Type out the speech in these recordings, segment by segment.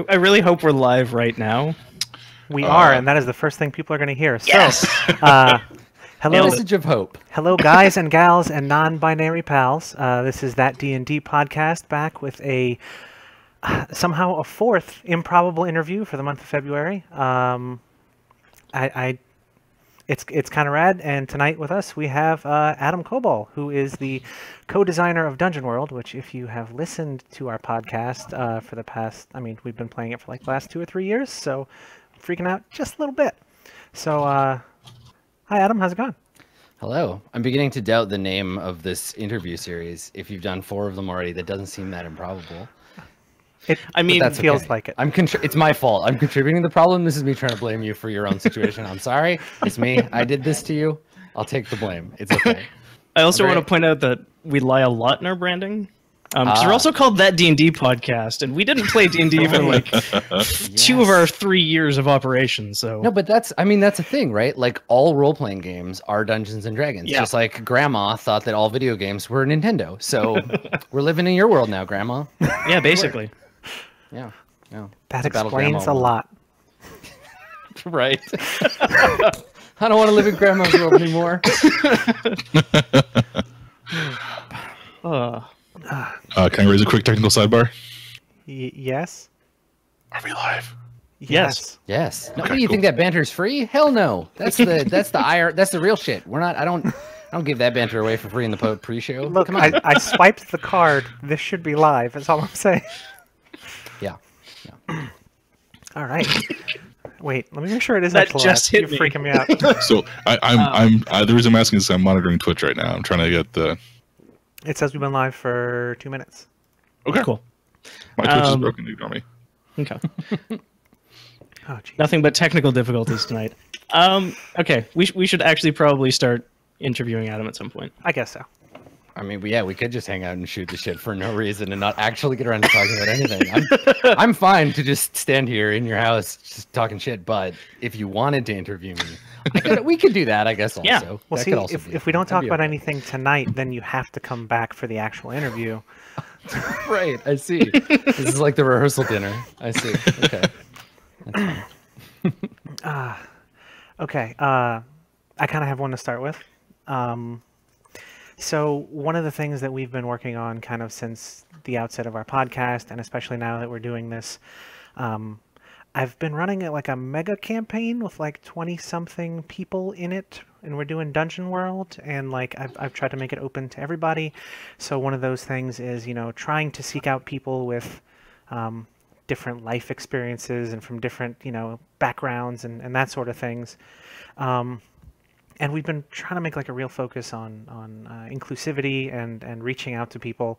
I really hope we're live right now. We are, and that is the first thing people are going to hear. Yes! So, hello, Message of hope. hello, guys and gals and non-binary pals. This is That D&D podcast, back with a somehow a fourth improbable interview for the month of February. It's kind of rad, and tonight with us we have Adam Koebel, who is the co-designer of Dungeon World, which if you have listened to our podcast for the past, I mean, we've been playing it for like the last 2 or 3 years, so I'm freaking out just a little bit. So, hi Adam, how's it going? Hello. I'm beginning to doubt the name of this interview series. If you've done 4 of them already, that doesn't seem that improbable. It feels like it. It's my fault. I'm contributing the problem. This is me trying to blame you for your own situation. I'm sorry. It's me. I did this to you. I'll take the blame. It's okay. I also want to point out that we lie a lot in our branding. Because we're also called That D&D Podcast, and we didn't play D&D for like 2 of our 3 years of operation. So no, but that's a thing, right? Like all role-playing games are Dungeons and Dragons. Yeah. Just like Grandma thought that all video games were Nintendo. So we're living in your world now, Grandma. yeah, basically. Yeah. That explains a lot. Right. I don't want to live in Grandma's world anymore. Can I raise a quick technical sidebar? Yes? Are we live? Yes. Yes. No, Okay, what do you cool. think that banter's free? Hell no. That's the real shit. I don't give that banter away for free in the pre-show. Look, Come on. I swiped the card. This should be live. That's all I'm saying. Yeah. All right. Wait, let me make sure it is That actual just live. hit me. You're freaking me out. So I'm the reason I'm asking is I'm monitoring Twitch right now. I'm trying to get the. It says we've been live for 2 minutes. Okay. Cool. My Twitch is broken. Ignore me. Okay. Oh, geez. Nothing but technical difficulties tonight. Okay, we should actually probably start interviewing Adam at some point. I guess so. I mean, we could just hang out and shoot the shit for no reason and not actually get around to talking about anything. I'm fine to just stand here in your house just talking shit, but if you wanted to interview me, we could do that, I guess, also. Yeah. Well, That see, could also if we don't that'd talk be about okay. anything tonight, then you have to come back for the actual interview. Right, I see. This is like the rehearsal dinner. I see. Okay. That's fine. Okay. I kind of have one to start with. So one of the things that we've been working on kind of since the outset of our podcast, and especially now that we're doing this, I've been running like a mega campaign with like 20-something people in it, and we're doing Dungeon World, and like I've tried to make it open to everybody. So one of those things is, trying to seek out people with different life experiences and from different, backgrounds and that sort of things. And we've been trying to make like a real focus on inclusivity and reaching out to people.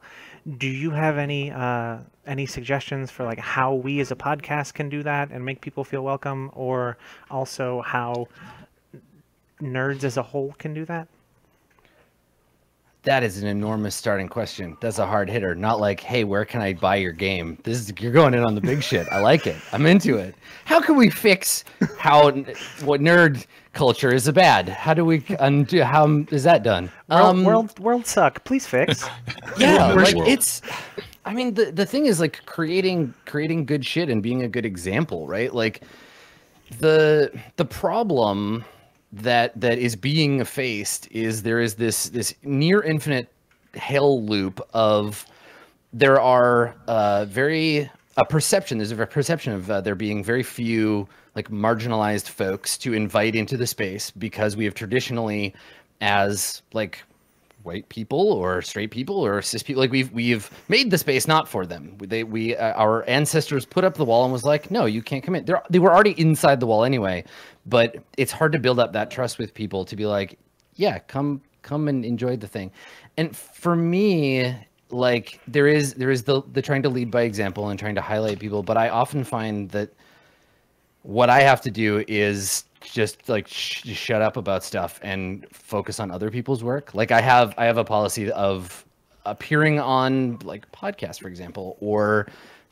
Do you have any suggestions for like how we as a podcast can do that and make people feel welcome, or also how nerds as a whole can do that? That is an enormous starting question. That's a hard hitter. Not like, hey, where can I buy your game? You're going in on the big shit. I like it. I'm into it. How can we fix what nerd culture is bad? How do we undo? How is that done? World suck. Please fix. Yeah, World. like it's. I mean, the thing is like creating good shit and being a good example, right? Like the problem that is being faced is there is this near infinite hell loop of there's a perception of there being very few like marginalized folks to invite into the space, because we have traditionally, as like white people or straight people or cis people, like we've made the space not for them. Our ancestors put up the wall and was like, no, you can't come in. They were already inside the wall anyway, but it's hard to build up that trust with people to be like, yeah, come and enjoy the thing. And for me, like there is the trying to lead by example and trying to highlight people, but I often find that what I have to do is just like shut up about stuff and focus on other people's work. Like I have a policy of appearing on like podcasts, for example, or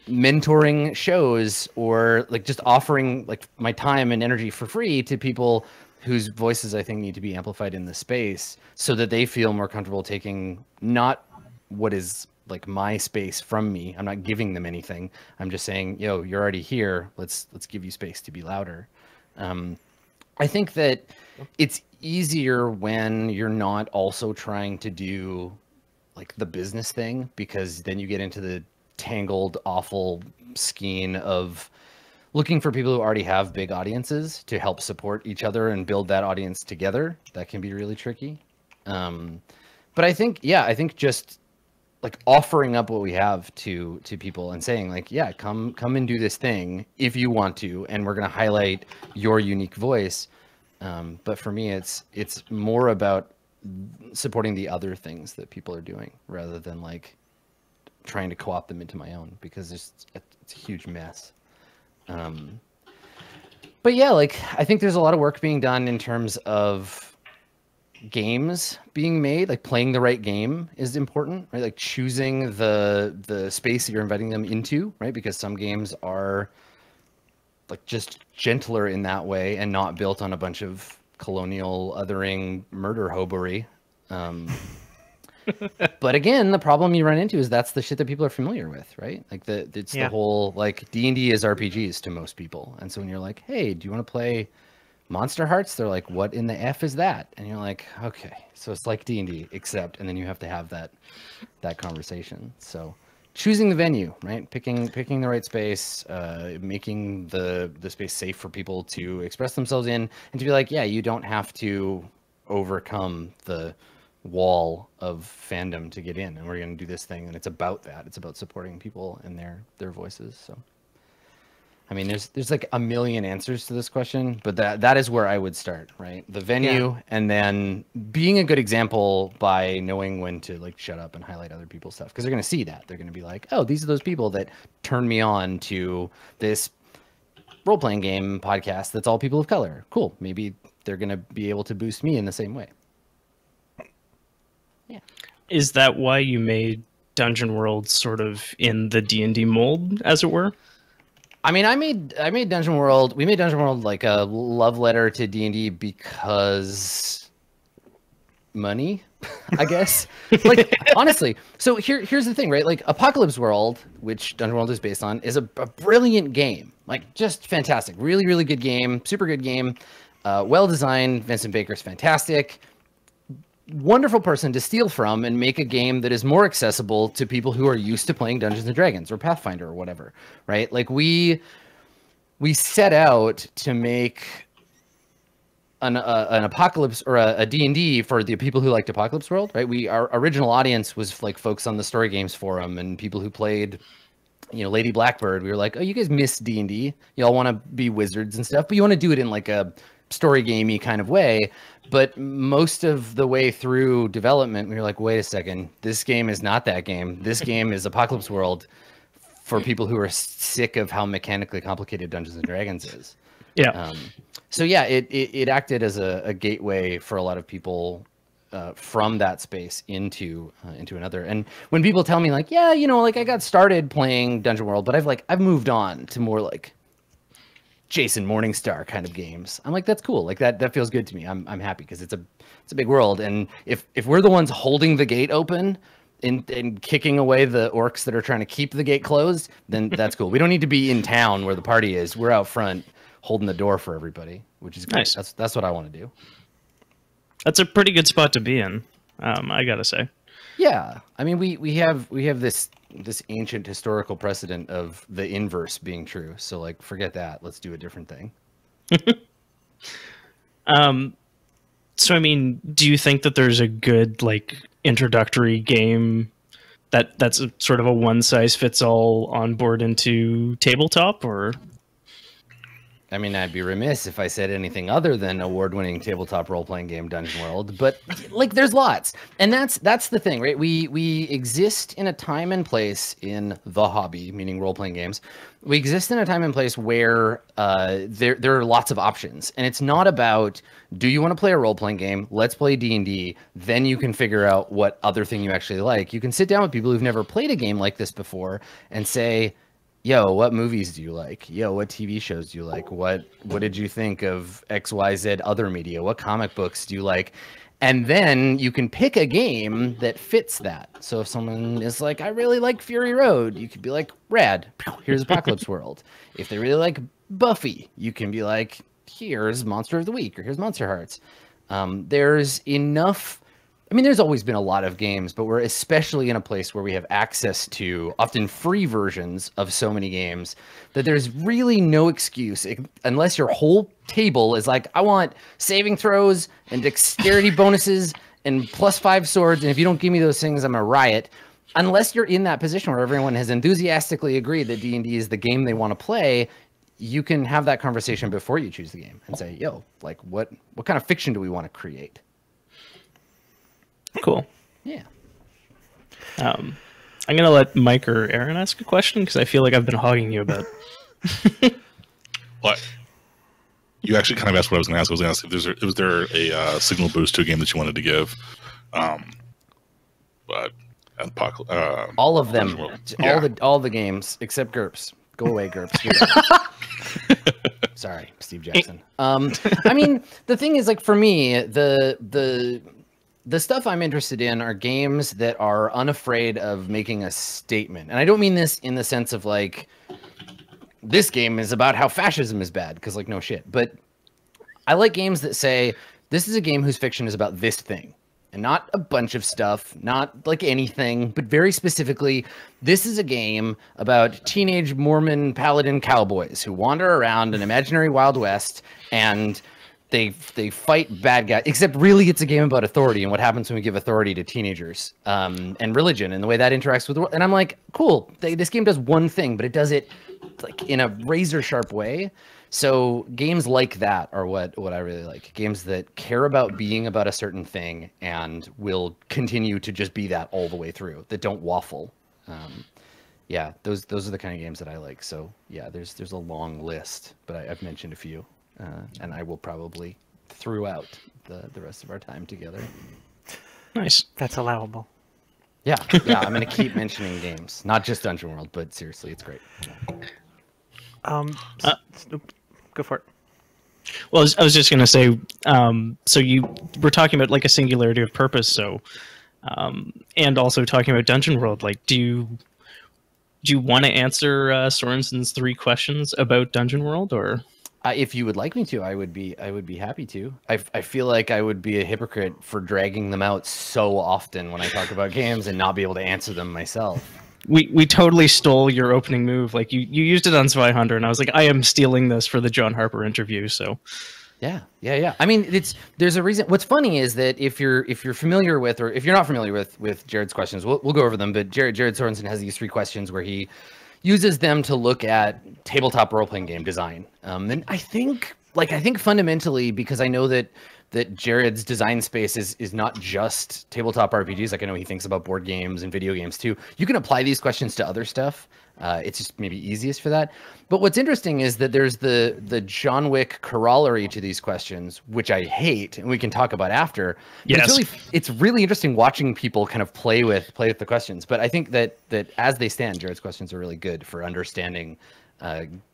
mentoring shows, or like just offering like my time and energy for free to people whose voices I think need to be amplified in the space, so that they feel more comfortable taking not what is like my space from me. I'm not giving them anything. I'm just saying, yo, you're already here. Let's give you space to be louder. I think that it's easier when you're not also trying to do like the business thing, because then you get into the tangled, awful skein of looking for people who already have big audiences to help support each other and build that audience together. That can be really tricky. But I think just like offering up what we have to people and saying like, yeah, come and do this thing if you want to, and we're going to highlight your unique voice. But for me, it's more about supporting the other things that people are doing rather than like trying to co-opt them into my own, because it's a huge mess. But yeah, like I think there's a lot of work being done in terms of games being made. Like playing the right game is important, right? Like choosing the space that you're inviting them into, right? Because some games are like just gentler in that way and not built on a bunch of colonial othering murder hobery. But again, the problem you run into is that's the shit that people are familiar with, right? Like the whole like D&D is RPGs to most people. And so when you're like, hey, do you want to play Monster Hearts? They're like, what in the F is that? And you're like, okay, so it's like D&D except, and then you have to have that conversation. So choosing the venue, right? Picking the right space, making the space safe for people to express themselves in, and to be like, yeah, you don't have to overcome the wall of fandom to get in, and we're going to do this thing, and it's about that. It's about supporting people and their voices. So I mean, there's like a million answers to this question, but that is where I would start, right? The venue, and then being a good example by knowing when to like shut up and highlight other people's stuff, because they're going to see that. They're going to be like, oh, these are those people that turned me on to this role-playing game podcast that's all people of color. Cool. Maybe they're going to be able to boost me in the same way. Yeah. Is that why you made Dungeon World sort of in the D&D mold, as it were? I mean, I made Dungeon World. We made Dungeon World like a love letter to D&D because money, I guess. Like honestly, so here's the thing, right? Like Apocalypse World, which Dungeon World is based on, is a brilliant game. Like just fantastic, really really good game, super good game, well designed. Vincent Baker's fantastic. Wonderful person to steal from and make a game that is more accessible to people who are used to playing Dungeons and Dragons or Pathfinder or whatever, right? Like we set out to make an Apocalypse or a D&D for the people who liked Apocalypse World, right? Our original audience was like folks on the Story Games forum and people who played, you know, Lady Blackbird. We were like, oh, you guys miss D&D. Y'all want to be wizards and stuff, but you want to do it in like a story gamey kind of way. But most of the way through development, we were like, wait a second, this game is not that game. This game is Apocalypse World for people who are sick of how mechanically complicated Dungeons and Dragons is. Yeah. So yeah, it acted as a gateway for a lot of people from that space into another. And when people tell me like, yeah, you know, like I got started playing Dungeon World, but I've moved on to more like Jason Morningstar kind of games, I'm like, that's cool. Like that feels good to me. I'm happy because it's a big world. And if we're the ones holding the gate open and kicking away the orcs that are trying to keep the gate closed, then that's cool. We don't need to be in town where the party is. We're out front holding the door for everybody, which is great. Nice. That's what I want to do. That's a pretty good spot to be in, I gotta say. Yeah, I mean, we have this ancient historical precedent of the inverse being true. So like, forget that. Let's do a different thing. So I mean, do you think that there's a good like introductory game that's a, sort of a one size fits all on board into tabletop, or? I mean, I'd be remiss if I said anything other than award-winning tabletop role-playing game Dungeon World, but like there's lots. And that's the thing, right? We exist in a time and place in the hobby, meaning role-playing games. We exist in a time and place where there are lots of options. And it's not about, do you want to play a role-playing game? Let's play D&D. Then you can figure out what other thing you actually like. You can sit down with people who've never played a game like this before and say, yo, what movies do you like? Yo, what TV shows do you like? What did you think of XYZ other media? What comic books do you like? And then you can pick a game that fits that. So if someone is like, I really like Fury Road, you could be like, rad, here's Apocalypse World. If they really like Buffy, you can be like, here's Monster of the Week, or here's Monster Hearts. There's enough. I mean, there's always been a lot of games, but we're especially in a place where we have access to often free versions of so many games that there's really no excuse, unless your whole table is like, I want saving throws and dexterity bonuses and +5 swords, and if you don't give me those things, I'm a riot. Unless you're in that position where everyone has enthusiastically agreed that D&D is the game they want to play, you can have that conversation before you choose the game and say, yo, like, what kind of fiction do we want to create? Cool. Yeah. I'm gonna let Mike or Aaron ask a question because I feel like I've been hogging you a bit. What? You actually kind of asked what I was going to ask. I was going to ask if was there a signal boost to a game that you wanted to give. But all of them, Yeah. all the games except GURPS. Go away, GURPS. Sorry, Steve Jackson. I mean, the thing is, like, for me, the stuff I'm interested in are games that are unafraid of making a statement. And I don't mean this in the sense of like, this game is about how fascism is bad, because like, no shit. But I like games that say, this is a game whose fiction is about this thing. And not a bunch of stuff, not like anything, but very specifically, this is a game about teenage Mormon paladin cowboys who wander around an imaginary Wild West and they fight bad guys, except really it's a game about authority and what happens when we give authority to teenagers, and religion and the way that interacts with the world. And I'm like, cool, this game does one thing, but it does it like in a razor sharp way. So games like that are what I really like. Games that care about being about a certain thing and will continue to just be that all the way through, that don't waffle. Yeah, those are the kind of games that I like. So yeah, there's a long list, but I've mentioned a few. And I will probably throughout the rest of our time together. Nice. That's allowable. Yeah, I'm going to keep mentioning games, not just Dungeon World, but seriously, it's great. Go for it. Well, I was just going to say, so you were talking about like a singularity of purpose, so, and also talking about Dungeon World. Like, do you want to answer Sorensen's 3 questions about Dungeon World, or? If you would like me to, I would be happy to. I feel like I would be a hypocrite for dragging them out so often when I talk about games and not be able to answer them myself. We totally stole your opening move. Like you used it on Spy Hunter, and I was like, I am stealing this for the John Harper interview. So, yeah. I mean, there's a reason. What's funny is that if you're familiar with, or if you're not familiar with Jared's questions, we'll go over them. But Jared Sorensen has these 3 questions where he uses them to look at tabletop role-playing game design. And I think fundamentally, because I know that Jared's design space is not just tabletop RPGs. Like I know he thinks about board games and video games too. You can apply these questions to other stuff. It's just maybe easiest for that. But what's interesting is that there's the John Wick corollary to these questions, which I hate, and we can talk about after. But yes. It's really interesting watching people kind of play with the questions. But I think that as they stand, Jared's questions are really good for understanding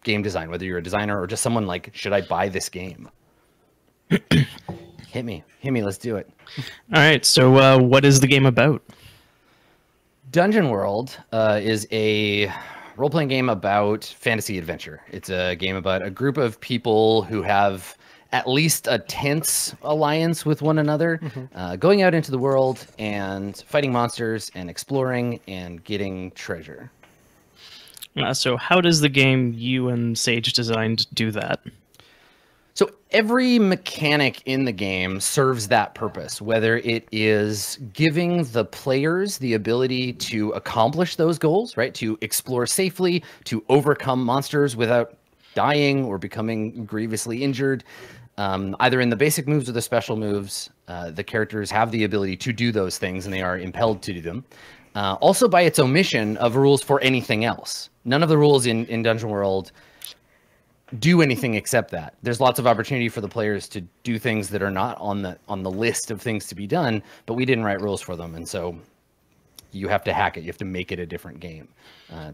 game design, whether you're a designer or just someone like, should I buy this game? Hit me, let's do it. All right, so what is the game about? Dungeon World is a role-playing game about fantasy adventure. It's a game about a group of people who have at least a tense alliance with one another, going out into the world and fighting monsters and exploring and getting treasure. So how does the game you and Sage designed do that? So every mechanic in the game serves that purpose, whether it is giving the players the ability to accomplish those goals, right? To explore safely, to overcome monsters without dying or becoming grievously injured. Either in the basic moves or the special moves, the characters have the ability to do those things and they are impelled to do them. Also by its omission of rules for anything else. None of the rules in Dungeon World do anything except that. There's lots of opportunity for the players to do things that are not on the list of things to be done, but we didn't write rules for them, and so you have to hack it. You have to make it a different game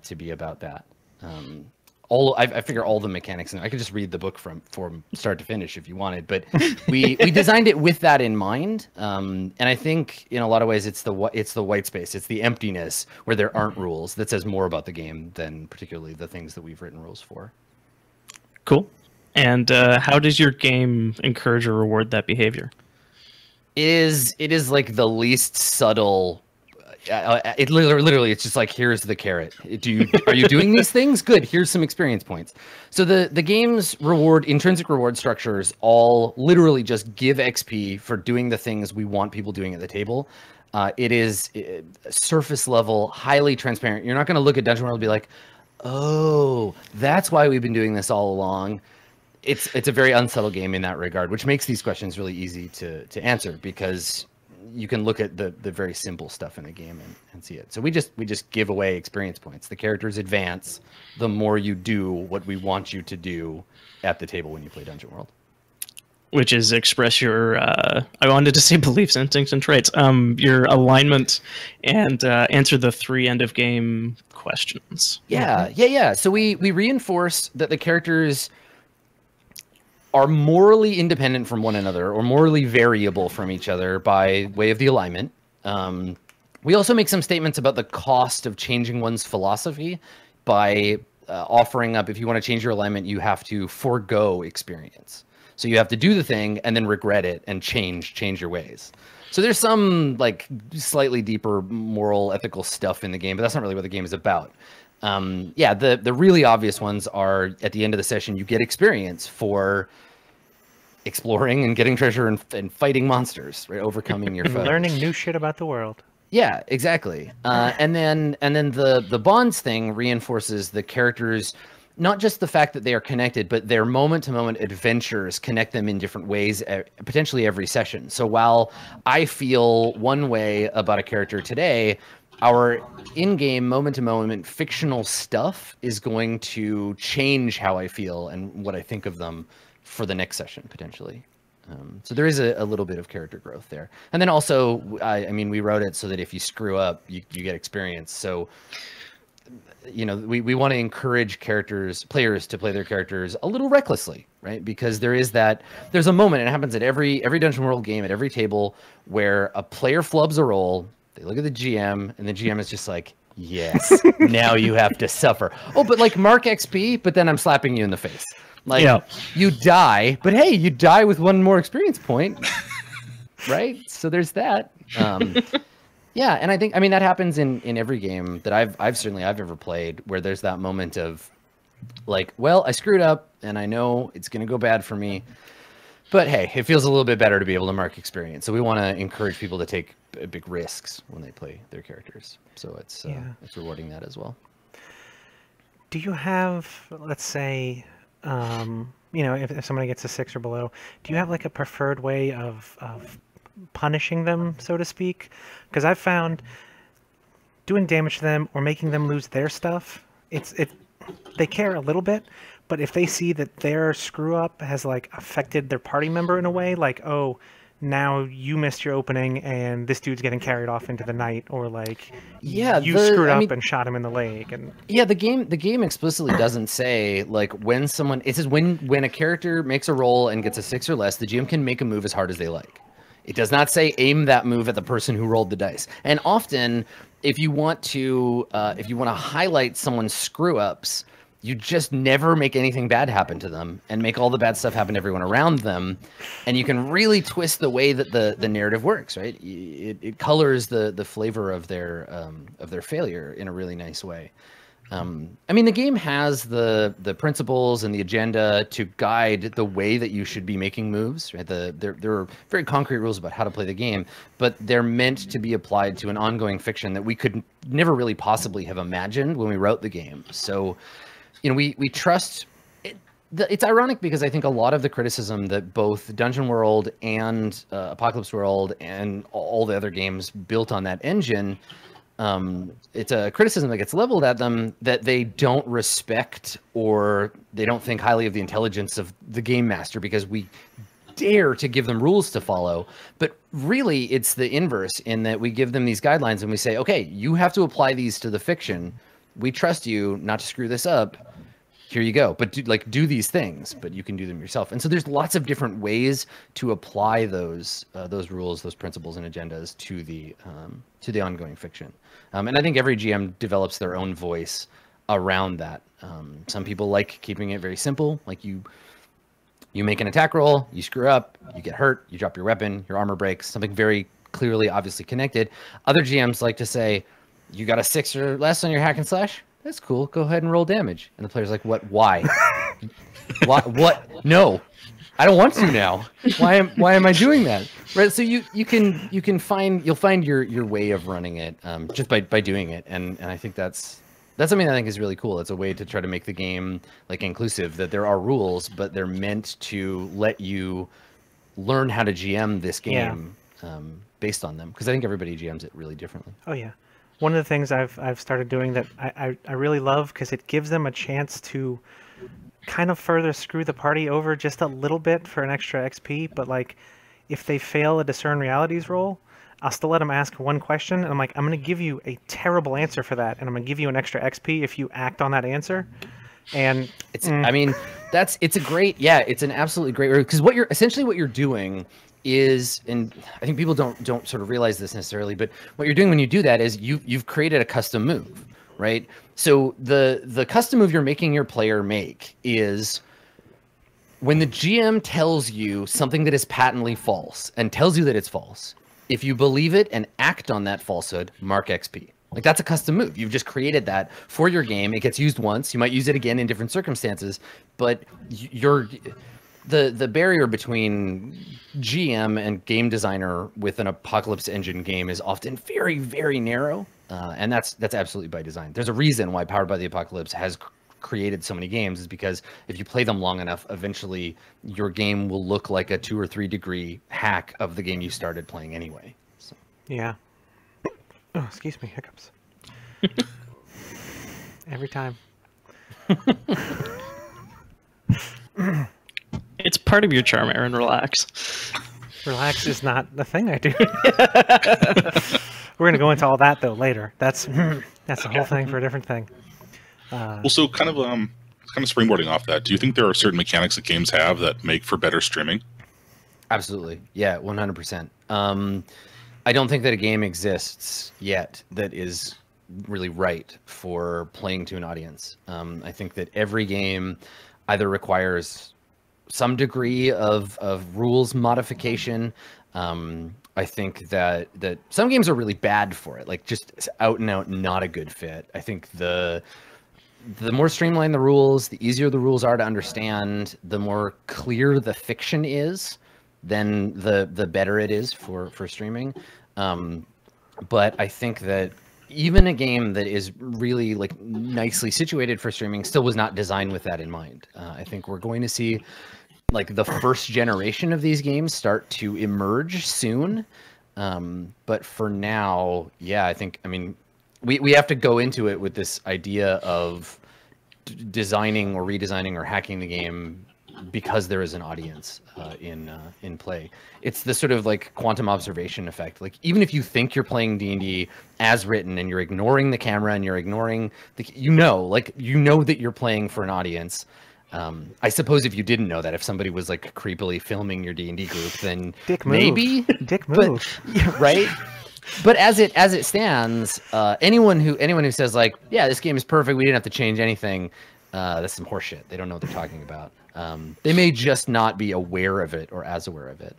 to be about that. I figure all the mechanics, and I could just read the book from start to finish if you wanted, but we designed it with that in mind. And I think in a lot of ways it's the white space, it's the emptiness where there aren't rules that says more about the game than particularly the things that we've written rules for. Cool. And how does your game encourage or reward that behavior? It is like the least subtle. It literally, it's just like, here's the carrot. Are you doing these things? Good. Here's some experience points. So the game's intrinsic reward structures all literally just give XP for doing the things we want people doing at the table. It is surface level, highly transparent. You're not going to look at Dungeon World and be like, oh, that's why we've been doing this all along. It's a very unsubtle game in that regard, which makes these questions really easy to answer, because you can look at the very simple stuff in the game and see it. So we just give away experience points. The characters advance the more you do what we want you to do at the table when you play Dungeon World. Which is express your, I wanted to say beliefs, instincts, and traits, your alignment, and answer the 3 end of game questions. Yeah. So we reinforce that the characters are morally independent from one another, or morally variable from each other by way of the alignment. We also make some statements about the cost of changing one's philosophy by offering up, if you want to change your alignment, you have to forego experience. So you have to do the thing and then regret it and change your ways. So there's some like slightly deeper moral, ethical stuff in the game, but that's not really what the game is about. The really obvious ones are, at the end of the session, you get experience for exploring and getting treasure and fighting monsters, right? Overcoming your foes. Learning new shit about the world. Yeah, exactly. And then the bonds thing reinforces the characters, not just the fact that they are connected, but their moment-to-moment adventures connect them in different ways, potentially every session. So while I feel one way about a character today, our in-game moment-to-moment fictional stuff is going to change how I feel and what I think of them for the next session, potentially. So there is a little bit of character growth there. And then also, I mean, we wrote it so that if you screw up, you get experience. So, you know, we want to encourage players to play their characters a little recklessly, right? Because there's a moment, and it happens at every Dungeon World game, at every table, where a player flubs a roll, they look at the GM, and the GM is just like, yes, now you have to suffer. Oh, but like mark XP, but then I'm slapping you in the face. Like, you die, but hey, you die with 1 more experience point, right? So there's that. Yeah, and I mean, that happens in every game that I've ever played, where there's that moment of like, well, I screwed up, and I know it's going to go bad for me, but hey, it feels a little bit better to be able to mark experience. So we want to encourage people to take big risks when they play their characters. So it's rewarding that as well. Do you have, let's say, you know, if somebody gets a 6 or below, do you have like a preferred way of punishing them, so to speak? Because I've found doing damage to them or making them lose their stuff, they care a little bit, but if they see that their screw up has like affected their party member in a way, like, oh, now you missed your opening and this dude's getting carried off into the night, or like, you screwed up and shot him in the leg. And the game explicitly doesn't say like when it says when a character makes a roll and gets a 6 or less, the GM can make a move as hard as they like. It does not say aim that move at the person who rolled the dice. And often, if you want to highlight someone's screw ups, you just never make anything bad happen to them and make all the bad stuff happen to everyone around them. And you can really twist the way that the narrative works, right? It colors the flavor of their failure in a really nice way. I mean, the game has the principles and the agenda to guide the way that you should be making moves, right? There are very concrete rules about how to play the game, but they're meant to be applied to an ongoing fiction that we could never really possibly have imagined when we wrote the game. So, you know, we trust it. It's ironic because I think a lot of the criticism that both Dungeon World and Apocalypse World and all the other games built on that engine, it's a criticism that gets leveled at them that they don't respect or they don't think highly of the intelligence of the game master because we dare to give them rules to follow. But really, it's the inverse in that we give them these guidelines and we say, okay, you have to apply these to the fiction. We trust you not to screw this up. here you go. But do these things, but you can do them yourself. And so there's lots of different ways to apply those rules, those principles and agendas to the ongoing fiction. And I think every GM develops their own voice around that. Some people like keeping it very simple, like you make an attack roll, you screw up, you get hurt, you drop your weapon, your armor breaks, something very clearly, obviously connected. Other GMs like to say, you got a 6 or less on your hack and slash? That's cool. Go ahead and roll damage. And the player's like, what? Why? What? No, I don't want to now. Why am I doing that? Right. So you'll find your way of running it just by doing it. And I think that's something I think is really cool. It's a way to try to make the game like inclusive, that there are rules, but they're meant to let you learn how to GM this game based on them. Because I think everybody GMs it really differently. Oh yeah. One of the things I've started doing that I really love, because it gives them a chance to kind of further screw the party over just a little bit for an extra XP, but like if they fail a discern realities roll, I'll still let them ask one question, and I'm like, I'm going to give you a terrible answer for that, and I'm going to give you an extra XP if you act on that answer. And it's I mean, it's an absolutely great, because what you're doing is, and I think people don't sort of realize this necessarily, but what you're doing when you do that is you've created a custom move, right? So the custom move you're making your player make is when the GM tells you something that is patently false and tells you that it's false, if you believe it and act on that falsehood, mark XP. Like, that's a custom move. You've just created that for your game. It gets used once. You might use it again in different circumstances, but the barrier between GM and game designer with an apocalypse engine game is often very, very narrow, and that's absolutely by design. There's a reason why Powered by the Apocalypse has created so many games, is because if you play them long enough, eventually your game will look like a 2 or 3 degree hack of the game you started playing anyway. So. Yeah. Oh, excuse me, hiccups. Every time. It's part of your charm, Aaron. Relax. Relax is not the thing I do. We're going to go into all that, though, later. That's the whole thing for a different thing. Well, so kind of springboarding off that, do you think there are certain mechanics that games have that make for better streaming? Absolutely. Yeah, 100%. I don't think that a game exists yet that is really right for playing to an audience. I think that every game either requires some degree of rules modification. I think that some games are really bad for it, like just out and out not a good fit. I think the more streamlined the rules, the easier the rules are to understand, the more clear the fiction is, then the better it is for streaming. But I think that even a game that is really like nicely situated for streaming still was not designed with that in mind. I think we're going to see like the first generation of these games start to emerge soon. But for now, yeah, I mean, we have to go into it with this idea of designing or redesigning or hacking the game because there is an audience in play. It's the sort of like quantum observation effect. Like, even if you think you're playing D&D as written and you're ignoring the camera and you're ignoring that you're playing for an audience. I suppose if you didn't know that, if somebody was like creepily filming your D&D group, then Dick move. Maybe Dick move. But, right? But as it stands, anyone who says like, yeah, this game is perfect, we didn't have to change anything, that's some horseshit. They don't know what they're talking about. They may just not be aware of it or as aware of it.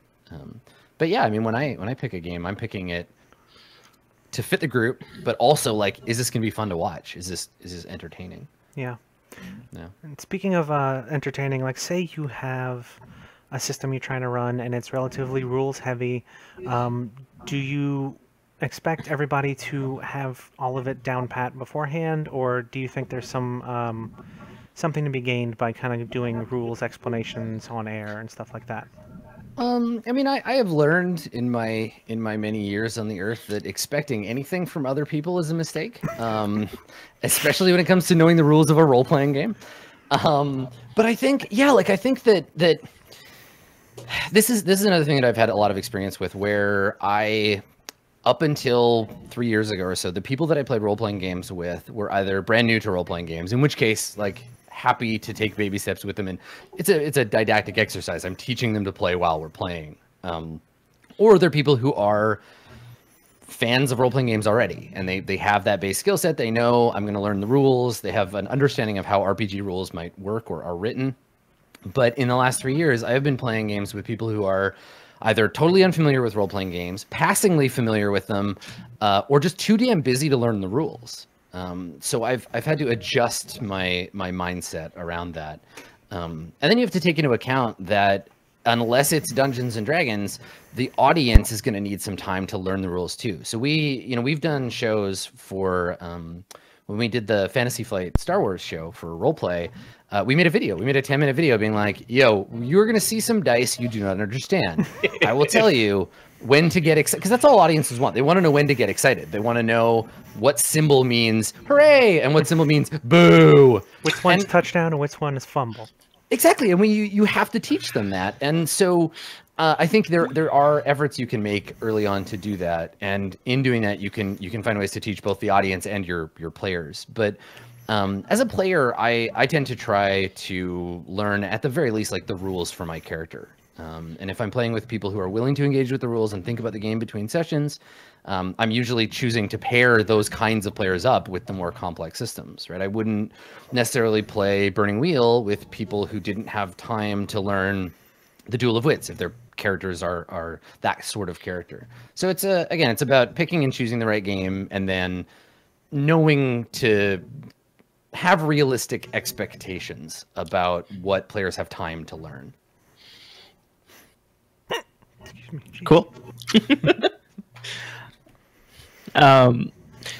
But yeah, I mean, when I pick a game, I'm picking it to fit the group, but also like, is this gonna be fun to watch? Is this entertaining? Yeah. Yeah. And speaking of entertaining, like say you have a system you're trying to run and it's relatively rules heavy, do you expect everybody to have all of it down pat beforehand, or do you think there's some something to be gained by kind of doing rules explanations on air and stuff like that? I mean, I have learned in my many years on the earth that expecting anything from other people is a mistake, especially when it comes to knowing the rules of a role-playing game. But I think, yeah, like I think that this is another thing that I've had a lot of experience with, where up until 3 years ago or so, the people that I played role-playing games with were either brand new to role-playing games, in which case, like, happy to take baby steps with them, and it's a didactic exercise. I'm teaching them to play while we're playing. Or they're people who are fans of role-playing games already, and they have that base skill set. They know I'm going to learn the rules. They have an understanding of how RPG rules might work or are written. But in the last 3 years, I have been playing games with people who are either totally unfamiliar with role-playing games, passingly familiar with them, or just too damn busy to learn the rules. So I've had to adjust my mindset around that. And then you have to take into account that unless it's Dungeons and Dragons, the audience is going to need some time to learn the rules too. So we've done shows for when we did the Fantasy Flight Star Wars show for roleplay. We made a video. We made a 10-minute video being like, "Yo, you're going to see some dice you do not understand. I will tell you when to get excited," because that's all audiences want. They want to know when to get excited. They want to know what symbol means hooray and what symbol means boo. Which one's touchdown and which one is fumble. Exactly, and you have to teach them that, and so I think there are efforts you can make early on to do that, and in doing that, you can find ways to teach both the audience and your players. But as a player, I tend to try to learn at the very least like the rules for my character, and if I'm playing with people who are willing to engage with the rules and think about the game between sessions, I'm usually choosing to pair those kinds of players up with the more complex systems, right? I wouldn't necessarily play Burning Wheel with people who didn't have time to learn the Duel of Wits if their characters are that sort of character. So it's it's about picking and choosing the right game, and then knowing to have realistic expectations about what players have time to learn. Cool.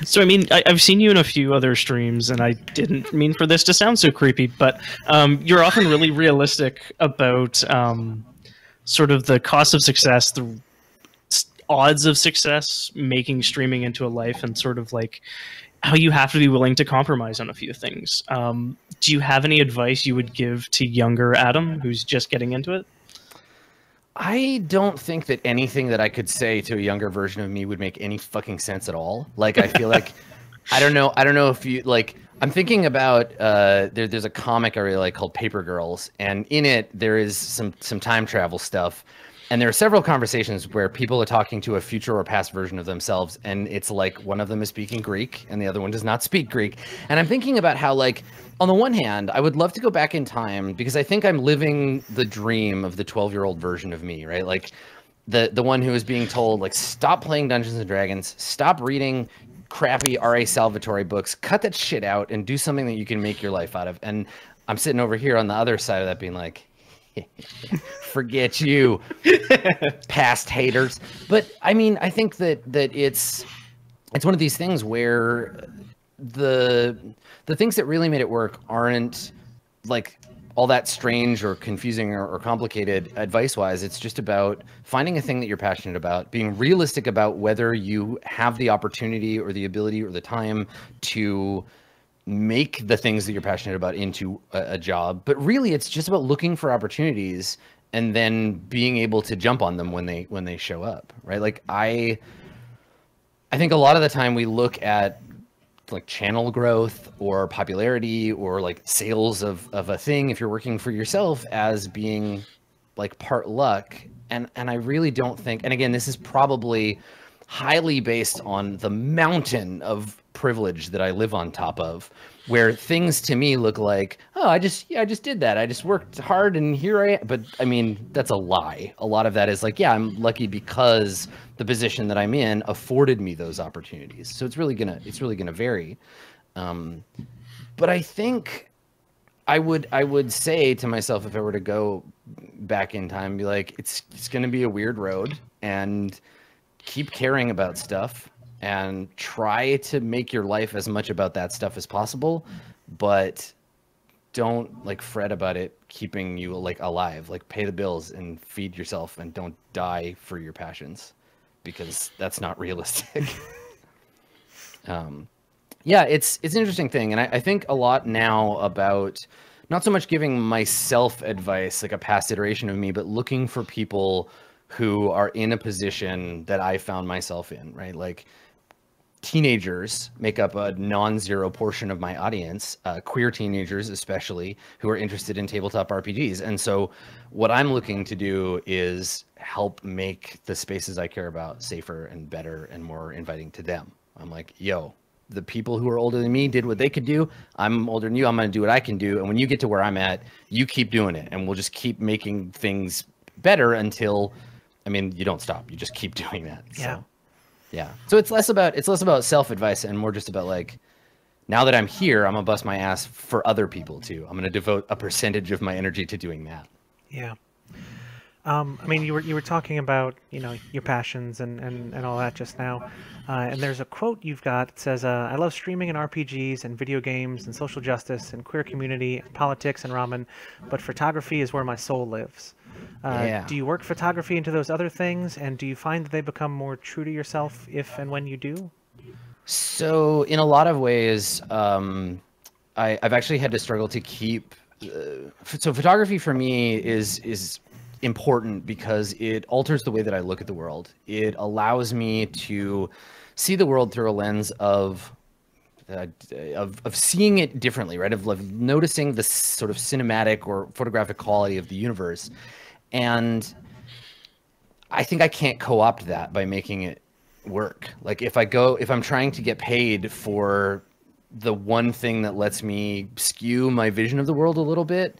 So I mean, I've seen you in a few other streams, and I didn't mean for this to sound so creepy, but you're often really realistic about sort of the cost of success, the odds of success, making streaming into a life, and sort of like how you have to be willing to compromise on a few things. Do you have any advice you would give to younger Adam who's just getting into it? I don't think that anything that I could say to a younger version of me would make any fucking sense at all. Like, I feel like, I don't know if you, like, I'm thinking about, there's a comic I really like called Paper Girls, and in it, there is some time travel stuff. And there are several conversations where people are talking to a future or past version of themselves, and it's like one of them is speaking Greek and the other one does not speak Greek. And I'm thinking about how, like, on the one hand, I would love to go back in time because I think I'm living the dream of the 12-year-old version of me, right? Like the one who is being told, like, stop playing Dungeons and Dragons, stop reading crappy R.A. Salvatore books, cut that shit out and do something that you can make your life out of. And I'm sitting over here on the other side of that being like, forget you, past haters. But I mean, I think that it's one of these things where the things that really made it work aren't like all that strange or confusing or complicated advice-wise. It's just about finding a thing that you're passionate about, being realistic about whether you have the opportunity or the ability or the time to make the things that you're passionate about into a job. But really, it's just about looking for opportunities and then being able to jump on them when they show up, right? Like I think a lot of the time we look at like channel growth or popularity or like sales of a thing if you're working for yourself as being like part luck. And I really don't think, and again, this is probably highly based on the mountain of privilege that I live on top of, where things to me look like, oh, I just did that. I just worked hard and here I am. But I mean, that's a lie. A lot of that is like, yeah, I'm lucky because the position that I'm in afforded me those opportunities. So it's really gonna vary. But I think I would say to myself, if I were to go back in time, be like, it's gonna be a weird road, and keep caring about stuff and try to make your life as much about that stuff as possible, but don't like fret about it keeping you like alive. Like pay the bills and feed yourself and don't die for your passions, because that's not realistic. Yeah, it's an interesting thing. And I think a lot now about not so much giving myself advice, like a past iteration of me, but looking for people who are in a position that I found myself in, right? Like teenagers make up a non-zero portion of my audience, queer teenagers especially, who are interested in tabletop RPGs. And so what I'm looking to do is help make the spaces I care about safer and better and more inviting to them. I'm like, yo, the people who are older than me did what they could do. I'm older than you. I'm going to do what I can do. And when you get to where I'm at, you keep doing it. And we'll just keep making things better until, I mean, you don't stop. You just keep doing that. Yeah. So. Yeah. So it's less about self-advice and more just about like, now that I'm here, I'm gonna bust my ass for other people too. I'm gonna devote a percentage of my energy to doing that. Yeah. I mean, you were talking about, you know, your passions and all that just now. And there's a quote you've got. It says, I love streaming and RPGs and video games and social justice and queer community and politics and ramen, but photography is where my soul lives. Yeah. Do you work photography into those other things, and do you find that they become more true to yourself if and when you do? So in a lot of ways, I've actually had to struggle to keep. So photography for me is important because it alters the way that I look at the world. It allows me to see the world through a lens of seeing it differently, right? Of noticing the sort of cinematic or photographic quality of the universe. And I think I can't co-opt that by making it work. Like if I'm trying to get paid for the one thing that lets me skew my vision of the world a little bit,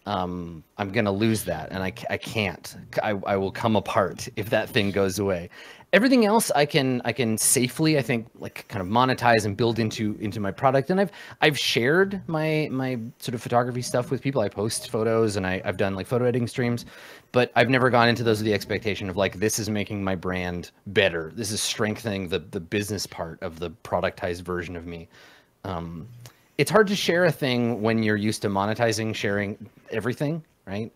I'm going to lose that. And I can't. I will come apart if that thing goes away. Everything else I can safely, I think, like kind of monetize and build into my product. And I've shared my sort of photography stuff with people. I post photos and I've done like photo editing streams, but I've never gone into those with the expectation of like, this is making my brand better. This is strengthening the business part of the productized version of me. It's hard to share a thing when you're used to monetizing, sharing everything, right?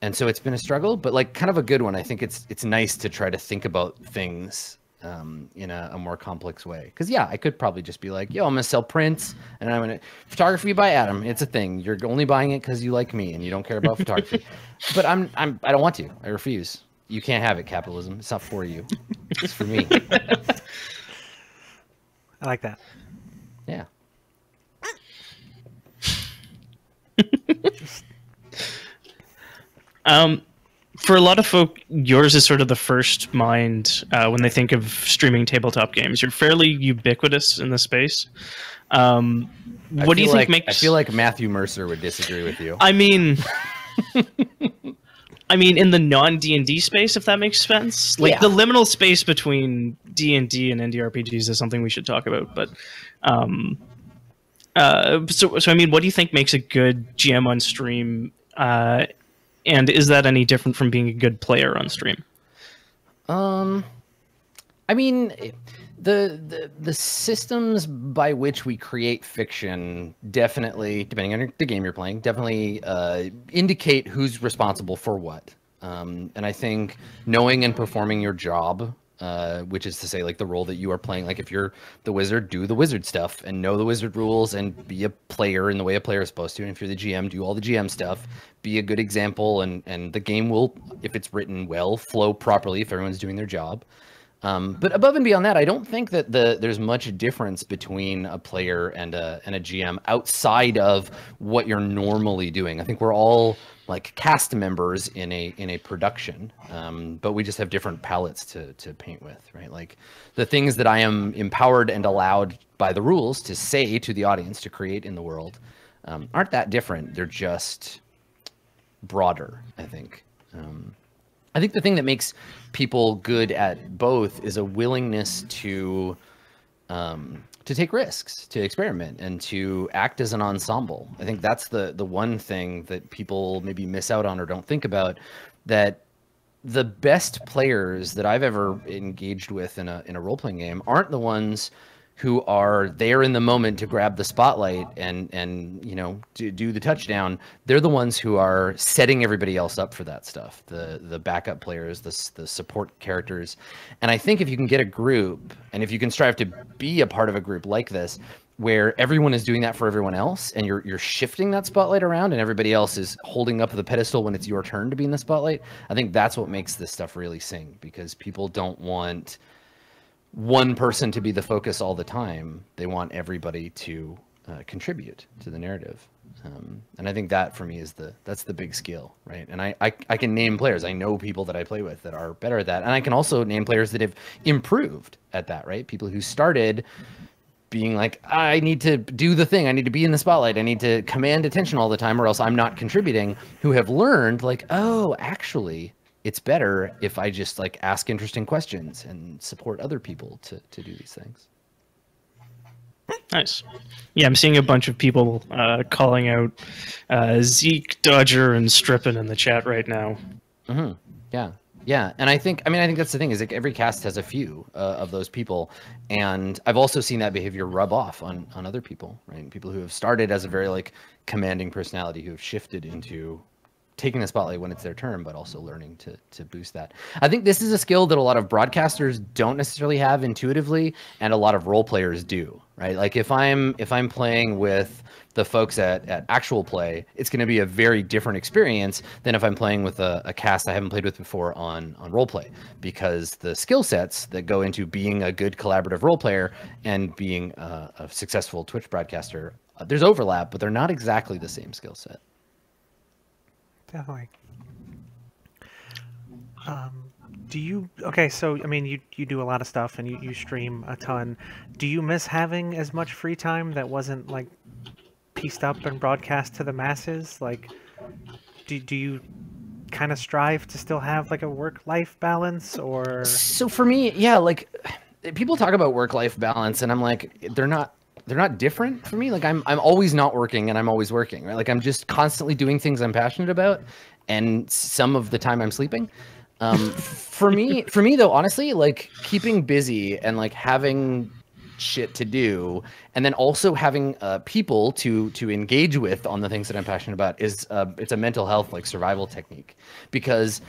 And so it's been a struggle, but like kind of a good one. I think it's nice to try to think about things in a more complex way. Because yeah, I could probably just be like, yo, I'm gonna sell prints, and I'm gonna photography by Adam. It's a thing. You're only buying it because you like me and you don't care about photography. But I don't want to. I refuse. You can't have it, capitalism. It's not for you. It's for me. I like that. Yeah. For a lot of folk, yours is sort of the first mind when they think of streaming tabletop games. You're fairly ubiquitous in the space. What do you think makes? I feel like Matthew Mercer would disagree with you. I mean, in the non-D&D space, if that makes sense. Like the liminal space between D&D and NDRPGs is something we should talk about. But so I mean, what do you think makes a good GM on stream? And is that any different from being a good player on stream? I mean, the systems by which we create fiction definitely, depending on the game you're playing, definitely indicate who's responsible for what. And I think knowing and performing your job, which is to say like the role that you are playing, like if you're the wizard, do the wizard stuff and know the wizard rules and be a player in the way a player is supposed to. And if you're the GM, do all the GM stuff, be a good example, and the game will, if it's written well, flow properly if everyone's doing their job. But above and beyond that, I don't think that there's much difference between a player and a GM outside of what you're normally doing. I think we're all like cast members in a production, but we just have different palettes to paint with, right? Like the things that I am empowered and allowed by the rules to say to the audience to create in the world aren't that different. They're just broader, I think. I think the thing that makes people good at both is a willingness to take risks, to experiment, and to act as an ensemble. I think that's the one thing that people maybe miss out on or don't think about, that the best players that I've ever engaged with in a role-playing game aren't the ones who are there in the moment to grab the spotlight and you know, do the touchdown. They're the ones who are setting everybody else up for that stuff. The backup players, the support characters. And I think if you can get a group, and if you can strive to be a part of a group like this, where everyone is doing that for everyone else, and you're shifting that spotlight around, and everybody else is holding up the pedestal when it's your turn to be in the spotlight, I think that's what makes this stuff really sing, because people don't want one person to be the focus all the time. They want everybody to contribute to the narrative. And I think that for me is that's the big skill, right? And I can name players. I know people that I play with that are better at that. And I can also name players that have improved at that, right? People who started being like, I need to do the thing. I need to be in the spotlight. I need to command attention all the time or else I'm not contributing, who have learned like, oh, actually, it's better if I just like ask interesting questions and support other people to do these things. Nice. Yeah, I'm seeing a bunch of people calling out Zeke, Dodger, and Strippin in the chat right now. Mm-hmm. Yeah. Yeah, and I think that's the thing is like every cast has a few of those people, and I've also seen that behavior rub off on other people, right? People who have started as a very like commanding personality who have shifted into taking the spotlight when it's their turn, but also learning to boost that. I think this is a skill that a lot of broadcasters don't necessarily have intuitively, and a lot of role players do, right? Like if I'm playing with the folks at actual play, it's going to be a very different experience than if I'm playing with a cast I haven't played with before on role play, because the skill sets that go into being a good collaborative role player and being a successful Twitch broadcaster, there's overlap, but they're not exactly the same skill set. Definitely. So I mean, you do a lot of stuff and you stream a ton. Do you miss having as much free time that wasn't like pieced up and broadcast to the masses? Like, do you kind of strive to still have like a work-life balance? Or so for me, yeah, like people talk about work-life balance and I'm like, they're not different for me. Like I'm always not working and I'm always working, right? Like I'm just constantly doing things I'm passionate about, and some of the time I'm sleeping. For me though, honestly, like keeping busy and like having shit to do, and then also having people to engage with on the things that I'm passionate about is it's a mental health like survival technique, because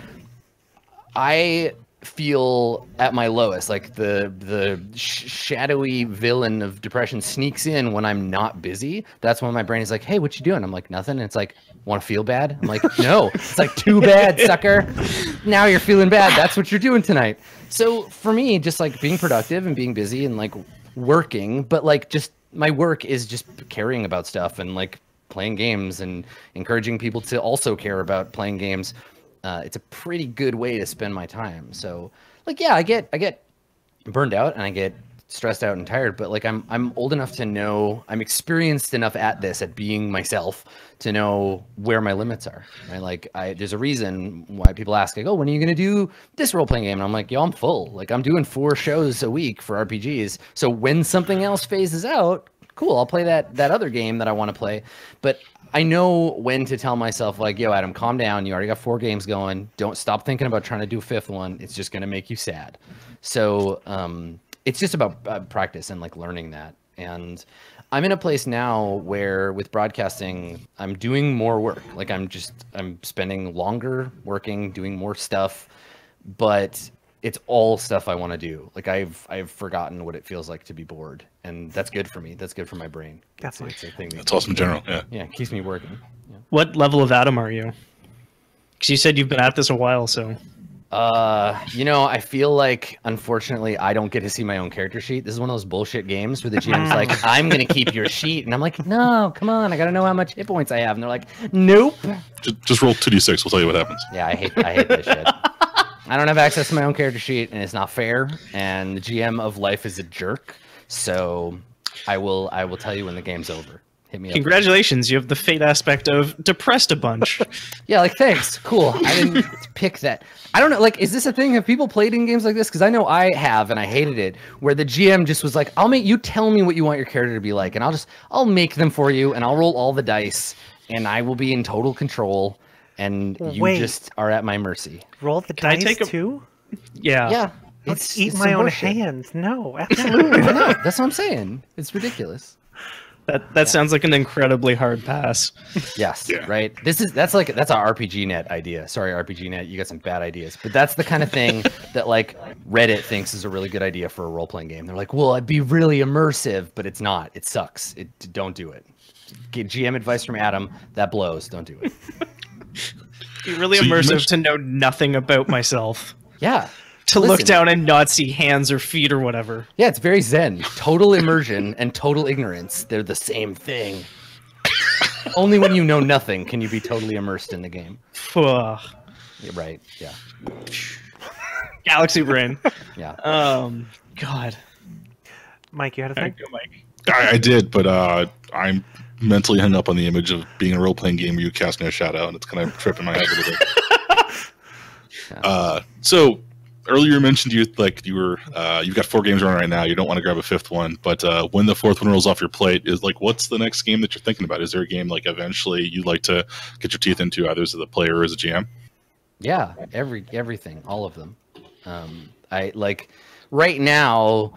I feel at my lowest, like the shadowy villain of depression sneaks in when I'm not busy. That's when my brain is like, hey, what you doing? I'm like, nothing. And it's like, want to feel bad? I'm like, no. It's like, too bad, sucker. Now you're feeling bad. That's what you're doing tonight. So for me, just like being productive and being busy and like working, but like just my work is just caring about stuff and like playing games and encouraging people to also care about playing games. It's a pretty good way to spend my time. So like, yeah, I get burned out and I get stressed out and tired, but like I'm old enough to know, I'm experienced enough at this, at being myself, to know where my limits are, right? Like there's a reason why people ask like, oh, when are you going to do this role-playing game? And I'm like, yo, I'm full. Like I'm doing 4 shows a week for RPGs. So when something else phases out, cool, I'll play that other game that I want to play. But I know when to tell myself like, yo, Adam, calm down. You already got 4 games going. Don't stop thinking about trying to do a 5th one. It's just going to make you sad. So it's just about practice and like learning that. And I'm in a place now where with broadcasting, I'm doing more work. Like I'm spending longer working, doing more stuff, but it's all stuff I want to do. Like I've forgotten what it feels like to be bored, and that's good for me. That's good for my brain. That's a thing. That's awesome in general. Yeah. Yeah, it keeps me working. Yeah. What level of Adam are you? Because you said you've been at this a while, so. I feel like unfortunately I don't get to see my own character sheet. This is one of those bullshit games where the GM's like, I'm gonna keep your sheet, and I'm like, no, come on, I gotta know how much hit points I have, and they're like, nope. Just roll 2d6. We'll tell you what happens. Yeah, I hate this shit. I don't have access to my own character sheet, and it's not fair. And the GM of life is a jerk. So I will tell you when the game's over. Hit me up. Congratulations, you have the fate aspect of depressed a bunch. Yeah, like thanks. Cool. I didn't pick that. I don't know. Like, is this a thing? Have people played in games like this? Because I know I have, and I hated it. Where the GM just was like, you tell me what you want your character to be like, and I'll make them for you, and I'll roll all the dice, and I will be in total control. And you just are at my mercy. Roll the dice too? Yeah. Yeah. Let's eat my own hands. No, absolutely not. No, that's what I'm saying. It's ridiculous. That sounds like an incredibly hard pass. Yes, yeah. Right. That's our RPG Net idea. Sorry, RPG Net, you got some bad ideas. But that's the kind of thing that like Reddit thinks is a really good idea for a role-playing game. They're like, well, it'd be really immersive, but it's not. It sucks. Don't do it. Get GM advice from Adam. That blows. Don't do it. Be really immersive to know nothing about myself. Yeah. to look down and not see hands or feet or whatever. Yeah, it's very zen. Total immersion and total ignorance. They're the same thing. Only when you know nothing can you be totally immersed in the game. Yeah, right. Yeah. Galaxy brain. Yeah. God. Mike, you had a thing? Go, Mike. I did, but I'm mentally hung up on the image of being a role-playing game where you cast no shadow, and it's kind of tripping my head a little bit. So earlier you mentioned you've got 4 games running right now. You don't want to grab a 5th one, but when the 4th one rolls off your plate, is like, what's the next game that you're thinking about? Is there a game like eventually you'd like to get your teeth into, either as a player or as a GM? Yeah, everything, all of them. I like right now.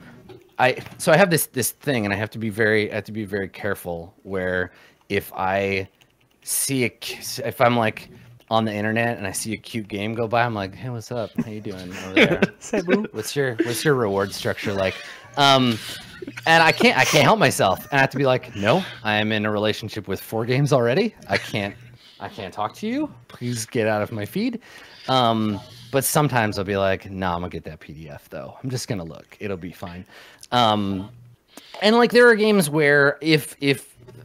I have this thing, and I have to be very careful. Where if I see if I'm like on the internet and I see a cute game go by, I'm like, hey, what's up? How you doing over there? Say boo. What's your reward structure like? And I can't help myself. And I have to be like, no, I am in a relationship with 4 games already. I can't talk to you. Please get out of my feed. But sometimes I'll be like, nah, I'm gonna get that PDF though. I'm just gonna look. It'll be fine. And like there are games where if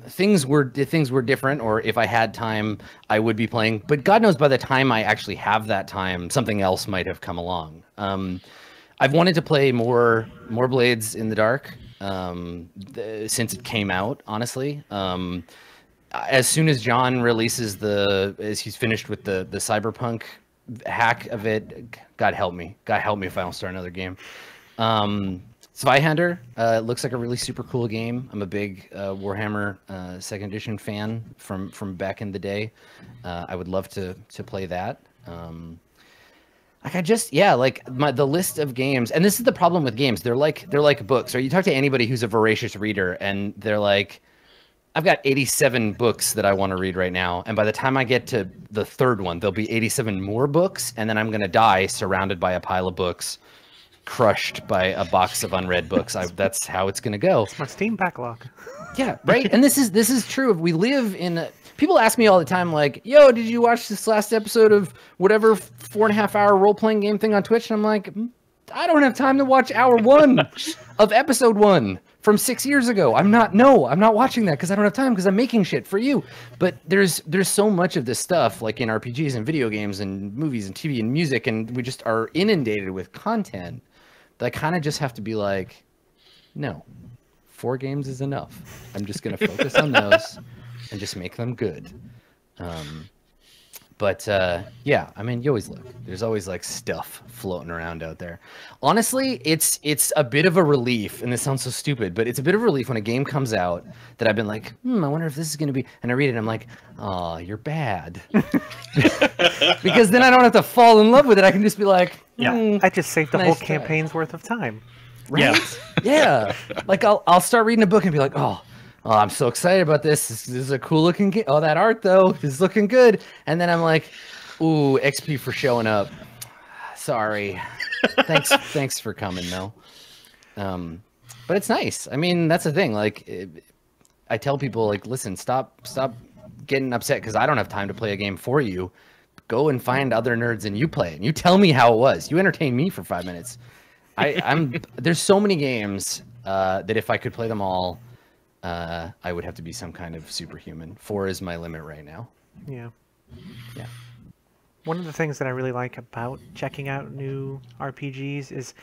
things were different, or if I had time, I would be playing. But God knows, by the time I actually have that time, something else might have come along. I've wanted to play more Blades in the Dark since it came out. Honestly, as soon as John releases as he's finished with the Cyberpunk hack of it, God help me if I don't start another game. Zweihander looks like a really super cool game. I'm a big Warhammer 2nd edition fan from back in the day. I would love to play that. The list of games, and this is the problem with games. They're like books. Or you talk to anybody who's a voracious reader, and they're like, I've got 87 books that I want to read right now, and by the time I get to the 3rd one, there'll be 87 more books, and then I'm going to die surrounded by a pile of books, crushed by a box of unread books. That's how it's going to go. It's my Steam backlog. Yeah, right? And this is true. We live in people ask me all the time, like, yo, did you watch this last episode of whatever 4.5-hour role-playing game thing on Twitch? And I'm like, I don't have time to watch hour 1 of episode 1 from 6 years ago. I'm not watching that because I don't have time, because I'm making shit for you. But there's so much of this stuff, like in RPGs and video games and movies and TV and music, and we just are inundated with content that I kind of just have to be like, no, 4 games is enough. I'm just going to focus on those and just make them good. Yeah, I mean, you always look. There's always like stuff floating around out there. Honestly, it's a bit of a relief, and this sounds so stupid, but it's a bit of a relief when a game comes out that I've been like, I wonder if this is going to be, and I read it and I'm like, oh, you're bad. Because then I don't have to fall in love with it. I can just be like, I just saved the whole campaign's worth of time. Right? Yeah. Like I'll start reading a book and be like, oh, I'm so excited about this. This is a cool looking game. Oh, that art though is looking good. And then I'm like, ooh, XP for showing up. Sorry. Thanks for coming though. But it's nice. I mean, that's the thing. Like, I tell people, like, listen, stop getting upset because I don't have time to play a game for you. Go and find other nerds and you play it. And you tell me how it was. You entertain me for 5 minutes. There's so many games that if I could play them all, I would have to be some kind of superhuman. 4 is my limit right now. Yeah. Yeah. One of the things that I really like about checking out new RPGs is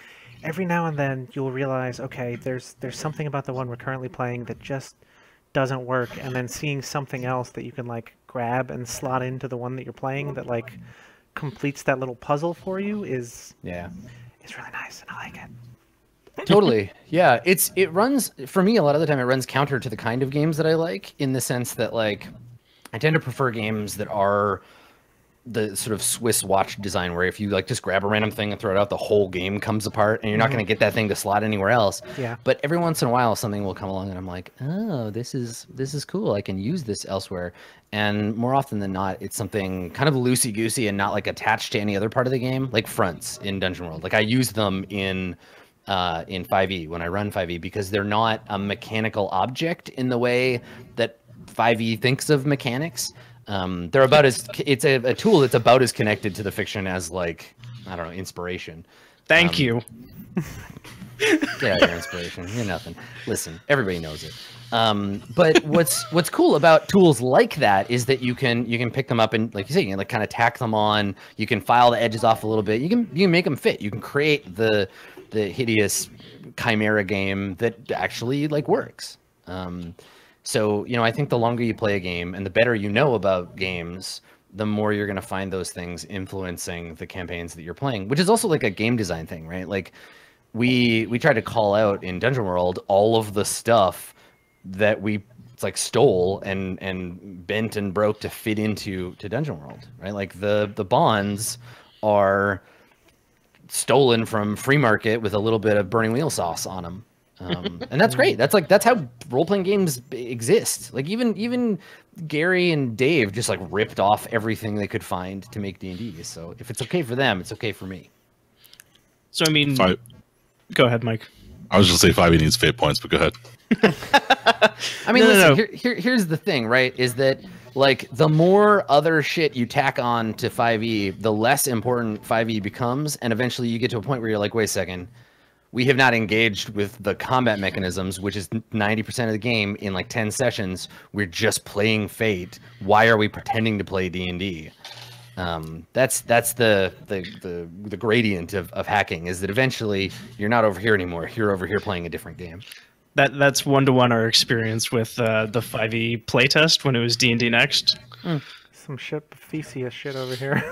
every now and then you'll realize, okay, there's something about the one we're currently playing that just doesn't work, and then seeing something else that you can like grab and slot into the one that you're playing that like completes that little puzzle for you is really nice, and I like it. Totally. Yeah. It runs, for me, a lot of the time it runs counter to the kind of games that I like, in the sense that, like, I tend to prefer games that are the sort of Swiss watch design, where if you like just grab a random thing and throw it out, the whole game comes apart and you're not going to get that thing to slot anywhere else. Yeah. But every once in a while something will come along and I'm like, oh, this is cool. I can use this elsewhere. And more often than not, it's something kind of loosey-goosey and not like attached to any other part of the game, like fronts in Dungeon World. Like I use them in 5e when I run 5e, because they're not a mechanical object in the way that 5e thinks of mechanics. They're about it's a tool that's about as connected to the fiction as, like, I don't know, inspiration. Thank you. Get out of your inspiration. You're nothing. Listen, everybody knows it. But what's cool about tools like that is that you can pick them up and, like you say, you can like kind of tack them on. You can file the edges off a little bit. You can make them fit. You can create the hideous chimera game that actually like works. So I think the longer you play a game and the better you know about games, the more you're going to find those things influencing the campaigns that you're playing, which is also like a game design thing, right? Like we try to call out in Dungeon World all of the stuff that we stole and bent and broke to fit into Dungeon World, right? Like the bonds are stolen from free market with a little bit of burning wheel sauce on them. And that's great. That's how role-playing games exist. Like even Gary and Dave just like ripped off everything they could find to make D&D. So if it's okay for them, it's okay for me. So I mean, go ahead, Mike. I was just gonna say 5e needs fate points, but go ahead. I mean, listen, here's the thing, right? Is that like the more other shit you tack on to 5e, the less important 5e becomes, and eventually you get to a point where you're like, wait a second, we have not engaged with the combat mechanisms, which is 90% of the game in like 10 sessions. We're just playing Fate. Why are we pretending to play D&D? That's the gradient of hacking, is that eventually you're not over here anymore. You're over here playing a different game. That's 1-to-1 our experience with the 5e playtest when it was D&D Next. Some Theseus shit over here.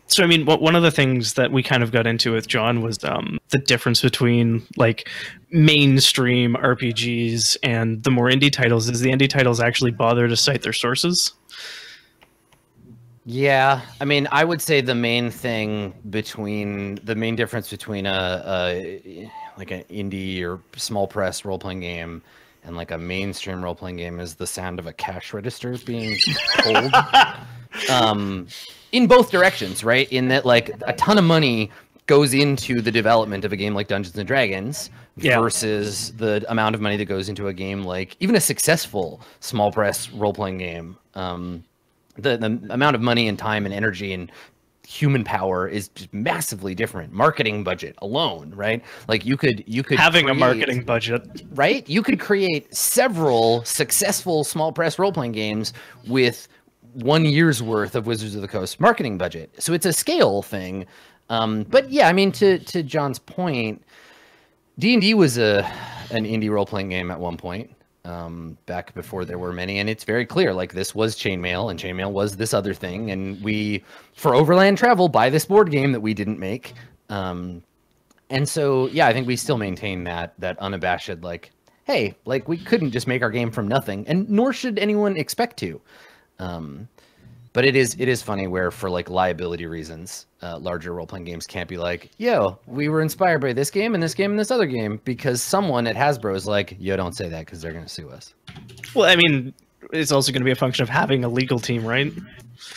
So I mean, one of the things that we kind of got into with John was the difference between like mainstream RPGs and the more indie titles. Is the indie titles actually bother to cite their sources? Yeah, I mean, I would say the main difference between like an indie or small press role playing game and like a mainstream role playing game is the sound of a cash register being pulled. In both directions, right? In that like a ton of money goes into the development of a game like Dungeons and Dragons versus the amount of money that goes into a game like even a successful small press role-playing game. The amount of money and time and energy and human power is just massively different. Marketing budget alone, right? Like you could having a marketing budget, right? You could create several successful small press role-playing games with 1 year's worth of Wizards of the Coast marketing budget. So it's a scale thing. But yeah, I mean, to John's point, D&D was an indie role-playing game at one point, back before there were many. And it's very clear, like this was Chainmail and Chainmail was this other thing. And we, for Overland Travel, buy this board game that we didn't make. And so, yeah, I think we still maintain that unabashed, like, hey, like we couldn't just make our game from nothing, and nor should anyone expect to. But it is funny where, for like liability reasons, larger role-playing games can't be like, yo, we were inspired by this game and this game and this other game, because someone at Hasbro is like, yo, don't say that because they're going to sue us. Well, I mean, it's also going to be a function of having a legal team, right?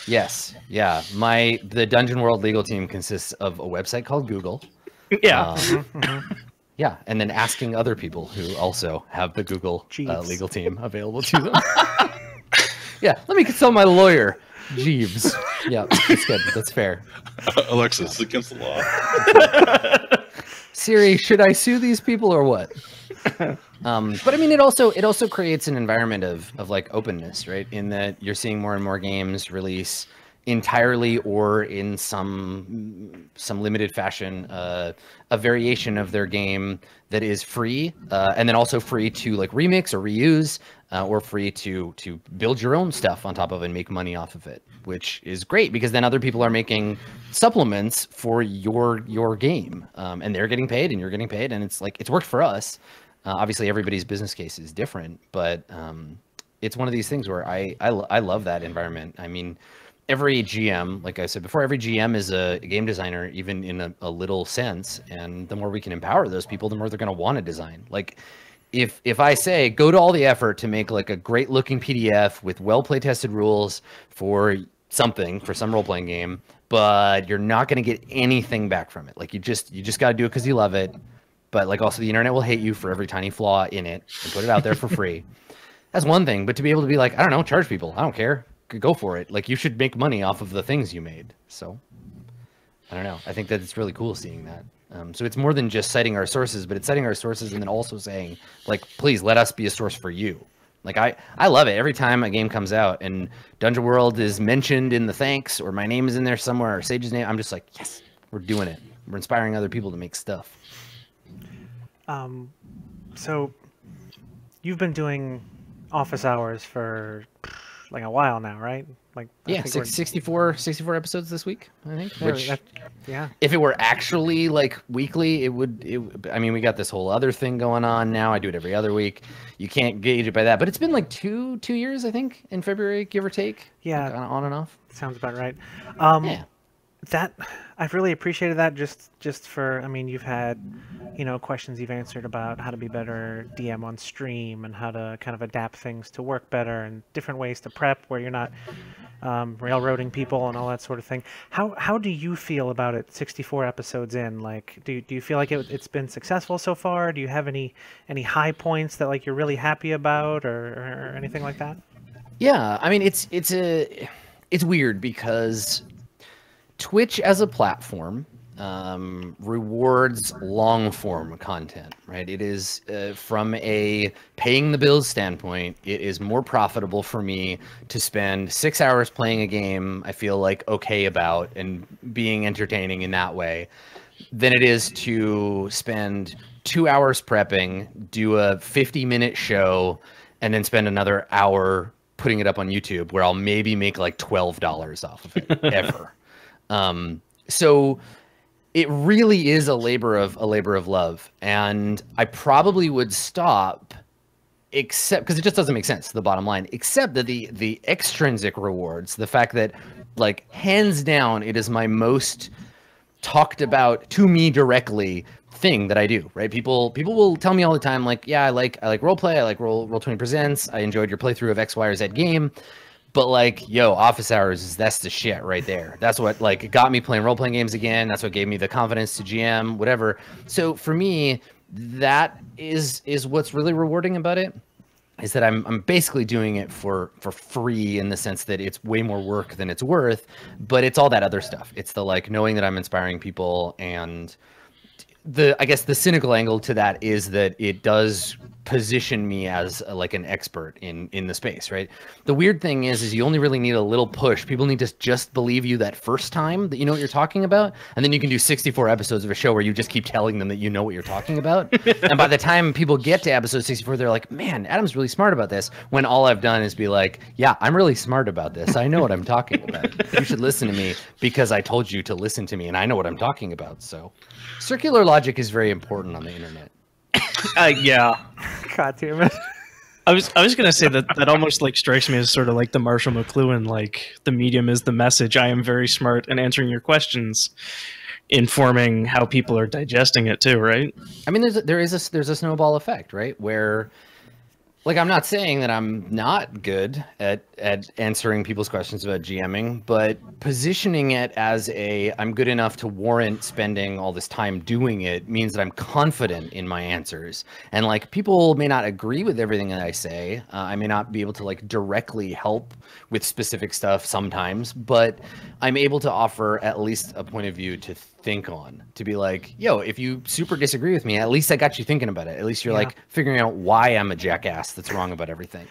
Yes. Yeah. The Dungeon World legal team consists of a website called Google. Yeah. Yeah, and then asking other people who also have the Google legal team available to them. Yeah, let me consult my lawyer, Jeeves. Yeah, that's good. That's fair. Alexa, it's against the law. Siri, should I sue these people or what? But I mean, it also creates an environment of like openness, right? In that you're seeing more and more games release entirely or in some limited fashion a variation of their game that is free, and then also free to like remix or reuse, or free to build your own stuff on top of and make money off of it, which is great because then other people are making supplements for your game, and they're getting paid and you're getting paid, and it's like it's worked for us. Obviously everybody's business case is different, but it's one of these things where I love that environment. I mean, every GM, like I said before, every GM is a game designer, even in a little sense. And the more we can empower those people, the more they're going to want to design. Like, if I say, go to all the effort to make like a great looking PDF with well play tested rules for something, for some role playing game, but you're not going to get anything back from it. Like you just got to do it because you love it. But like also the internet will hate you for every tiny flaw in it and put it out there for free. That's one thing. But to be able to be like, I don't know, charge people. I don't care. go for it. Like, you should make money off of the things you made. So I don't know. I think that it's really cool seeing that. So it's more than just citing our sources, but it's citing our sources and then also saying, like, please let us be a source for you. Like, I love it every time a game comes out and Dungeon World is mentioned in the thanks, or my name is in there somewhere, or Sage's name. I'm just like, yes, we're doing it. We're inspiring other people to make stuff. So you've been doing office hours for like a while now, right? Like, yeah, 64 episodes this week, I think. Which, yeah, if it were actually like weekly, it would. I mean, we got this whole other thing going on now. I do it every other week. You can't gauge it by that, but it's been like two years, I think, in February, give or take. Yeah, like on and off. Sounds about right. Yeah. That I've really appreciated that just for, I mean, you've had, you know, questions you've answered about how to be better DM on stream and how to kind of adapt things to work better and different ways to prep where you're not railroading people and all that sort of thing. How do you feel about it 64 episodes in? Like, do you feel like it's been successful so far? Do you have any high points that like you're really happy about or anything like that? Yeah, I mean, it's weird because Twitch as a platform rewards long form content, right? It is from a paying the bills standpoint, it is more profitable for me to spend 6 hours playing a game I feel like okay about and being entertaining in that way than it is to spend 2 hours prepping, do a 50-minute show, and then spend another hour putting it up on YouTube where I'll maybe make like $12 off of it ever. So it really is a labor of love, and I probably would stop, except because it just doesn't make sense, the bottom line, except that the extrinsic rewards, the fact that, like, hands down, it is my most talked about to me directly thing that I do, right? People will tell me all the time, like, yeah, I like roleplay, I like Roll20 Presents, I enjoyed your playthrough of X, Y, or Z game. But like, yo, office hours, that's the shit right there. That's what like got me playing role-playing games again. That's what gave me the confidence to GM, whatever. So for me, that is what's really rewarding about it, is that I'm basically doing it for free in the sense that it's way more work than it's worth, but it's all that other stuff. It's the like knowing that I'm inspiring people, and I guess the cynical angle to that is that it does position me as like an expert in the space, right? The weird thing is you only really need a little push. People need to just believe you that first time that you know what you're talking about, and then you can do 64 episodes of a show where you just keep telling them that you know what you're talking about. And by the time people get to episode 64, they're like, man, Adam's really smart about this, when all I've done is be like, yeah, I'm really smart about this. I know what I'm talking about. You should listen to me because I told you to listen to me, and I know what I'm talking about. So circular logic is very important on the internet. Yeah. God damn it. I was gonna say that almost like strikes me as sort of like the Marshall McLuhan, like the medium is the message. I am very smart in answering your questions, informing how people are digesting it too, right? I mean, there's a snowball effect, right? Where, like, I'm not saying that I'm not good at answering people's questions about GMing, but positioning it as I'm good enough to warrant spending all this time doing it means that I'm confident in my answers. And like, people may not agree with everything that I say. I may not be able to like directly help with specific stuff sometimes, but I'm able to offer at least a point of view to think on, to be like, yo, if you super disagree with me, at least I got you thinking about it. At least you're like figuring out why I'm a jackass that's wrong about everything,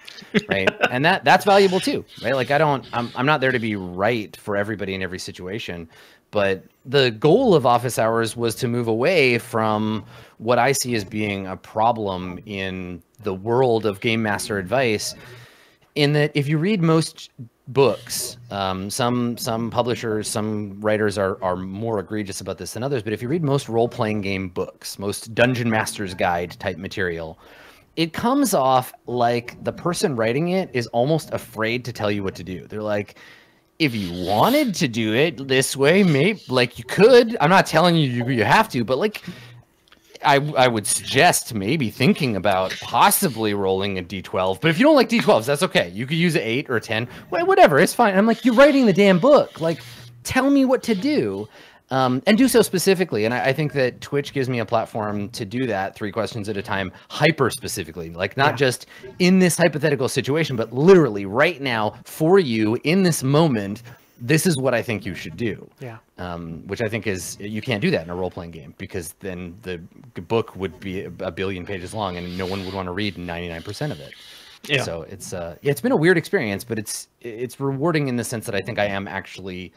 right? And that's valuable too, right? Like, I'm not there to be right for everybody in every situation, but the goal of office hours was to move away from what I see as being a problem in the world of game master advice, in that if you read most books, some publishers, some writers are more egregious about this than others, but if you read most role-playing game books, most Dungeon Master's Guide type material, it comes off like the person writing it is almost afraid to tell you what to do. They're like, if you wanted to do it this way, maybe, like, you could. I'm not telling you you have to, but like, I would suggest maybe thinking about possibly rolling a D12. But if you don't like D12s, that's okay. You could use an 8 or a 10. Whatever, it's fine. And I'm like, you're writing the damn book. Like, tell me what to do. And do so specifically. And I think that Twitch gives me a platform to do that 3 questions at a time, hyper specifically, like not just in this hypothetical situation, but literally right now for you in this moment. This is what I think you should do. Yeah. Which I think is, you can't do that in a role-playing game, because then the book would be a billion pages long and no one would want to read 99% of it. Yeah. So it's been a weird experience, but it's rewarding in the sense that I think I am actually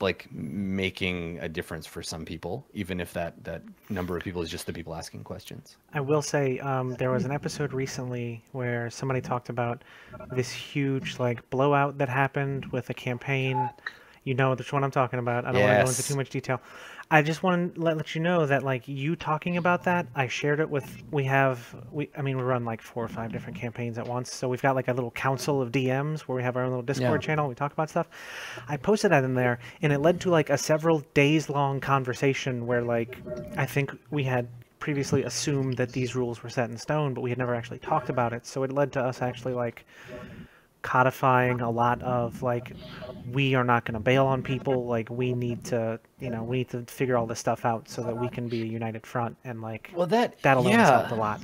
like making a difference for some people, even if that number of people is just the people asking questions. I will say there was an episode recently where somebody talked about this huge like blowout that happened with a campaign. You know which one I'm talking about. I don't want to go into too much detail. I just want to let you know that like you talking about that, I shared it with, we run like 4 or 5 different campaigns at once. So we've got like a little council of DMs where we have our own little Discord channel. We talk about stuff. I posted that in there and it led to like a several days long conversation where like, I think we had previously assumed that these rules were set in stone, but we had never actually talked about it. So it led to us actually like codifying a lot of like, we are not going to bail on people. Like we need to figure all this stuff out so that we can be a united front. And like, well, that alone has helped a lot.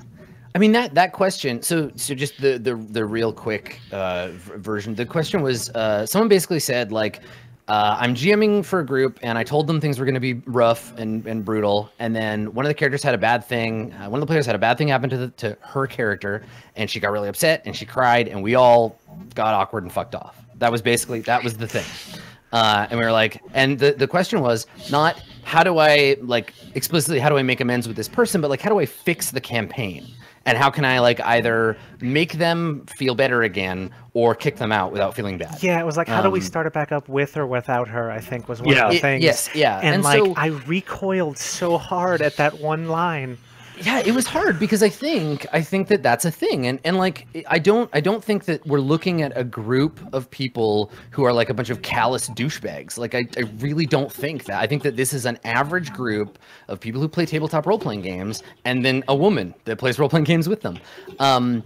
I mean, that question. So just the real quick version. The question was, someone basically said like, I'm GMing for a group and I told them things were going to be rough and brutal. And then one of the characters had a bad thing. One of the players had a bad thing happen to her character and she got really upset and she cried and we all got awkward and fucked off. That was the thing. And we were like, and the question was not how do I like explicitly, how do I make amends with this person, but like, how do I fix the campaign? And how can I like either make them feel better again or kick them out without feeling bad? Yeah, it was like, how do we start it back up with or without her, I think was one of the things. Yes, yeah. And like, so, I recoiled so hard at that one line. Yeah, it was hard because I think that that's a thing. And like, I don't think that we're looking at a group of people who are like a bunch of callous douchebags. Like, I really don't think that. I think that this is an average group of people who play tabletop role-playing games and then a woman that plays role-playing games with them. And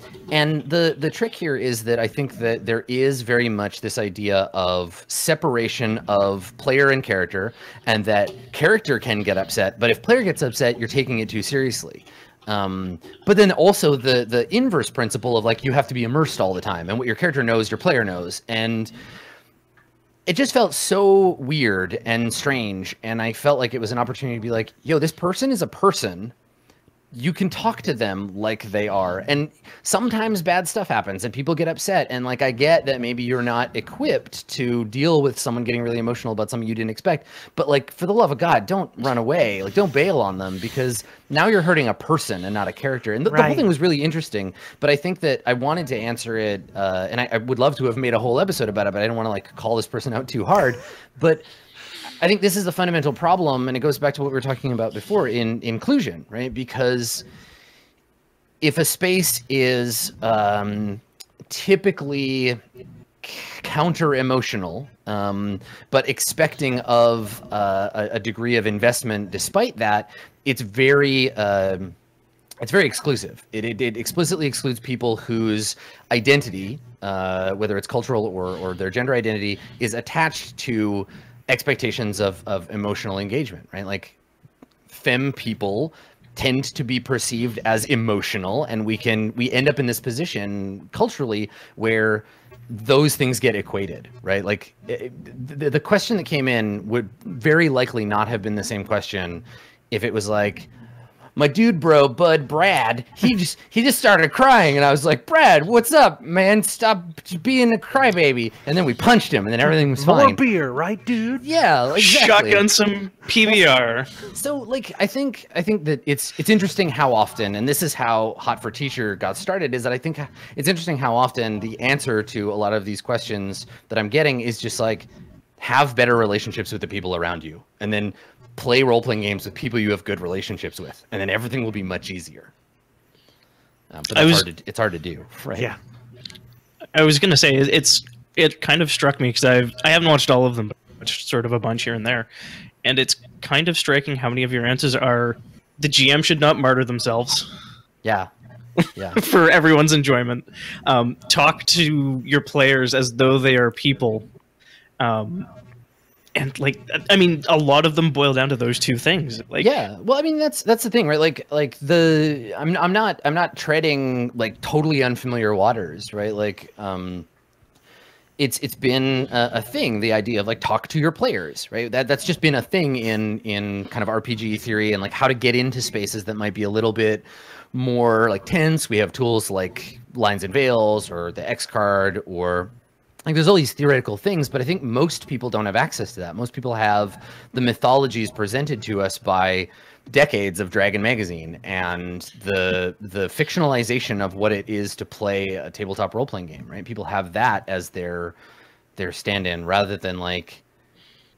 the trick here is that I think that there is very much this idea of separation of player and character, and that character can get upset, but if player gets upset, you're taking it too seriously. But then also the inverse principle of like, you have to be immersed all the time, and what your character knows, your player knows. And it just felt so weird and strange. And I felt like it was an opportunity to be like, yo, this person is a person. You can talk to them like they are. And sometimes bad stuff happens and people get upset. And like, I get that maybe you're not equipped to deal with someone getting really emotional about something you didn't expect. But like, for the love of God, don't run away. Like, don't bail on them, because now you're hurting a person and not a character. And the whole thing was really interesting. But I think that I wanted to answer it. And I would love to have made a whole episode about it, but I didn't want to like call this person out too hard. But I think this is a fundamental problem, and it goes back to what we were talking about before in inclusion, right? Because if a space is typically counter-emotional, but expecting of a degree of investment despite that, it's very exclusive. It explicitly excludes people whose identity, whether it's cultural or their gender identity, is attached to expectations of emotional engagement, right? Like, femme people tend to be perceived as emotional, and we end up in this position culturally where those things get equated, right? Like, the question that came in would very likely not have been the same question if it was like, my dude bro, bud Brad, he just started crying, and I was like, Brad, what's up, man? Stop being a crybaby. And then we punched him, and then everything was fine. More beer, right, dude? Yeah, exactly. Shotgun some PBR. So, like, I think that it's interesting how often, and this is how Hot for Teacher got started, is that I think it's interesting how often the answer to a lot of these questions that I'm getting is just like, have better relationships with the people around you, and then play role-playing games with people you have good relationships with, and then everything will be much easier. But it's hard to do, right? Yeah. I was gonna say it kind of struck me because I haven't watched all of them, but sort of a bunch here and there, and it's kind of striking how many of your answers are the GM should not martyr themselves. Yeah. For everyone's enjoyment. Talk to your players as though they are people. And like, I mean, a lot of them boil down to those two things. Like, yeah, well, I mean, that's the thing, right? Like I'm not treading like totally unfamiliar waters, right? Like it's been a thing, the idea of like talk to your players, right? That's just been a thing in kind of RPG theory and like how to get into spaces that might be a little bit more like tense. We have tools like Lines and Veils or the X card, or like there's all these theoretical things, but I think most people don't have access to that. Most people have the mythologies presented to us by decades of Dragon Magazine and the fictionalization of what it is to play a tabletop role-playing game, right? People have that as their stand-in, rather than like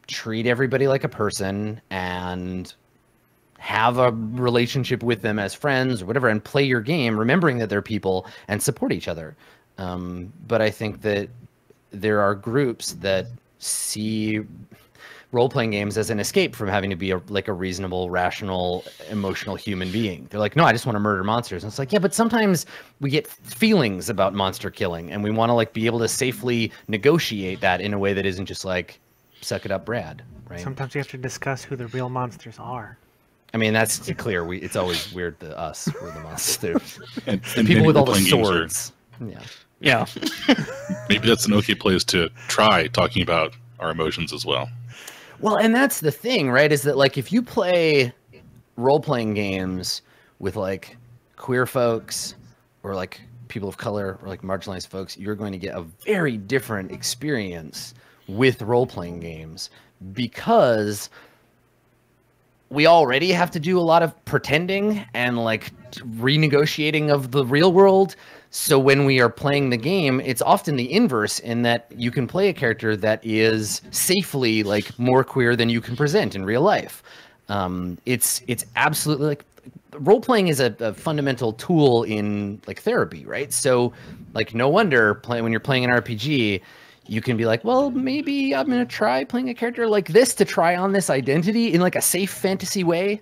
treat everybody like a person and have a relationship with them as friends or whatever, and play your game remembering that they're people and support each other. But I think that there are groups that see role-playing games as an escape from having to be like a reasonable, rational, emotional human being. They're like, no, I just want to murder monsters. And it's like, yeah, but sometimes we get feelings about monster killing, and we want to like be able to safely negotiate that in a way that isn't just like, suck it up, Brad, right? Sometimes you have to discuss who the real monsters are. I mean, that's clear. It's always weird that us were the monsters. And people with all the role-playing games are- swords. Yeah. yeah. Maybe that's an okay place to try talking about our emotions as well. Well, and that's the thing, right? Is that like if you play role-playing games with like queer folks or like people of color or like marginalized folks, you're going to get a very different experience with role-playing games, because we already have to do a lot of pretending and like renegotiating of the real world. So when we are playing the game, it's often the inverse, in that you can play a character that is safely like more queer than you can present in real life. It's absolutely like role playing is a fundamental tool in like therapy, right? So like no wonder when you're playing an RPG, you can be like, well, maybe I'm gonna try playing a character like this to try on this identity in like a safe fantasy way.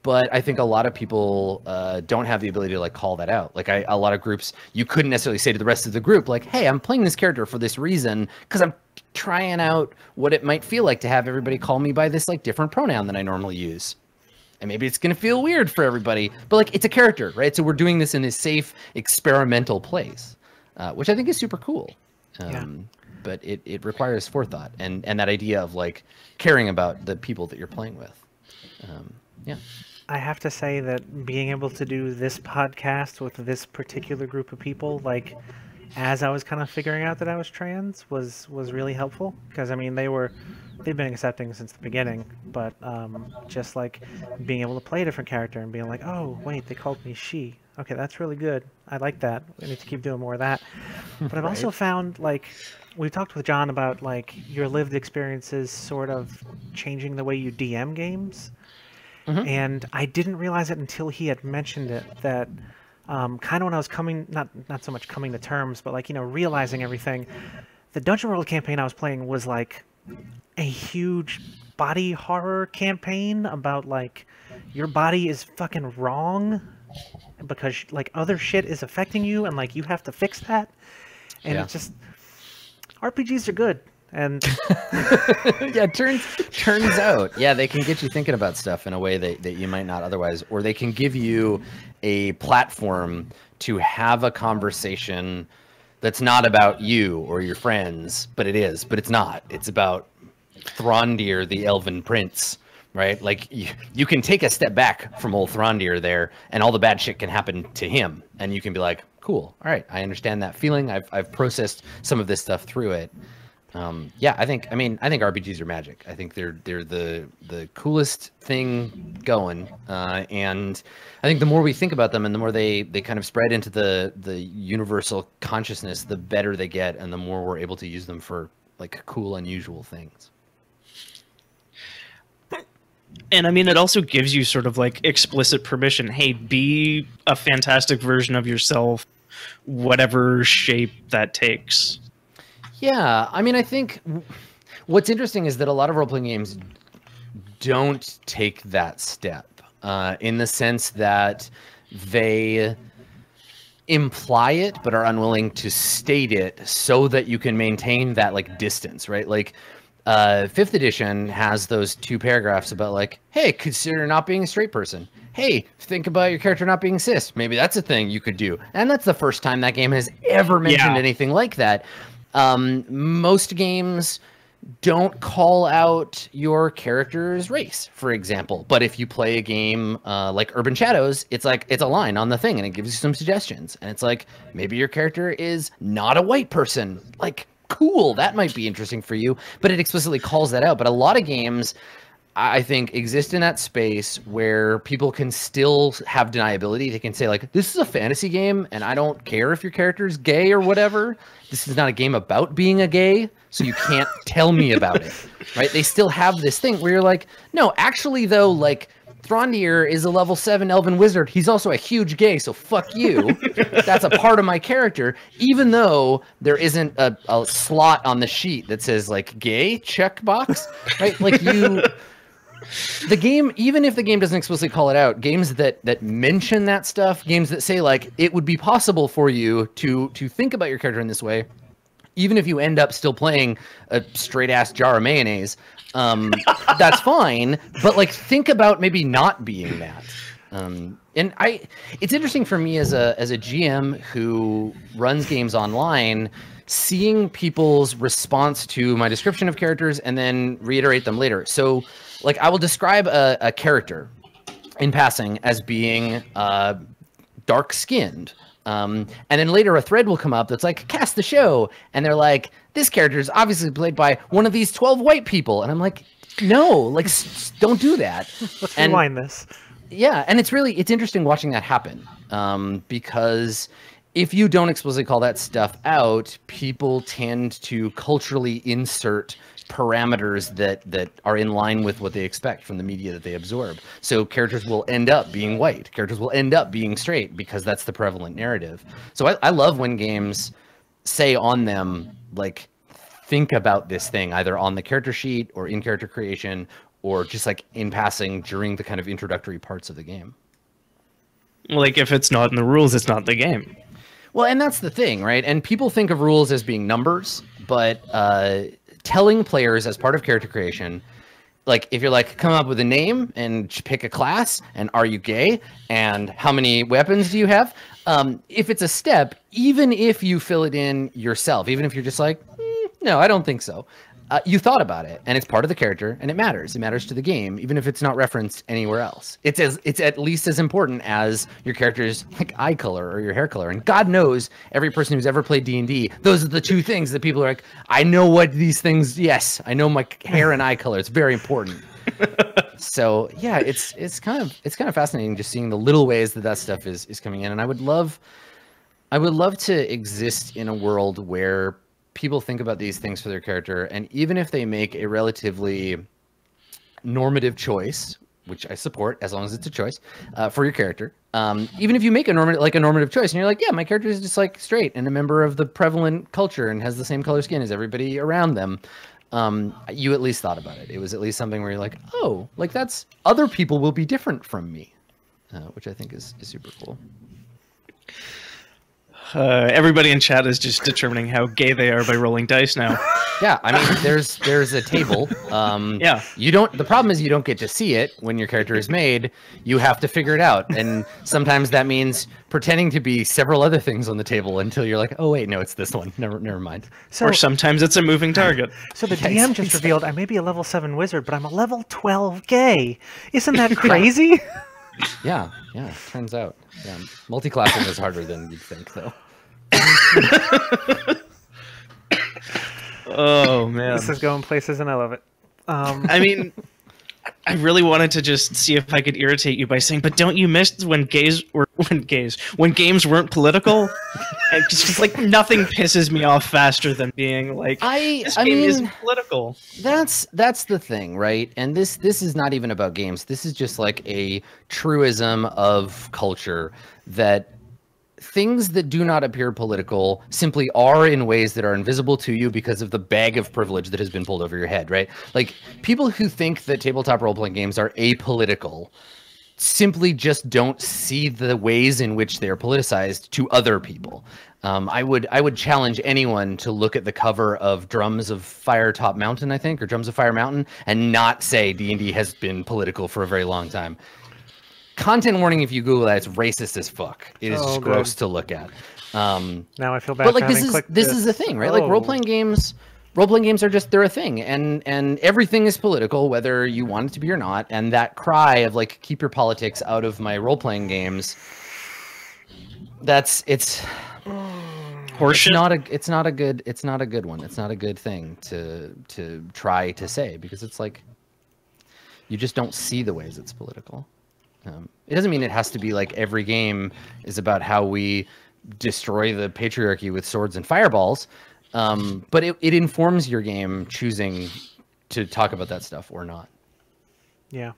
But I think a lot of people don't have the ability to like call that out. Like a lot of groups, you couldn't necessarily say to the rest of the group, like, hey, I'm playing this character for this reason because I'm trying out what it might feel like to have everybody call me by this like different pronoun than I normally use. And maybe it's going to feel weird for everybody, but like it's a character, right? So we're doing this in this safe experimental place, which I think is super cool. But it requires forethought and that idea of like caring about the people that you're playing with. Yeah. I have to say that being able to do this podcast with this particular group of people, like as I was kind of figuring out that I was trans, was really helpful, because I mean they've been accepting since the beginning, but just like being able to play a different character and being like, oh wait, they called me she. Okay, that's really good. I like that. I need to keep doing more of that. But I've also found, like, we talked with John about like your lived experiences sort of changing the way you DM games. And I didn't realize it until he had mentioned it, that kind of when I was coming, not so much coming to terms, but like, you know, realizing everything. The Dungeon World campaign I was playing was like a huge body horror campaign about like your body is fucking wrong because like other shit is affecting you and like you have to fix that. And it's just, RPGs are good. And yeah, turns out, yeah, they can get you thinking about stuff in a way that you might not otherwise, or they can give you a platform to have a conversation that's not about you or your friends, but it's not. It's about Throndir, the Elven Prince, right? Like you can take a step back from old Throndir there, and all the bad shit can happen to him, and you can be like, cool, all right, I understand that feeling. I've processed some of this stuff through it. Yeah, I think RPGs are magic. I think they're the coolest thing going, and I think the more we think about them and the more they kind of spread into the universal consciousness, the better they get, and the more we're able to use them for like cool, unusual things. And I mean, it also gives you sort of like explicit permission. Hey, be a fantastic version of yourself, whatever shape that takes. Yeah, I mean, I think what's interesting is that a lot of role-playing games don't take that step, in the sense that they imply it but are unwilling to state it so that you can maintain that like distance, right? Like Fifth edition has those 2 paragraphs about like, hey, consider not being a straight person. Hey, think about your character not being cis. Maybe that's a thing you could do. And that's the first time that game has ever mentioned anything like that. Most games don't call out your character's race, for example. But if you play a game like Urban Shadows, it's like it's a line on the thing and it gives you some suggestions. And it's like, maybe your character is not a white person. Like, cool, that might be interesting for you. But it explicitly calls that out. But a lot of games, I think, exist in that space where people can still have deniability. They can say, like, this is a fantasy game, and I don't care if your character is gay or whatever. This is not a game about being a gay, so you can't tell me about it, right? They still have this thing where you're like, no, actually, though, like, Throndir is a level 7 elven wizard. He's also a huge gay, so fuck you. That's a part of my character, even though there isn't a slot on the sheet that says, like, gay checkbox, right? Like, the game, even if the game doesn't explicitly call it out, games that mention that stuff, games that say, like, it would be possible for you to think about your character in this way, even if you end up still playing a straight-ass jar of mayonnaise, that's fine, but like think about maybe not being that. And it's interesting for me as a GM who runs games online, seeing people's response to my description of characters and then reiterate them later. So like I will describe a character in passing as being dark skinned. And then later a thread will come up that's like, cast the show. And they're like, this character is obviously played by one of these 12 white people. And I'm like, no, like, don't do that. Let's rewind this. Yeah, and it's interesting watching that happen. Because if you don't explicitly call that stuff out, people tend to culturally insert parameters that are in line with what they expect from the media that they absorb. So characters will end up being white. Characters will end up being straight because that's the prevalent narrative. So I love when games say on them, like, think about this thing either on the character sheet or in character creation or just like in passing during the kind of introductory parts of the game. Like if it's not in the rules, it's not the game. Well, and that's the thing, right? And people think of rules as being numbers, but telling players as part of character creation, like if you're like, come up with a name and pick a class and are you gay and how many weapons do you have? If it's a step, even if you fill it in yourself, even if you're just like, no, I don't think so. You thought about it and it's part of the character and it matters. It matters to the game, even if it's not referenced anywhere else. It's at least as important as your character's like eye color or your hair color. And God knows every person who's ever played D&D, those are the two things that people are like, I know what these things, yes, I know my hair and eye color. It's very important. So yeah, it's kind of fascinating just seeing the little ways that stuff is coming in. And I would love to exist in a world where people think about these things for their character, and even if they make a relatively normative choice, which I support as long as it's a choice for your character, even if you make a normative choice and you're like, yeah, my character is just like straight and a member of the prevalent culture and has the same color skin as everybody around them, you at least thought about it. It was at least something where you're like, oh, like that's other people will be different from me, which I think is super cool. Everybody in chat is just determining how gay they are by rolling dice now. Yeah, I mean, there's a table. Yeah. The problem is you don't get to see it when your character is made. You have to figure it out, and sometimes that means pretending to be several other things on the table until you're like, oh wait, no, it's this one. Never mind. So, or sometimes it's a moving target. So the DM just revealed I may be a level 7 wizard, but I'm a level 12 gay. Isn't that crazy? Yeah, turns out. Yeah, multi-classing is harder than you'd think, though. Oh, man. This is going places, and I love it. I mean, I really wanted to just see if I could irritate you by saying, but don't you miss when games weren't political? And just like nothing pisses me off faster than being like, this game isn't political. That's the thing, right? And this is not even about games. This is just like a truism of culture that things that do not appear political simply are in ways that are invisible to you because of the bag of privilege that has been pulled over your head, right? Like people who think that tabletop role-playing games are apolitical simply just don't see the ways in which they're politicized to other people. I would challenge anyone to look at the cover of Drums of Fire Top Mountain, I think, or Drums of Fire Mountain, and not say D&D has been political for a very long time. Content warning, if you Google that, it's racist as fuck. It is just gross to look at. Now I feel bad. But like this is the thing, right? Like role-playing games are just, they're a thing, and everything is political, whether you want it to be or not. And that cry of like, keep your politics out of my role-playing games, it's horseshit. It's not a good one. It's not a good thing to try to say, because it's like, you just don't see the ways it's political. It doesn't mean it has to be like every game is about how we destroy the patriarchy with swords and fireballs, but it informs your game choosing to talk about that stuff or not. Yeah.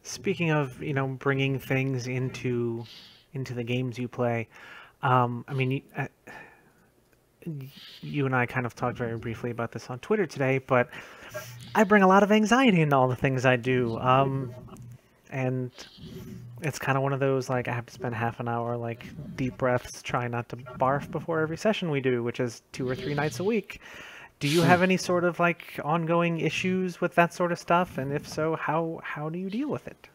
Speaking of, you know, bringing things into the games you play, I mean, you and I kind of talked very briefly about this on Twitter today, but I bring a lot of anxiety into all the things I do, and it's kind of one of those, like, I have to spend half an hour, like, deep breaths, trying not to barf before every session we do, which is 2 or 3 nights a week. Do you have any sort of, like, ongoing issues with that sort of stuff? And if so, how do you deal with it?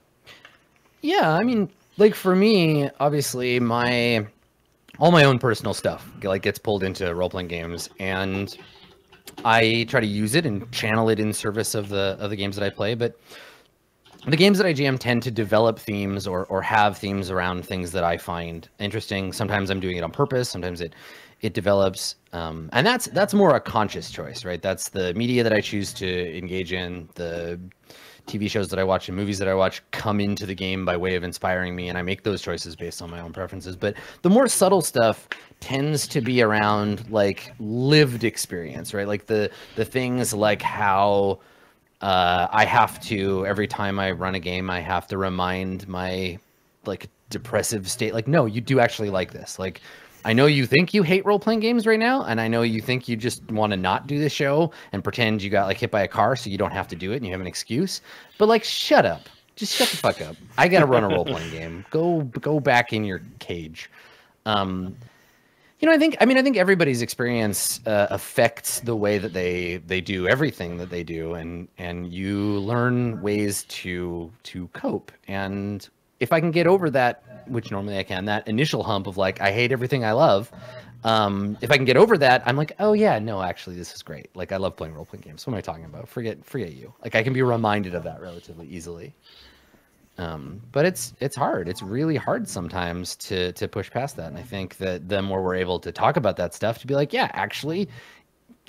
Yeah, I mean, like, for me, obviously, all my own personal stuff, like, gets pulled into role-playing games, and I try to use it and channel it in service of the games that I play. But the games that I GM tend to develop themes or have themes around things that I find interesting. Sometimes I'm doing it on purpose. Sometimes it develops, and that's more a conscious choice, right? That's the media that I choose to engage in, the TV shows that I watch and movies that I watch come into the game by way of inspiring me, and I make those choices based on my own preferences. But the more subtle stuff tends to be around like lived experience, right? Like the things like how I have to, every time I run a game, I have to remind my like depressive state, like, no, you do actually like this. Like, I know you think you hate role-playing games right now, and I know you think you just want to not do this show and pretend you got like hit by a car so you don't have to do it and you have an excuse. But like, shut up. Just shut the fuck up. I gotta run a role-playing game. Go back in your cage. You know, I think everybody's experience affects the way that they do everything that they do, and you learn ways to cope. And if I can get over that, which normally I can, that initial hump of like, I hate everything I love. If I can get over that, I'm like, oh yeah, no, actually this is great. Like, I love playing role-playing games. What am I talking about? Forget you. Like, I can be reminded of that relatively easily. But it's hard. It's really hard sometimes to push past that. And I think that the more we're able to talk about that stuff, to be like, yeah, actually,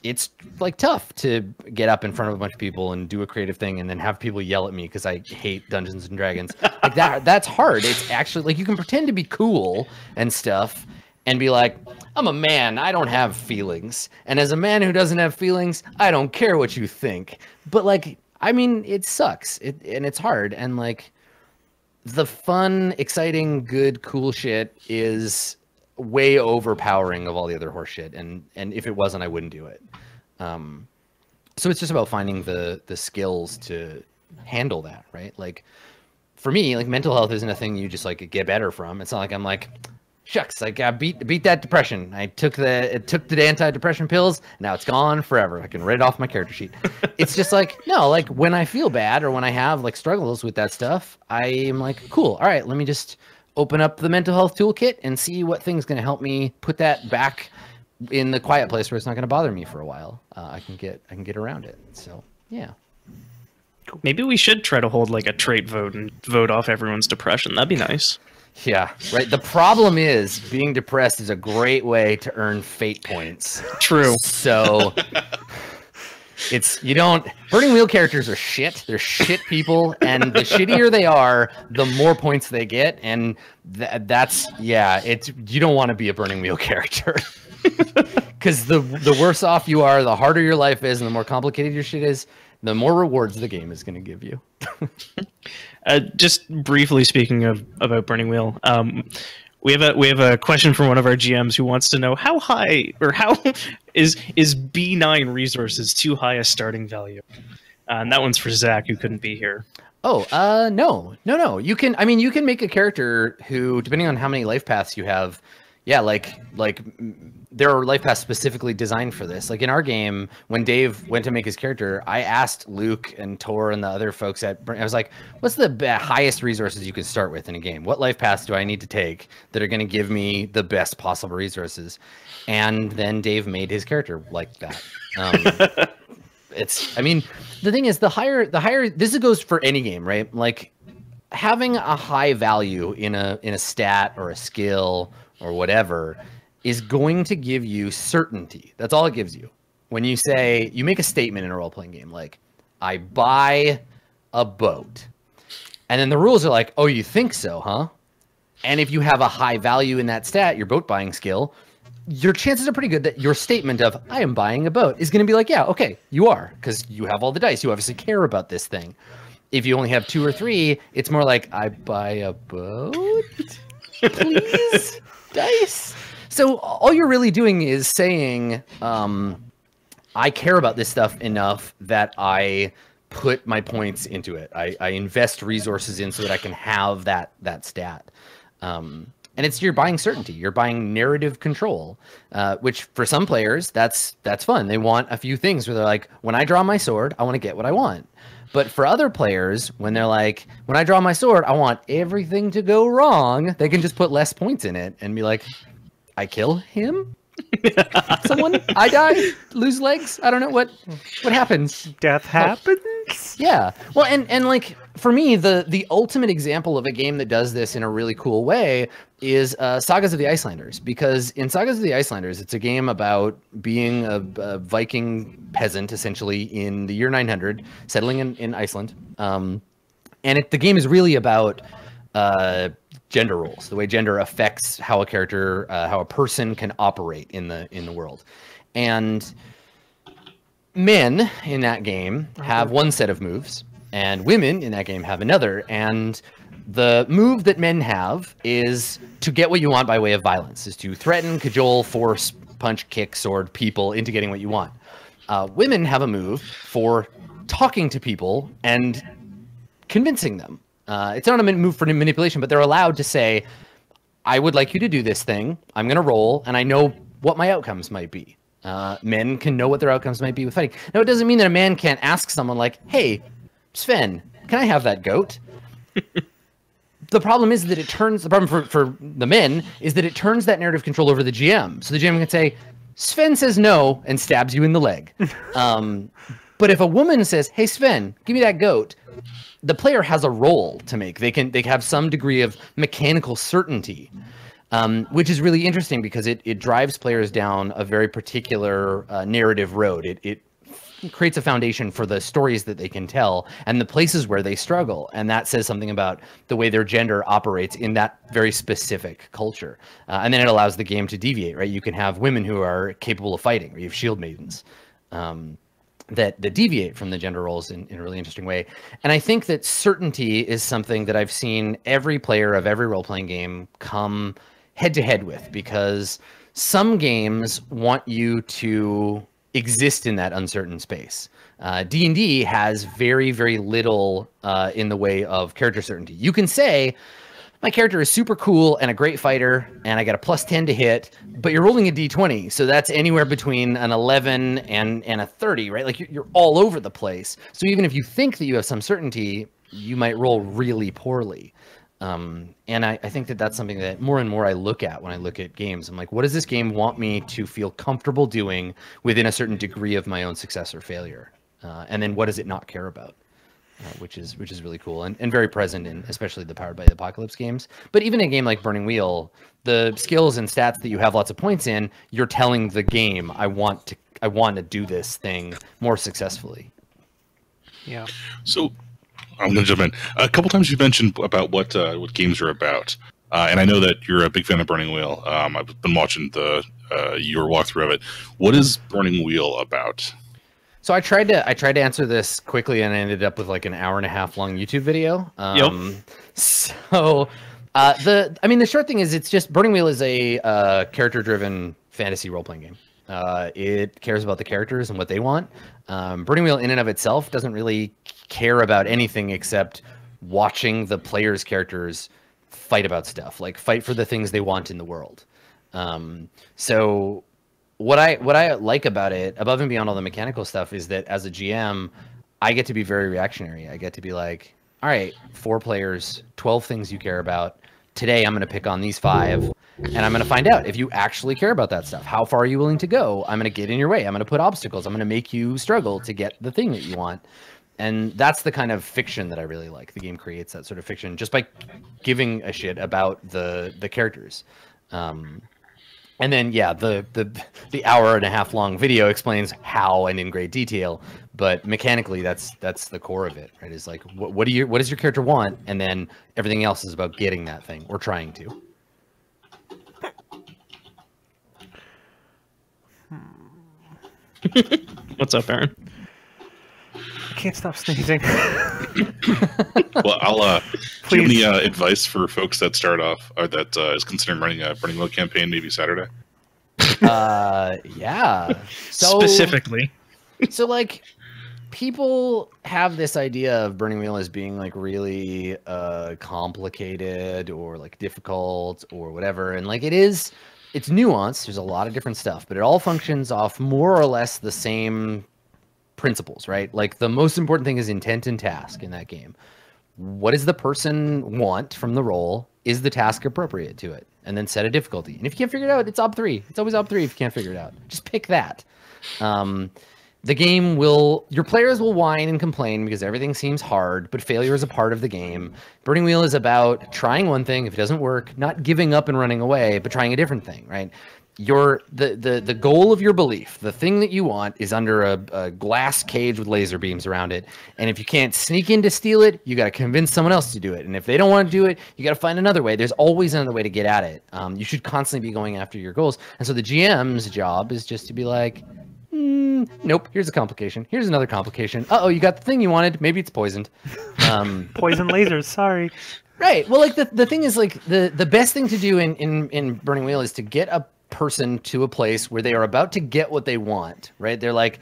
it's like tough to get up in front of a bunch of people and do a creative thing and then have people yell at me because I hate Dungeons and Dragons. Like that's hard. It's actually like, you can pretend to be cool and stuff and be like, I'm a man, I don't have feelings. And as a man who doesn't have feelings, I don't care what you think. But like, I mean, it sucks. And it's hard. And like, the fun, exciting, good, cool shit is way overpowering of all the other horse shit, and if it wasn't, I wouldn't do it. So it's just about finding the skills to handle that, right? Like, for me, like, mental health isn't a thing you just like get better from. It's not like I'm like, shucks, like, I beat that depression. I took the antidepressant pills, now it's gone forever. I can write it off my character sheet. It's just like, no, like, when I feel bad or when I have like struggles with that stuff, I'm like, cool, all right, let me just open up the mental health toolkit and see what thing's going to help me put that back in the quiet place where it's not going to bother me for a while. I can get around it. So yeah. Maybe we should try to hold like a trait vote and vote off everyone's depression. That'd be nice. Yeah, right. The problem is being depressed is a great way to earn fate points. True. So Burning Wheel characters are shit. They're shit people, and the shittier they are, the more points they get, and you don't want to be a Burning Wheel character. Because the worse off you are, the harder your life is, and the more complicated your shit is, the more rewards the game is going to give you. Just briefly speaking about Burning Wheel, we have a question from one of our GMs who wants to know how high or how is B9 resources too high a starting value, and that one's for Zach, who couldn't be here. No. You can, I mean, you can make a character who, depending on how many life paths you have, yeah, there are life paths specifically designed for this. Like in our game, when Dave went to make his character, I asked Luke and Tor and the other folks I was like, what's the highest resources you could start with in a game? What life paths do I need to take that are going to give me the best possible resources? And then Dave made his character like that. I mean, the thing is, the higher, this goes for any game, right? Like having a high value in a stat or a skill or whatever is going to give you certainty. That's all it gives you. When you say, you make a statement in a role-playing game, like, I buy a boat. And then the rules are like, oh, you think so, huh? And if you have a high value in that stat, your boat buying skill, your chances are pretty good that your statement of, I am buying a boat, is going to be like, yeah, okay, you are, because you have all the dice. You obviously care about this thing. If you only have 2 or 3, it's more like, I buy a boat? Please? Dice? So all you're really doing is saying, I care about this stuff enough that I put my points into it. I invest resources in so that I can have that stat. And you're buying certainty. You're buying narrative control, which for some players, that's fun. They want a few things where they're like, when I draw my sword, I want to get what I want. But for other players, when they're like, when I draw my sword, I want everything to go wrong, they can just put less points in it and be like, I kill him? Someone? I die? Lose legs? I don't know what happens. Death happens? Yeah. Well, and like, for me, the ultimate example of a game that does this in a really cool way is Sagas of the Icelanders. Because in Sagas of the Icelanders, it's a game about being a Viking peasant, essentially, in the year 900, settling in Iceland. And the game is really about gender roles, the way gender affects how a character, how a person can operate in the world. And men in that game have one set of moves, and women in that game have another. And the move that men have is to get what you want by way of violence, is to threaten, cajole, force, punch, kick, sword people into getting what you want. Women have a move for talking to people and convincing them. It's not a move for manipulation, but they're allowed to say, I would like you to do this thing. I'm going to roll, and I know what my outcomes might be. Men can know what their outcomes might be with fighting. Now, it doesn't mean that a man can't ask someone like, hey, Sven, can I have that goat? The problem is that the problem for the men is that it turns that narrative control over to the GM. So the GM can say, Sven says no, and stabs you in the leg. But if a woman says, hey, Sven, give me that goat, the player has a role to make. They have some degree of mechanical certainty, which is really interesting because it drives players down a very particular narrative road. It creates a foundation for the stories that they can tell and the places where they struggle. And that says something about the way their gender operates in that very specific culture. And then it allows the game to deviate, right? You can have women who are capable of fighting, or you have shield maidens. That deviate from the gender roles in a really interesting way. And I think that certainty is something that I've seen every player of every role-playing game come head-to-head with, because some games want you to exist in that uncertain space. D&D has very, very little in the way of character certainty. You can say, my character is super cool and a great fighter, and I got a +10 to hit, but you're rolling a d20, so that's anywhere between an 11 and a 30, right? Like, you're all over the place. So even if you think that you have some certainty, you might roll really poorly. And I think that that's something that more and more I look at when I look at games. I'm like, what does this game want me to feel comfortable doing within a certain degree of my own success or failure? And then what does it not care about? Which is really cool and very present in especially the Powered by the Apocalypse games. But even in a game like Burning Wheel, the skills and stats that you have lots of points in, you're telling the game, I want to do this thing more successfully. Yeah. So I'm going to jump in. A couple times you mentioned about what games are about. And I know that you're a big fan of Burning Wheel. I've been watching your walkthrough of it. What is Burning Wheel about? So I tried to answer this quickly, and I ended up with like an 1.5 hour long YouTube video. So the short thing is, it's just Burning Wheel is a character-driven fantasy role-playing game. It cares about the characters and what they want. Burning Wheel in and of itself doesn't really care about anything except watching the players' characters fight about stuff, like fight for the things they want in the world. So what I like about it, above and beyond all the mechanical stuff, is that as a GM, I get to be very reactionary. I get to be like, all right, 4 players, 12 things you care about. Today I'm going to pick on these 5, and I'm going to find out if you actually care about that stuff. How far are you willing to go? I'm going to get in your way. I'm going to put obstacles. I'm going to make you struggle to get the thing that you want. And that's the kind of fiction that I really like. The game creates that sort of fiction just by giving a shit about the characters. And then, yeah, the hour and a half long video explains how and in great detail, but mechanically, that's the core of it, right? Is like, what does your character want, and then everything else is about getting that thing or trying to. What's up, Aaron? I can't stop sneezing. Well, I'll do you have any advice for folks that start off or that is considering running a Burning Wheel campaign maybe Saturday? Yeah. So Specifically. So like, people have this idea of Burning Wheel as being like really complicated or like difficult or whatever, and like it's nuanced. There's a lot of different stuff, but it all functions off more or less the same principles, right? Like the most important thing is intent and task in that game. What does the person want from the role? Is the task appropriate to it? And then set a difficulty. And if you can't figure it out, it's op 3. It's always op 3 if you can't figure it out. Just pick that. The game your players will whine and complain because everything seems hard, but failure is a part of the game. Burning Wheel is about trying one thing. If it doesn't work, not giving up and running away, but trying a different thing, right? The goal of your belief, the thing that you want, is under a glass cage with laser beams around it. And if you can't sneak in to steal it, you got to convince someone else to do it. And if they don't want to do it, you got to find another way. There's always another way to get at it. You should constantly be going after your goals. And so the GM's job is just to be like, nope, here's a complication. Here's another complication. Uh-oh, you got the thing you wanted. Maybe it's poisoned. Poison lasers, sorry. Right. Well, like the thing is, like the best thing to do in Burning Wheel is to get a person to a place where they are about to get what they want, right? They're like,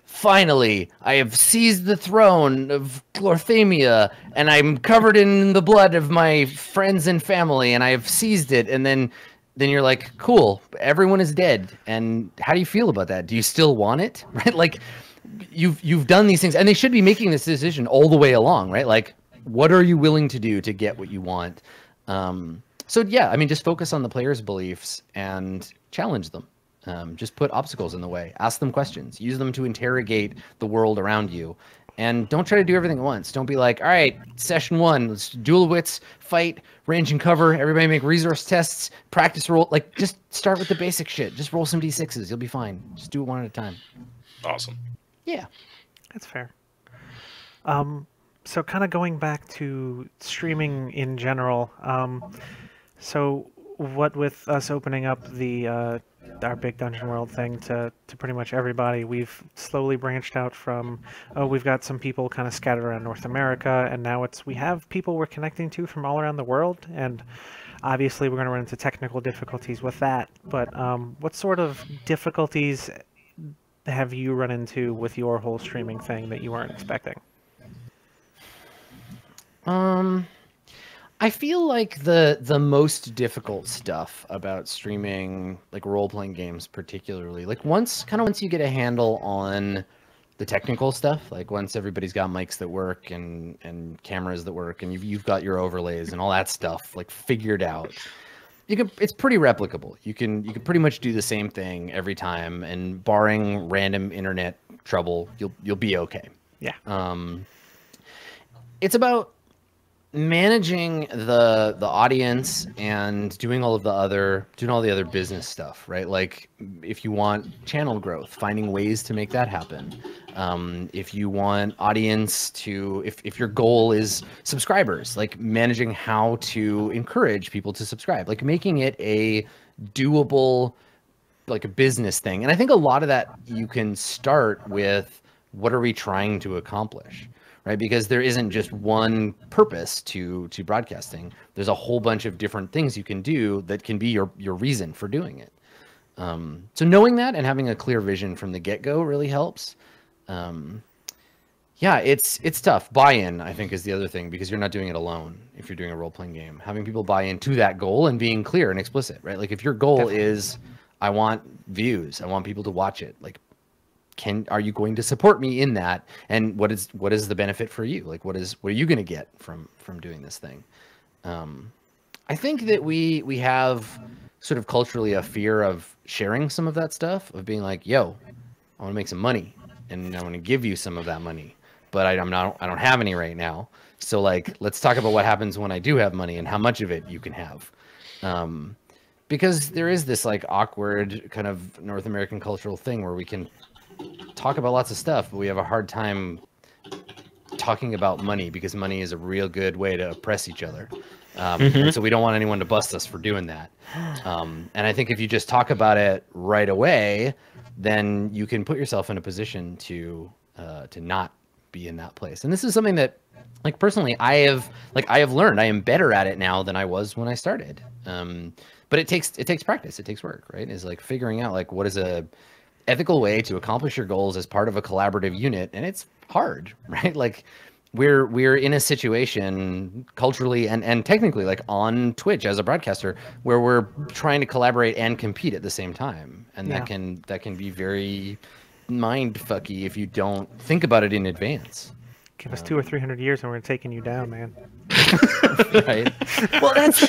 finally, I have seized the throne of Glorthamia, and I'm covered in the blood of my friends and family, and I have seized it. And then you're like, cool, everyone is dead. And how do you feel about that? Do you still want it? Right? Like, you've done these things, and they should be making this decision all the way along, right? Like, what are you willing to do to get what you want? So yeah, I mean, just focus on the players' beliefs and challenge them. Just put obstacles in the way. Ask them questions. Use them to interrogate the world around you. And don't try to do everything at once. Don't be like, all right, session 1, let's dual wits, fight, range and cover. Everybody make resource tests, practice roll. Like, just start with the basic shit. Just roll some d6s. You'll be fine. Just do it one at a time. Awesome. Yeah. That's fair. So kind of going back to streaming in general. So what with us opening up our big Dungeon World thing to pretty much everybody, we've slowly branched out from, we've got some people kind of scattered around North America, and now we have people we're connecting to from all around the world, and obviously we're going to run into technical difficulties with that. But what sort of difficulties have you run into with your whole streaming thing that you weren't expecting? I feel like the most difficult stuff about streaming, like role-playing games particularly, like once you get a handle on the technical stuff, like once everybody's got mics that work and cameras that work, and you've got your overlays and all that stuff like figured out, it's pretty replicable. You can pretty much do the same thing every time, and barring random internet trouble, you'll be okay. Yeah. It's about managing the audience and doing all the other business stuff, right? Like if you want channel growth, finding ways to make that happen. If you want audience if your goal is subscribers, like managing how to encourage people to subscribe, like making it a doable, like a business thing. And I think a lot of that you can start with, what are we trying to accomplish? Right? Because there isn't just one purpose to broadcasting. There's a whole bunch of different things you can do that can be your reason for doing it. So knowing that and having a clear vision from the get-go really helps. Yeah, it's tough. Buy-in, I think, is the other thing, because you're not doing it alone if you're doing a role-playing game. Having people buy into that goal and being clear and explicit, right? Like if your goal Definitely. is, I want views, I want people to watch it, like, are you going to support me in that? And what is the benefit for you? Like what are you going to get from doing this thing? I think that we have sort of culturally a fear of sharing some of that stuff, of being like, yo, I want to make some money and I want to give you some of that money, but I don't have any right now. So like, let's talk about what happens when I do have money and how much of it you can have. Because there is this like awkward kind of North American cultural thing where we can talk about lots of stuff, but we have a hard time talking about money, because money is a real good way to oppress each other. And so we don't want anyone to bust us for doing that. And I think if you just talk about it right away, then you can put yourself in a position to not be in that place. And this is something that, like, personally, I have learned. I am better at it now than I was when I started. But it takes practice. It takes work, right? Is like figuring out like what is a ethical way to accomplish your goals as part of a collaborative unit, and it's hard, right? Like we're in a situation culturally and technically, like on Twitch as a broadcaster, where we're trying to collaborate and compete at the same time, and that can be very mind fucky if you don't think about it in advance. Give us 200 or 300 years and we're taking you down, man. Right. Well, that's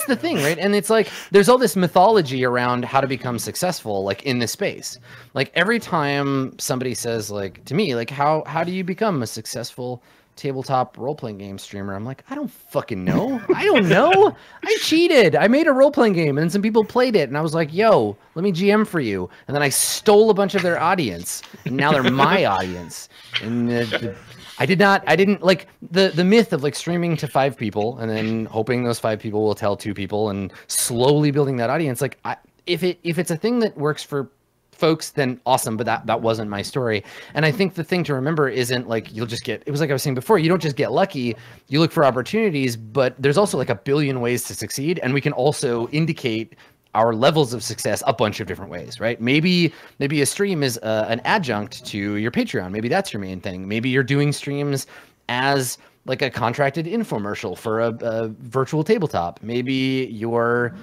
the thing, right? And it's like there's all this mythology around how to become successful, like in this space. Like every time somebody says, like, to me, like, how do you become a successful tabletop role-playing game streamer? I'm like, I don't fucking know. I don't know. I cheated. I made a role-playing game and some people played it and I was like, yo, let me GM for you. And then I stole a bunch of their audience and now they're my audience. And I didn't like the myth of like streaming to 5 people and then hoping those 5 people will tell 2 people and slowly building that audience. Like if it's a thing that works for folks, then awesome, but that wasn't my story. And I think the thing to remember isn't like you'll just get, it was like I was saying before, you don't just get lucky, you look for opportunities, but there's also like a billion ways to succeed, and we can also indicate our levels of success a bunch of different ways, right? Maybe a stream is an adjunct to your Patreon. Maybe that's your main thing. Maybe you're doing streams as like a contracted infomercial for a virtual tabletop. Maybe you're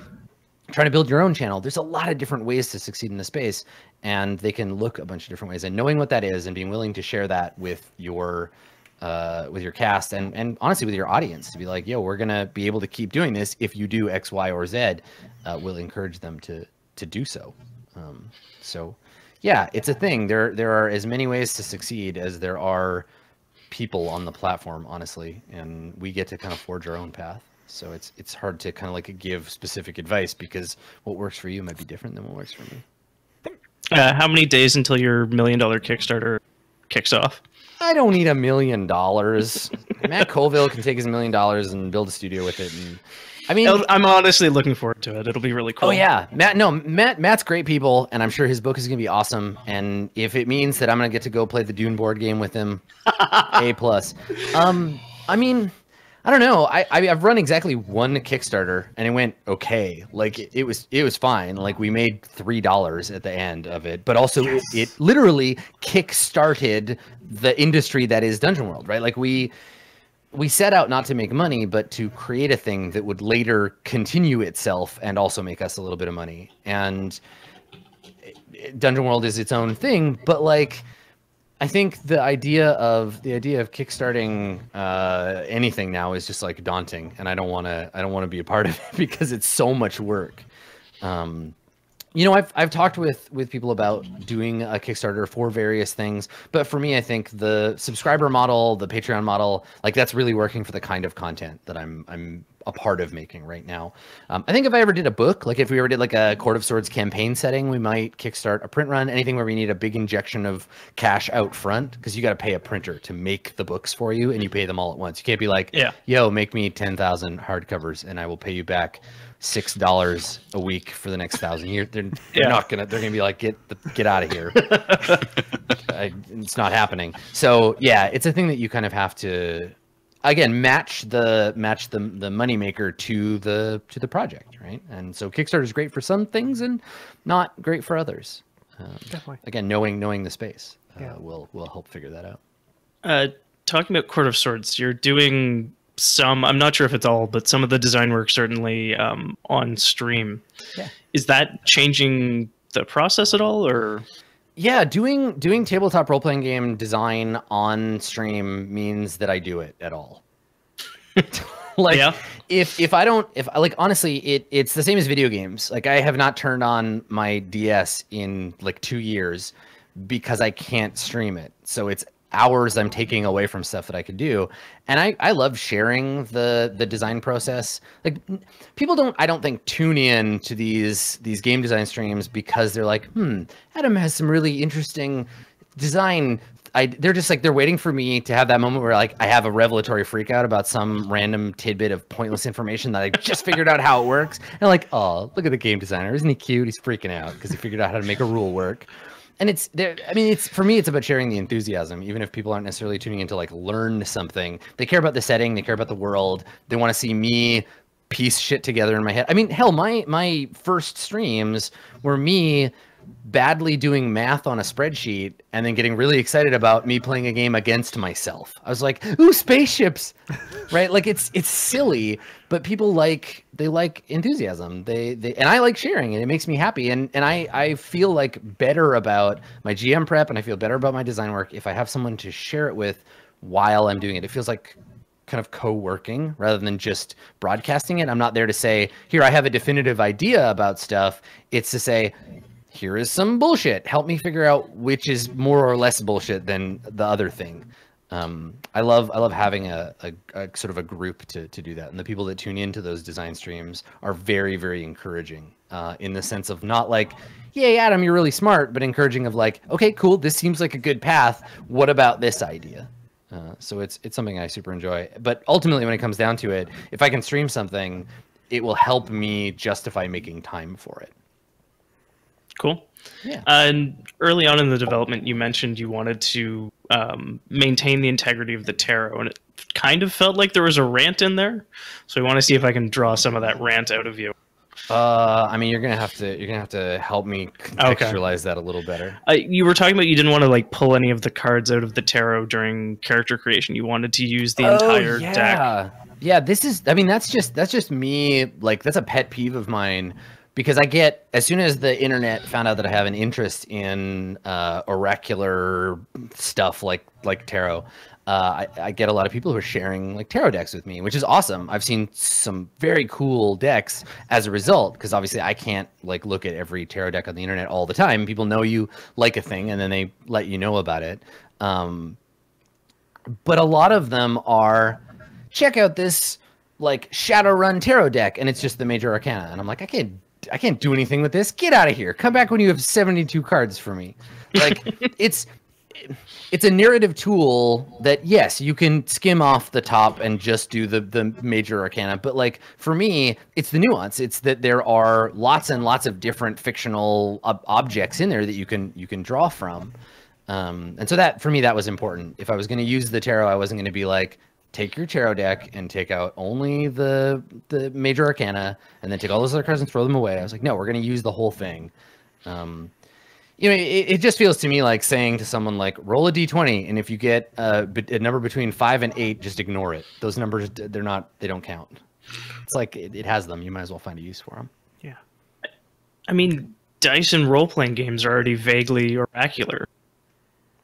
trying to build your own channel. There's a lot of different ways to succeed in the space, and they can look a bunch of different ways. And knowing what that is and being willing to share that with your cast and honestly with your audience, to be like, yo, we're gonna be able to keep doing this if you do X, Y, or Z, will encourage them to do so. So yeah, it's a thing. There are as many ways to succeed as there are people on the platform, honestly, and we get to kind of forge our own path. So it's hard to kind of like give specific advice, because what works for you might be different than what works for me. How many days until your $1 million Kickstarter kicks off? I don't need $1 million. Matt Koebel can take his $1 million and build a studio with it. And I mean, I'm honestly looking forward to it. It'll be really cool. Oh yeah, Matt's great people, and I'm sure his book is gonna be awesome. And if it means that I'm gonna get to go play the Dune board game with him, A+. I mean, I don't know. I've run exactly one Kickstarter and it went okay. Like it was fine. Like we made $3 at the end of it, but also it literally kickstarted the industry that is Dungeon World, right? Like we set out not to make money, but to create a thing that would later continue itself and also make us a little bit of money. And Dungeon World is its own thing, but like, I think the idea of kickstarting anything now is just like daunting, and I don't want to be a part of it because it's so much work. You know, I've talked with people about doing a Kickstarter for various things, but for me, I think the subscriber model, the Patreon model, like that's really working for the kind of content that I'm a part of making right now. I think if I ever did a book, like if we ever did like a Court of Swords campaign setting, we might kickstart a print run, anything where we need a big injection of cash out front, because you got to pay a printer to make the books for you, and you pay them all at once. You can't be like, yo, make me 10,000 hardcovers and I will pay you back $6 a week for the next 1,000 years. They're gonna be like, get out of here. It's not happening. So yeah, it's a thing that you kind of have to, again, match the moneymaker to the project, right? And so Kickstarter is great for some things and not great for others. Definitely. Again, knowing the space will help figure that out. Talking about Court of Swords, you're doing some, I'm not sure if it's all, but some of the design work certainly on stream. Yeah. Is that changing the process at all, or? Yeah, doing tabletop role-playing game design on stream means that I do it at all. Like, yeah. if like, honestly, it's the same as video games. Like, I have not turned on my DS in like 2 years because I can't stream it. So it's hours I'm taking away from stuff that I could do. And I love sharing the design process. Like, people I don't think tune in to these game design streams because they're like, Adam has some really interesting design. They're just like, they're waiting for me to have that moment where like I have a revelatory freak out about some random tidbit of pointless information that I just figured out how it works. And like, oh, look at the game designer. Isn't he cute? He's freaking out because he figured out how to make a rule work. And it's there. I mean, for me, it's about sharing the enthusiasm, even if people aren't necessarily tuning in to like learn something. They care about the setting. They care about the world. They want to see me piece shit together in my head. I mean, hell, my first streams were me badly doing math on a spreadsheet and then getting really excited about me playing a game against myself. I was like, ooh, spaceships, right? Like, it's silly, but people like enthusiasm. And I like sharing, and it makes me happy. And I feel like better about my GM prep, and I feel better about my design work if I have someone to share it with while I'm doing it. It feels like kind of co-working rather than just broadcasting it. I'm not there to say, here, I have a definitive idea about stuff. It's to say, here is some bullshit. Help me figure out which is more or less bullshit than the other thing. I love having a sort of a group to do that. And the people that tune into those design streams are very, very encouraging in the sense of not like, yay, Adam, you're really smart, but encouraging of like, okay, cool, this seems like a good path. What about this idea? So it's something I super enjoy. But ultimately, when it comes down to it, if I can stream something, it will help me justify making time for it. Cool. Yeah. And early on in the development, you mentioned you wanted to maintain the integrity of the tarot, and it kind of felt like there was a rant in there. So I want to see if I can draw some of that rant out of you. I mean, you're gonna have to help me contextualize that a little better. You were talking about you didn't want to like pull any of the cards out of the tarot during character creation. You wanted to use the entire deck. Yeah, that's just me. Like, that's a pet peeve of mine. Because as soon as the internet found out that I have an interest in oracular stuff like tarot, I get a lot of people who are sharing like tarot decks with me, which is awesome. I've seen some very cool decks as a result, because obviously I can't like look at every tarot deck on the internet all the time. People know you like a thing and then they let you know about it. But a lot of them are, check out this like Shadowrun tarot deck, and it's just the major arcana, and I'm like, I can't do anything with this. Get out of here. Come back when you have 72 cards for me. Like, it's a narrative tool that, yes, you can skim off the top and just do the major arcana. But like, for me, it's the nuance. It's that there are lots and lots of different fictional objects in there that you can draw from. And so that, for me, that was important. If I was going to use the tarot, I wasn't going to be like, take your tarot deck and take out only the major arcana and then take all those other cards and throw them away. I was like, no, we're going to use the whole thing. It just feels to me like saying to someone like, roll a d20, and if you get a number between 5 and 8, just ignore it. Those numbers, they don't count. It's like, it has them. You might as well find a use for them. Yeah. I mean, dice and role-playing games are already vaguely oracular.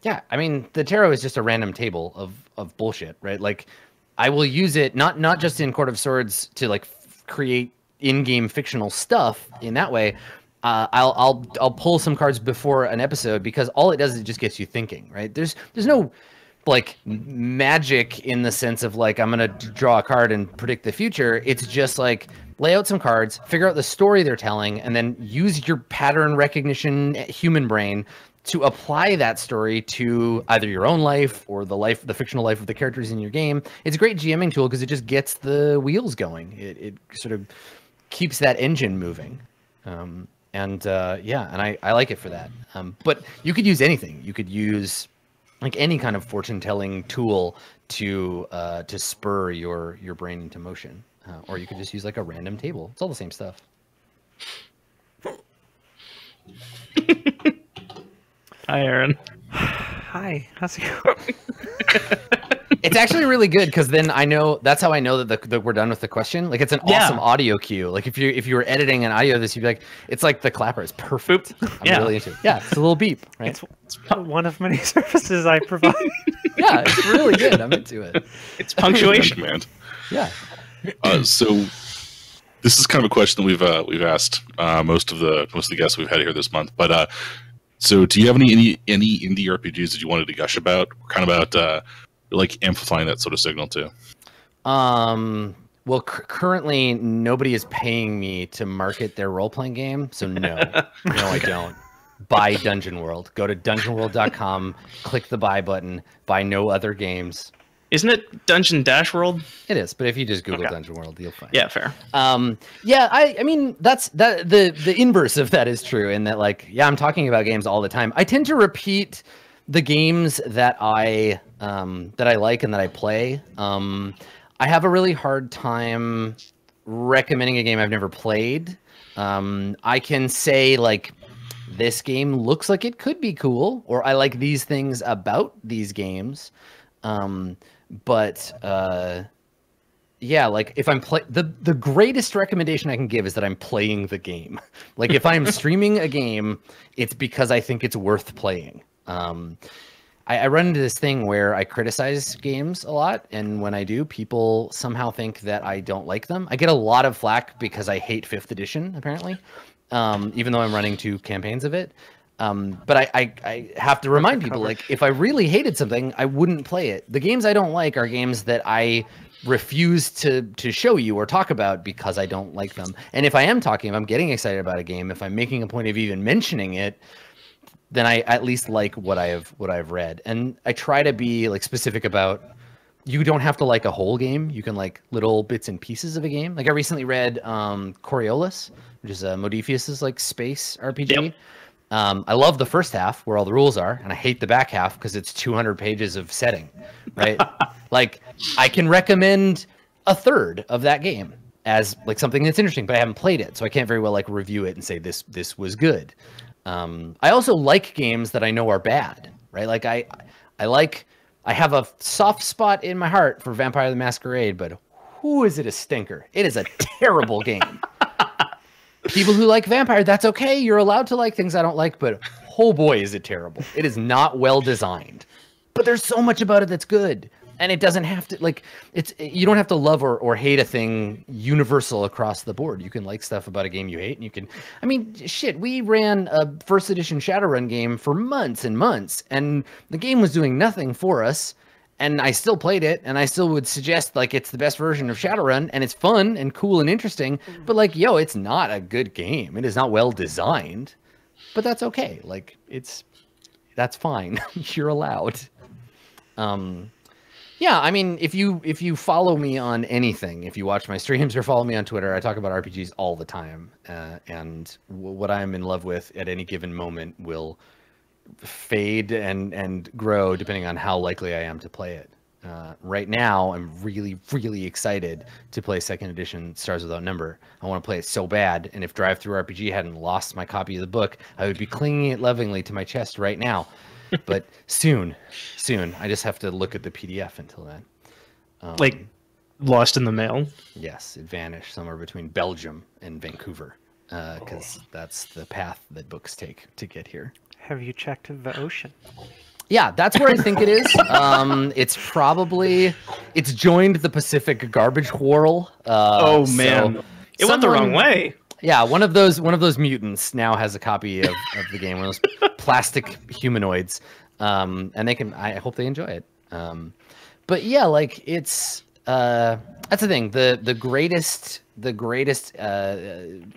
Yeah, I mean, the tarot is just a random table of bullshit, right? Like, I will use it not just in Court of Swords to like create in-game fictional stuff in that way. I'll pull some cards before an episode, because all it does is it just gets you thinking, right? There's no like magic in the sense of like, I'm gonna draw a card and predict the future. It's just like, lay out some cards, figure out the story they're telling, and then use your pattern recognition human brain to apply that story to either your own life or the fictional life of the characters in your game. It's a great GMing tool because it just gets the wheels going. It sort of keeps that engine moving. And I like it for that. But you could use anything. You could use like any kind of fortune telling tool to spur your brain into motion. Or you could just use like a random table. It's all the same stuff. Hi, Aaron. Hi, how's it going? It's actually really good because then I know that's how I know that we're done with the question. Like it's an awesome audio cue. Like if you were editing an audio of this, you'd be like, it's like the clapper is perfect. I'm really into it. Yeah, it's a little beep, right? It's one of many services I provide. Yeah, it's really good. I'm into it. It's punctuation, man. Yeah. So this is kind of a question that we've asked most of the guests we've had here this month. But so do you have any indie RPGs that you wanted to gush about? Kind of about like amplifying that sort of signal too. Well, currently nobody is paying me to market their role-playing game, so no, I don't. Buy Dungeon World. Go to dungeonworld.com, click the buy button. Buy no other games. Isn't it Dungeon Dash World? It is, but if you just Google Dungeon World, you'll find. Yeah, fair. Yeah, I mean the inverse of that is true in that like I'm talking about games all the time. I tend to repeat the games that I like and that I play. I have a really hard time recommending a game I've never played. I can say like this game looks like it could be cool, or I like these things about these games. But yeah, like if I'm the greatest recommendation I can give is that I'm playing the game. Like if I'm streaming a game, it's because I think it's worth playing. I run into this thing where I criticize games a lot, and when I do, people somehow think that I don't like them. I get a lot of flack because I hate 5th edition, apparently, even though I'm running 2 campaigns of it. But I have to remind people, like, if I really hated something, I wouldn't play it. The games I don't like are games that I refuse to show you or talk about because I don't like them. And if I am talking, if I'm getting excited about a game, if I'm making a point of even mentioning it, then I at least like what I've read. And I try to be like specific about, you don't have to like a whole game. You can like little bits and pieces of a game. Like I recently read Coriolis, which is Modiphius's like space RPG. Yep. I love the first half where all the rules are, and I hate the back half because it's 200 pages of setting, right? Like I can recommend a third of that game as like something that's interesting, but I haven't played it, so I can't very well like review it and say this was good. I also like games that I know are bad, right? Like I have a soft spot in my heart for Vampire the Masquerade, but who is it a stinker? It is a terrible game. People who like Vampire, that's okay. You're allowed to like things I don't like, but oh boy, is it terrible. It is not well designed, but there's so much about it that's good. And it doesn't have to like, you don't have to love or hate a thing universal across the board. You can like stuff about a game you hate, and you can, I mean, shit, we ran a 1st edition Shadowrun game for months and months, and the game was doing nothing for us. And I still played it, and I still would suggest like it's the best version of Shadowrun, and it's fun and cool and interesting. But like, yo, it's not a good game. It is not well designed, but that's okay. Like that's fine. You're allowed. Yeah, I mean, if you follow me on anything, if you watch my streams or follow me on Twitter, I talk about RPGs all the time, and what I'm in love with at any given moment will fade and grow depending on how likely I am to play it. Right now, I'm really, really excited to play 2nd edition Stars Without Number. I want to play it so bad, and if DriveThruRPG hadn't lost my copy of the book, I would be clinging it lovingly to my chest right now. But soon, I just have to look at the PDF until then. Like lost in the mail? Yes, it vanished somewhere between Belgium and Vancouver, because that's the path that books take to get here. Have you checked the ocean? Yeah, that's where I think it is. It's joined the Pacific garbage whirl. Oh man, so it went the wrong way. Yeah, one of those mutants now has a copy of the game, one of those plastic humanoids, and they can. I hope they enjoy it. But yeah, like it's that's the thing. The greatest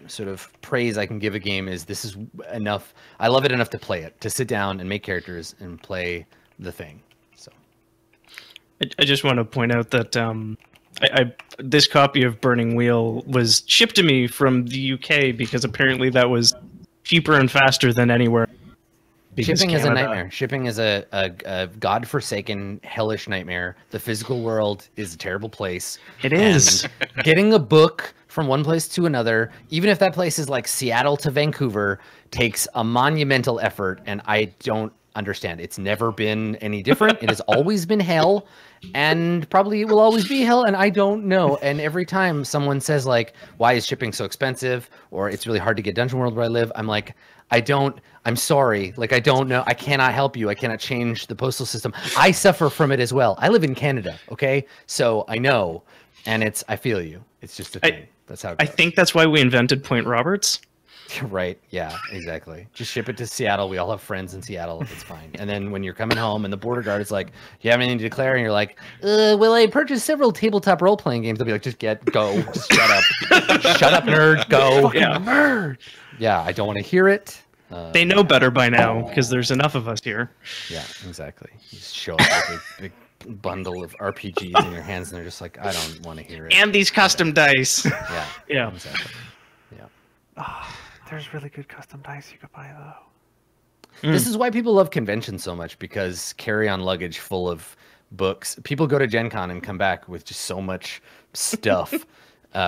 sort of praise I can give a game is this is enough. I love it enough to play it, to sit down and make characters and play the thing. So I just want to point out that this copy of Burning Wheel was shipped to me from the UK because apparently that was cheaper and faster than anywhere. Shipping is a nightmare. Shipping is a godforsaken, hellish nightmare. The physical world is a terrible place. It is. Getting a book from one place to another, even if that place is like Seattle to Vancouver, takes a monumental effort, and I understand. It's never been any different. It has always been hell, and probably it will always be hell, and I don't know. And every time someone says, like, why is shipping so expensive, or it's really hard to get Dungeon World where I live, I'm like, I'm sorry. Like, I don't know. I cannot help you. I cannot change the postal system. I suffer from it as well. I live in Canada, okay? So I know, and I feel you. It's just a thing. That's how it goes. I think that's why we invented Point Roberts. Right. Yeah, exactly. Just ship it to Seattle. We all have friends in Seattle. It's fine. And then when you're coming home and the border guard is like, you have anything to declare? And you're like, well, I purchased several tabletop role-playing games. They'll be like, just go. Just shut up. Shut up, nerd. Go. Fucking nerd. Yeah, I don't want to hear it. They know better by now because there's enough of us here. Yeah, exactly. You just show up with a big bundle of RPGs in your hands and they're just like, I don't want to hear it. And these custom dice. Yeah. Yeah. Exactly. Yeah. Oh, there's really good custom dice you could buy, though. This is why people love conventions so much, because carry-on luggage full of books. People go to Gen Con and come back with just so much stuff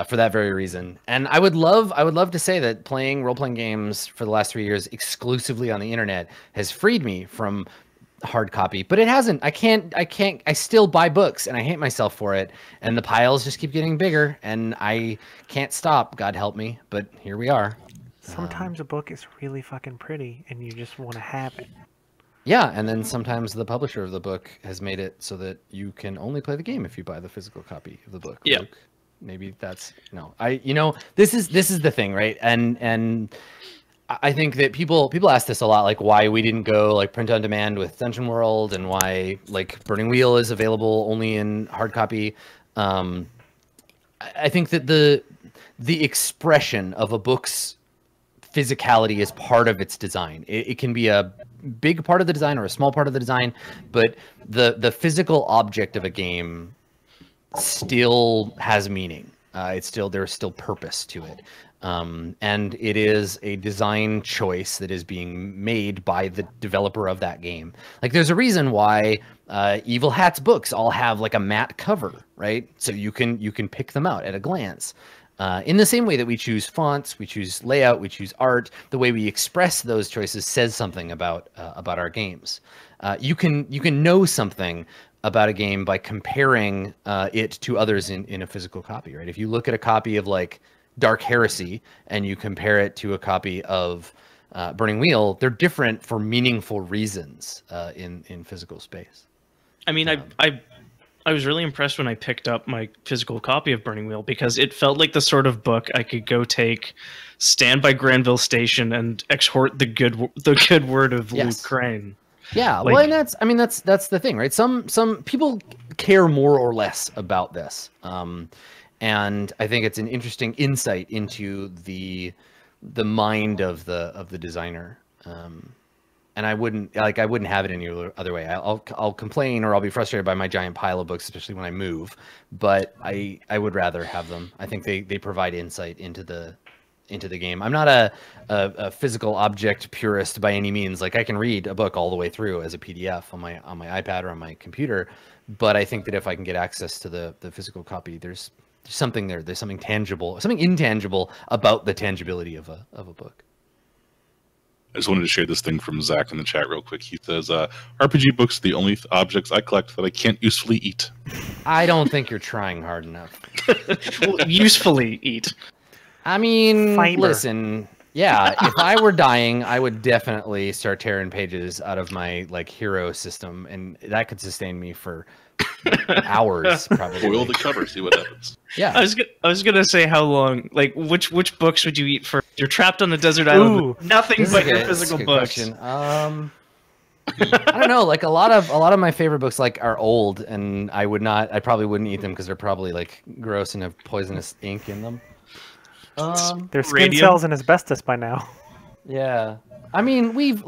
for that very reason. And I would love to say that playing role-playing games for the last 3 years exclusively on the internet has freed me from hard copy, but it hasn't. I still buy books and I hate myself for it. And the piles just keep getting bigger and I can't stop. God help me. But here we are. Sometimes a book is really fucking pretty and you just want to have it. Yeah, and then sometimes the publisher of the book has made it so that you can only play the game if you buy the physical copy of the book. Yeah. Luke, maybe that's this is the thing, right? And I think that people ask this a lot, like why we didn't go like print on demand with Dungeon World, and why like Burning Wheel is available only in hard copy. I think that the expression of a book's physicality is part of its design. It can be a big part of the design or a small part of the design, but the physical object of a game still has meaning. There's still purpose to it. And it is a design choice that is being made by the developer of that game. Like there's a reason why Evil Hat's books all have like a matte cover, right? So you can pick them out at a glance. In the same way that we choose fonts, we choose layout, we choose art, the way we express those choices says something about our games. You can know something about a game by comparing it to others in a physical copy, right? If you look at a copy of like Dark Heresy and you compare it to a copy of Burning Wheel, they're different for meaningful reasons in physical space. I mean, I was really impressed when I picked up my physical copy of Burning Wheel, because it felt like the sort of book I could go take, stand by Granville Station, and exhort the good word of Luke Crane. Yeah, Like- well, and that's the thing, right? Some people care more or less about this, and I think it's an interesting insight into the mind of the designer. And I wouldn't have it any other way. I'll complain or I'll be frustrated by my giant pile of books, especially when I move. But I would rather have them. I think they provide insight into the game. I'm not a physical object purist by any means. Like I can read a book all the way through as a PDF on my iPad or on my computer. But I think that if I can get access to the physical copy, there's something there. There's something tangible, something intangible about the tangibility of a book. I just wanted to share this thing from Zach in the chat real quick. He says, RPG books are the only objects I collect that I can't usefully eat. I don't think you're trying hard enough. Well, usefully eat. I mean, Fiber. listen, yeah, if I were dying, I would definitely start tearing pages out of my like hero system, and that could sustain me for hours, probably. Boil the cover, see what happens. Yeah. I was gonna say how long. Like which books would you eat for? You're trapped on a desert island. Ooh. With nothing This is but your good. This is a physical good books. question. I don't know. Like a lot of my favorite books like are old, and I probably wouldn't eat them because they're probably like gross and have poisonous ink in them. There's skin Radium. cells and asbestos by now. Yeah. I mean, we've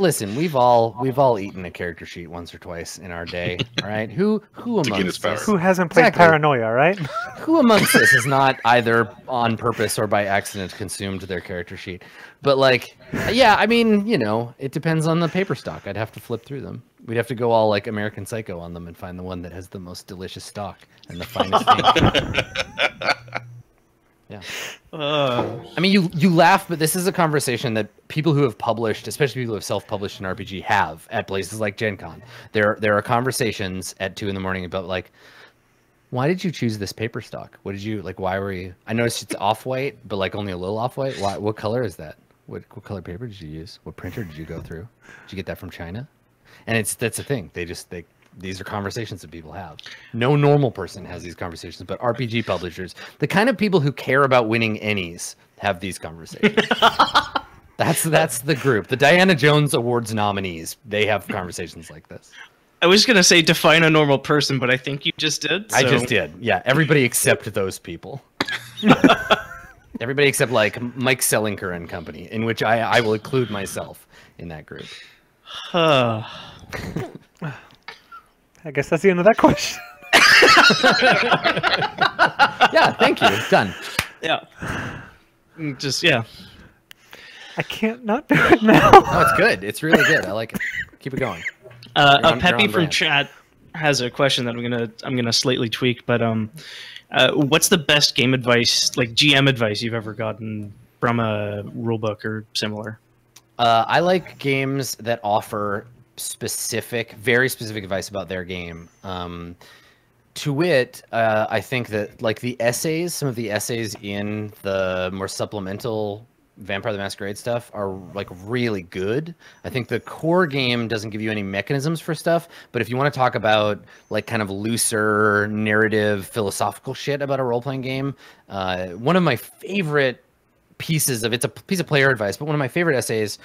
all eaten a character sheet once or twice in our day, all right? Who gain its amongst power. us? Who hasn't played Exactly. Paranoia, right? Who amongst us has not either on purpose or by accident consumed their character sheet? But like, yeah, I mean, it depends on the paper stock. I'd have to flip through them. We'd have to go all like American Psycho on them and find the one that has the most delicious stock and the finest ink. Yeah. I mean, you laugh, but this is a conversation that people who have published, especially people who have self-published an RPG, have at places like Gen Con. There are conversations at 2 a.m. about like, why did you choose this paper stock? What did you like? Why were you? I noticed it's off-white, but like only a little off-white. Why? What color is that? What color paper did you use? What printer did you go through? Did you get that from China? And that's the thing. These are conversations that people have. No normal person has these conversations, but RPG publishers, the kind of people who care about winning Ennies, have these conversations. That's the group. The Diana Jones Awards nominees, they have conversations like this. I was gonna say define a normal person, but I think you just did. So. I just did. Yeah, everybody except those people. Everybody except like Mike Selinker and company, in which I will include myself in that group. I guess that's the end of that question. Yeah, thank you. Done. Yeah. Just, yeah. I can't not do it now. No, it's good. It's really good. I like it. Keep it going. Peppy from chat has a question that I'm gonna slightly tweak, but what's the best game advice, like GM advice, you've ever gotten from a rulebook or similar? I like games that offer very specific advice about their game. To wit, I think that like some of the essays in the more supplemental Vampire the Masquerade stuff are like really good. I think the core game doesn't give you any mechanisms for stuff, but if you want to talk about like kind of looser narrative philosophical shit about a role-playing game, one of my favorite pieces of, it's a piece of player advice, but one of my favorite essays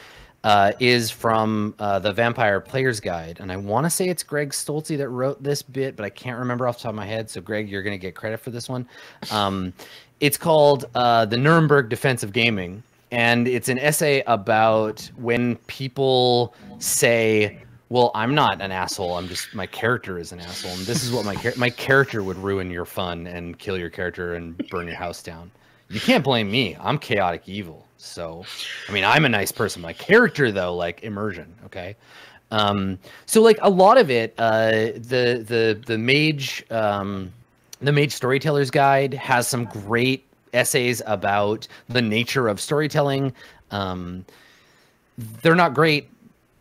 is from the Vampire Player's Guide, and I want to say it's Greg Stolze that wrote this bit, but I can't remember off the top of my head, so Greg, you're going to get credit for this one. It's called The Nuremberg Defense of Gaming, and it's an essay about when people say, well, I'm not an asshole, my character is an asshole, and this is what my character would ruin your fun and kill your character and burn your house down. You can't blame me. I'm chaotic evil. So, I mean, I'm a nice person. My character, though, like immersion. Okay. So like a lot of it, the Mage Storyteller's Guide has some great essays about the nature of storytelling. They're not great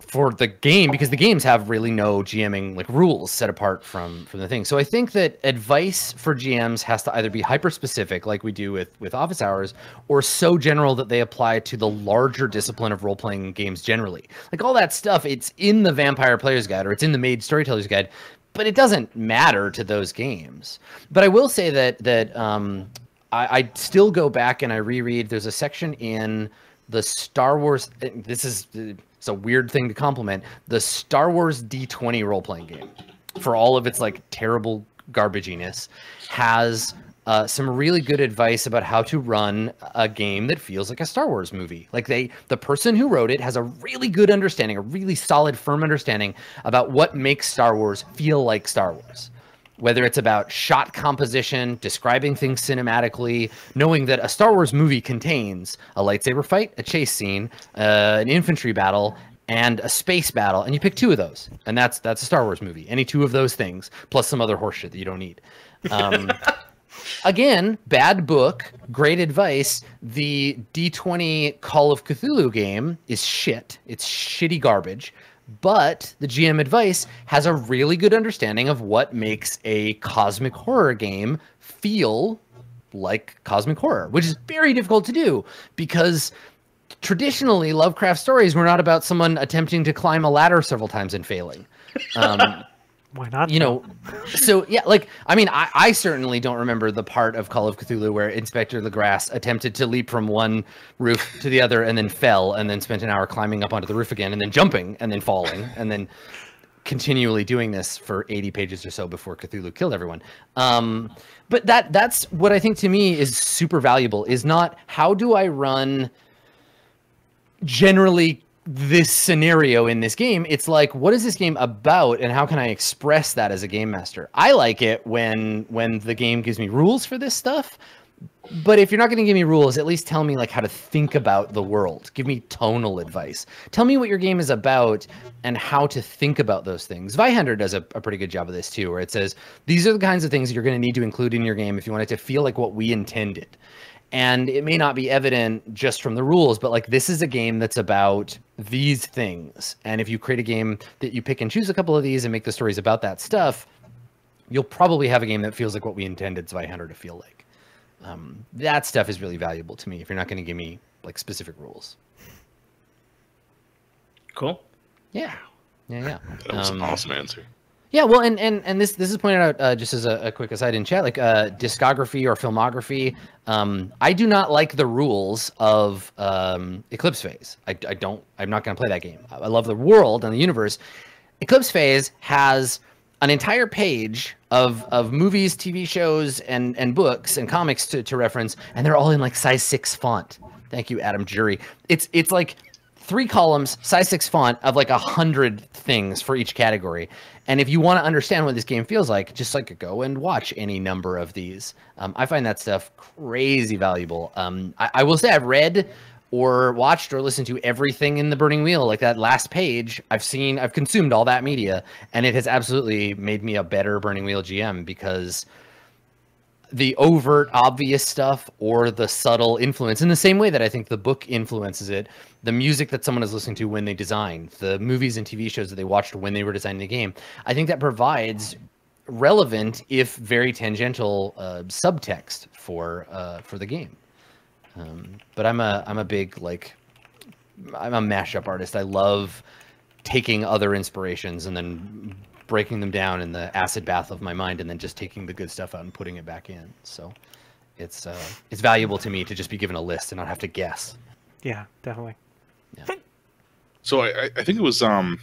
for the game because the games have really no GMing like rules set apart from the thing. So I think that advice for GMs has to either be hyper specific like we do with office hours, or so general that they apply to the larger discipline of role-playing games generally. Like all that stuff, it's in the Vampire Player's Guide or it's in the Mage Storyteller's Guide, but it doesn't matter to those games. But I will say that I still go back and I reread. There's a section in the Star Wars, it's a weird thing to compliment, the Star Wars D20 role-playing game, for all of its like terrible garbaginess, has some really good advice about how to run a game that feels like a Star Wars movie. Like the person who wrote it has a really good understanding, a really solid, firm understanding about what makes Star Wars feel like Star Wars. Whether it's about shot composition, describing things cinematically, knowing that a Star Wars movie contains a lightsaber fight, a chase scene, an infantry battle, and a space battle, and you pick 2 of those, and that's a Star Wars movie. Any 2 of those things, plus some other horseshit that you don't need. Again, bad book, great advice. The D20 Call of Cthulhu game is shit. It's shitty garbage. But the GM advice has a really good understanding of what makes a cosmic horror game feel like cosmic horror, which is very difficult to do because traditionally Lovecraft stories were not about someone attempting to climb a ladder several times and failing. Why not? You know, so yeah, like, I mean, I certainly don't remember the part of Call of Cthulhu where Inspector Legrasse attempted to leap from one roof to the other and then fell and then spent an hour climbing up onto the roof again and then jumping and then falling and then continually doing this for 80 pages or so before Cthulhu killed everyone. But that's what I think to me is super valuable, is not how do I run generally this scenario in this game. It's like, what is this game about and how can I express that as a game master? I like it when the game gives me rules for this stuff, but if you're not going to give me rules, at least tell me like how to think about the world. Give me tonal advice. Tell me what your game is about and how to think about those things. Vihander does a pretty good job of this too, where it says, these are the kinds of things you're going to need to include in your game if you want it to feel like what we intended. And it may not be evident just from the rules, but like this is a game that's about these things. And if you create a game that you pick and choose a couple of these and make the stories about that stuff, you'll probably have a game that feels like what we intended Zweihander to feel like. That stuff is really valuable to me if you're not going to give me like specific rules. Cool. Yeah. Yeah. That was an awesome answer. Yeah, well, and this is pointed out just as a quick aside in chat, like discography or filmography. I do not like the rules of Eclipse Phase. I'm not going to play that game. I love the world and the universe. Eclipse Phase has an entire page of movies, TV shows, and books and comics to reference, and they're all in like size 6 font. Thank you, Adam Jury. It's like 3 columns, size 6 font of like 100 things for each category. And if you want to understand what this game feels like, just like go and watch any number of these. I find that stuff crazy valuable. I will say I've read or watched or listened to everything in the Burning Wheel. Like that last page, I've consumed all that media, and it has absolutely made me a better Burning Wheel GM because the overt, obvious stuff or the subtle influence, in the same way that I think the book influences it, the music that someone is listening to when they design, the movies and TV shows that they watched when they were designing the game, I think that provides relevant, if very tangential, subtext for the game. But I'm a big I'm a mashup artist. I love taking other inspirations and then breaking them down in the acid bath of my mind, and then just taking the good stuff out and putting it back in. So it's valuable to me to just be given a list and not have to guess. Yeah, definitely. Yeah. So I think it was John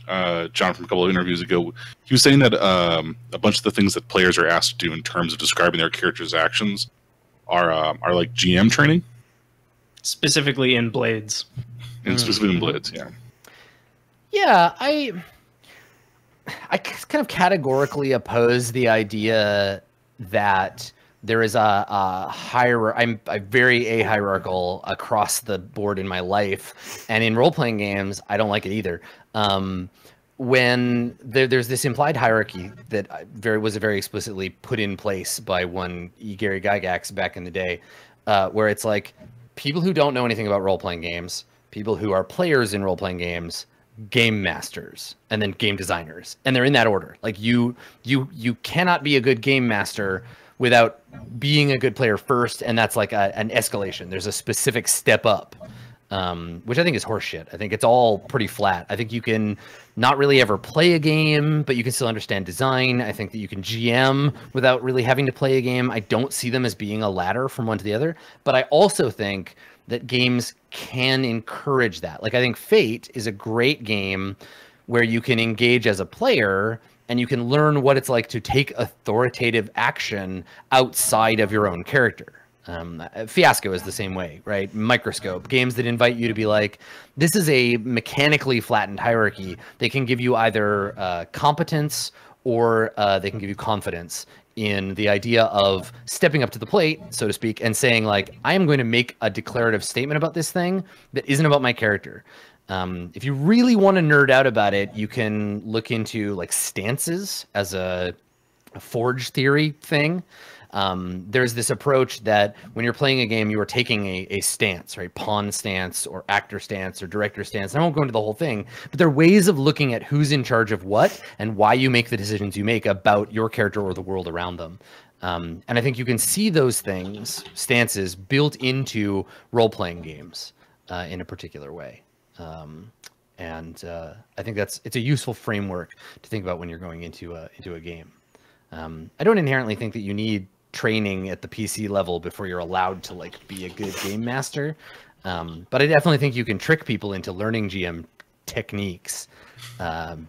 from a couple of interviews ago. He was saying that a bunch of the things that players are asked to do in terms of describing their character's actions are like GM training, specifically in Blades. And specifically in Blades, yeah. Yeah, I kind of categorically oppose the idea that there is a hierarchy. I'm very ahierarchical across the board in my life, and in role-playing games, I don't like it either. When there's this implied hierarchy that was very explicitly put in place by one Gary Gygax back in the day, where it's like people who don't know anything about role-playing games, people who are players in role-playing games, game masters, and then game designers, and they're in that order. Like you cannot be a good game master without being a good player first, and that's like an escalation. There's a specific step up, which I think is horseshit. I think it's all pretty flat. I think you can not really ever play a game, but you can still understand design. I think that you can GM without really having to play a game. I don't see them as being a ladder from one to the other, but I also think that games can encourage that. Like I think Fate is a great game where you can engage as a player and you can learn what it's like to take authoritative action outside of your own character. Fiasco is the same way, right? Microscope, games that invite you to be like, this is a mechanically flattened hierarchy. They can give you either competence or they can give you confidence in the idea of stepping up to the plate, so to speak, and saying like, I am going to make a declarative statement about this thing that isn't about my character. If you really want to nerd out about it, you can look into like stances as a forge theory thing. There's this approach that when you're playing a game, you are taking a stance, right? Pawn stance or actor stance or director stance. I won't go into the whole thing, but there are ways of looking at who's in charge of what and why you make the decisions you make about your character or the world around them. And I think you can see those things, stances, built into role-playing games in a particular way. I think it's a useful framework to think about when you're going into a game. I don't inherently think that you need training at the PC level before you're allowed to like be a good game master, but I definitely think you can trick people into learning GM techniques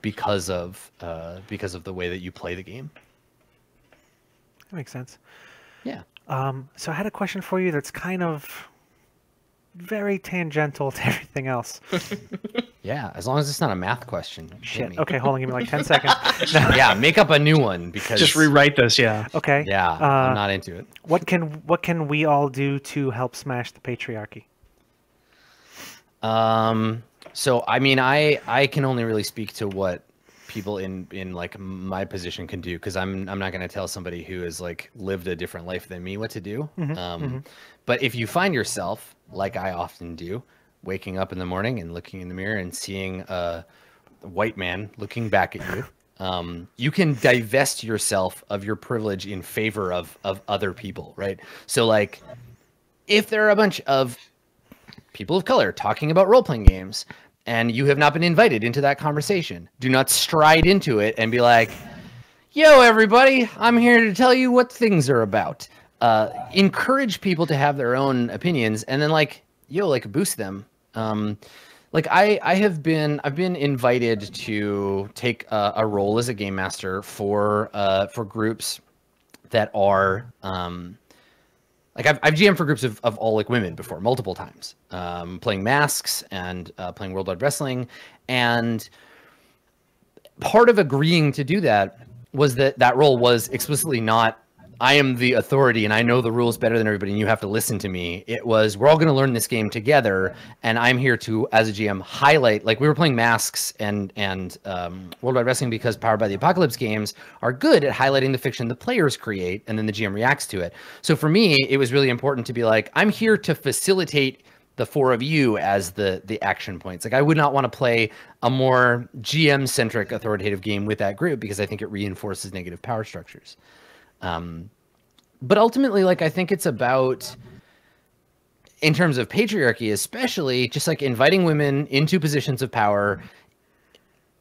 because of the way that you play the game. That makes sense. Yeah. So I had a question for you that's kind of very tangential to everything else. Yeah, as long as it's not a math question. Shit. Okay, hold on. Give me like 10 seconds. Yeah, make up a new one because just rewrite this. Yeah. Okay. Yeah, I'm not into it. What can we all do to help smash the patriarchy? So I mean, I can only really speak to what people in like my position can do, because I'm not going to tell somebody who has like lived a different life than me what to do. But if you find yourself, like I often do, waking up in the morning and looking in the mirror and seeing a white man looking back at you, you can divest yourself of your privilege in favor of other people, right? So like, if there are a bunch of people of color talking about role-playing games and you have not been invited into that conversation, do not stride into it and be like, yo, everybody, I'm here to tell you what things are about. Encourage people to have their own opinions, and then like, yo, like boost them. Like I've been invited to take a role as a game master for groups that are like I've GM'd for groups of all like women before, multiple times, playing Masks and playing World Wide Wrestling. And part of agreeing to do that was that role was explicitly not, I am the authority and I know the rules better than everybody and you have to listen to me. It was, we're all going to learn this game together, and I'm here to, as a GM, highlight, like we were playing Masks and World Wide Wrestling because Powered by the Apocalypse games are good at highlighting the fiction the players create and then the GM reacts to it. So for me, it was really important to be like, I'm here to facilitate the four of you as the action points. Like I would not want to play a more GM-centric authoritative game with that group because I think it reinforces negative power structures. But ultimately, like, I think it's about, in terms of patriarchy, especially just like inviting women into positions of power,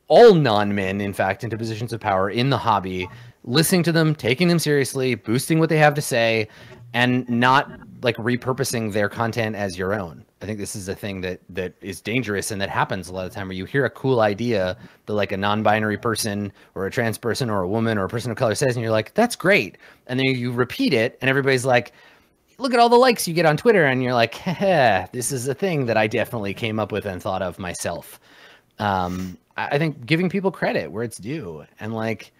all non-men, in fact, into positions of power in the hobby, listening to them, taking them seriously, boosting what they have to say, and not like repurposing their content as your own. I think this is a thing that is dangerous and that happens a lot of the time, where you hear a cool idea that like a non-binary person or a trans person or a woman or a person of color says, and you're like, that's great. And then you repeat it and everybody's like, look at all the likes you get on Twitter. And you're like, this is a thing that I definitely came up with and thought of myself. I think giving people credit where it's due. And like,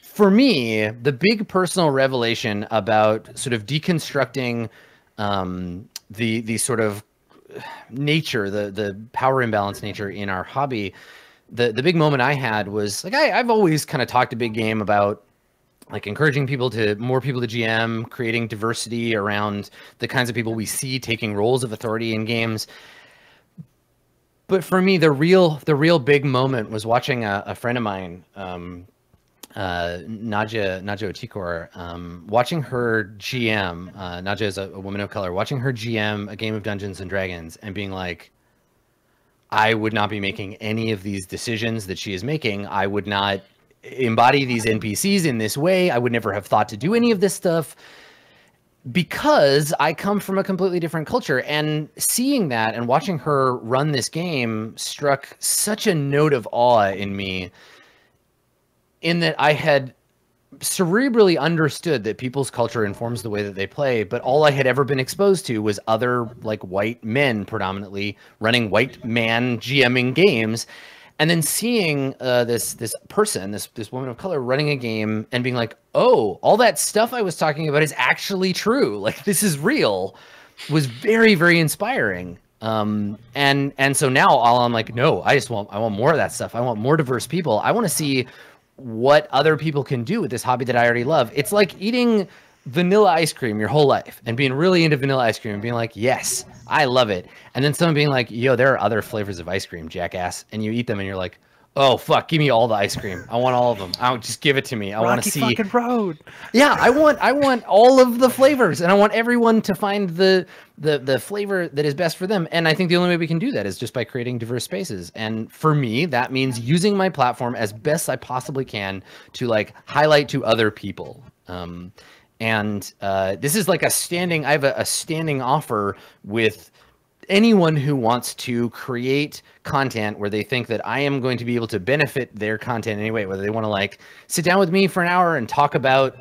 for me, the big personal revelation about sort of deconstructing the sort of nature, the power imbalance nature in our hobby, the big moment I had was like, I've always kind of talked a big game about like encouraging more people to GM, creating diversity around the kinds of people we see taking roles of authority in games. But for me, the real big moment was watching a friend of mine, Naja Otikor, watching her GM, Naja is a woman of color, watching her GM a game of Dungeons and Dragons and being like, I would not be making any of these decisions that she is making. I would not embody these NPCs in this way. I would never have thought to do any of this stuff because I come from a completely different culture. And seeing that and watching her run this game struck such a note of awe in me, in that I had cerebrally understood that people's culture informs the way that they play, but all I had ever been exposed to was other like white men predominantly running white man GMing games. And then seeing this person, this woman of color running a game and being like, oh, all that stuff I was talking about is actually true. Like, this is real, was very, very inspiring. And so now I'm like, no, I want more of that stuff. I want more diverse people. I want to see what other people can do with this hobby that I already love. It's like eating vanilla ice cream your whole life and being really into vanilla ice cream and being like, yes, I love it. And then someone being like, yo, there are other flavors of ice cream, jackass. And you eat them and you're like, oh, fuck, give me all the ice cream. I want all of them. Just give it to me. I want to see. Rocky fucking road. Yeah, I want all of the flavors, and I want everyone to find the flavor that is best for them. And I think the only way we can do that is just by creating diverse spaces. And for me, that means using my platform as best I possibly can to like highlight to other people. This is like I have a standing offer with anyone who wants to create content where they think that I am going to be able to benefit their content anyway, whether they want to like sit down with me for an hour and talk about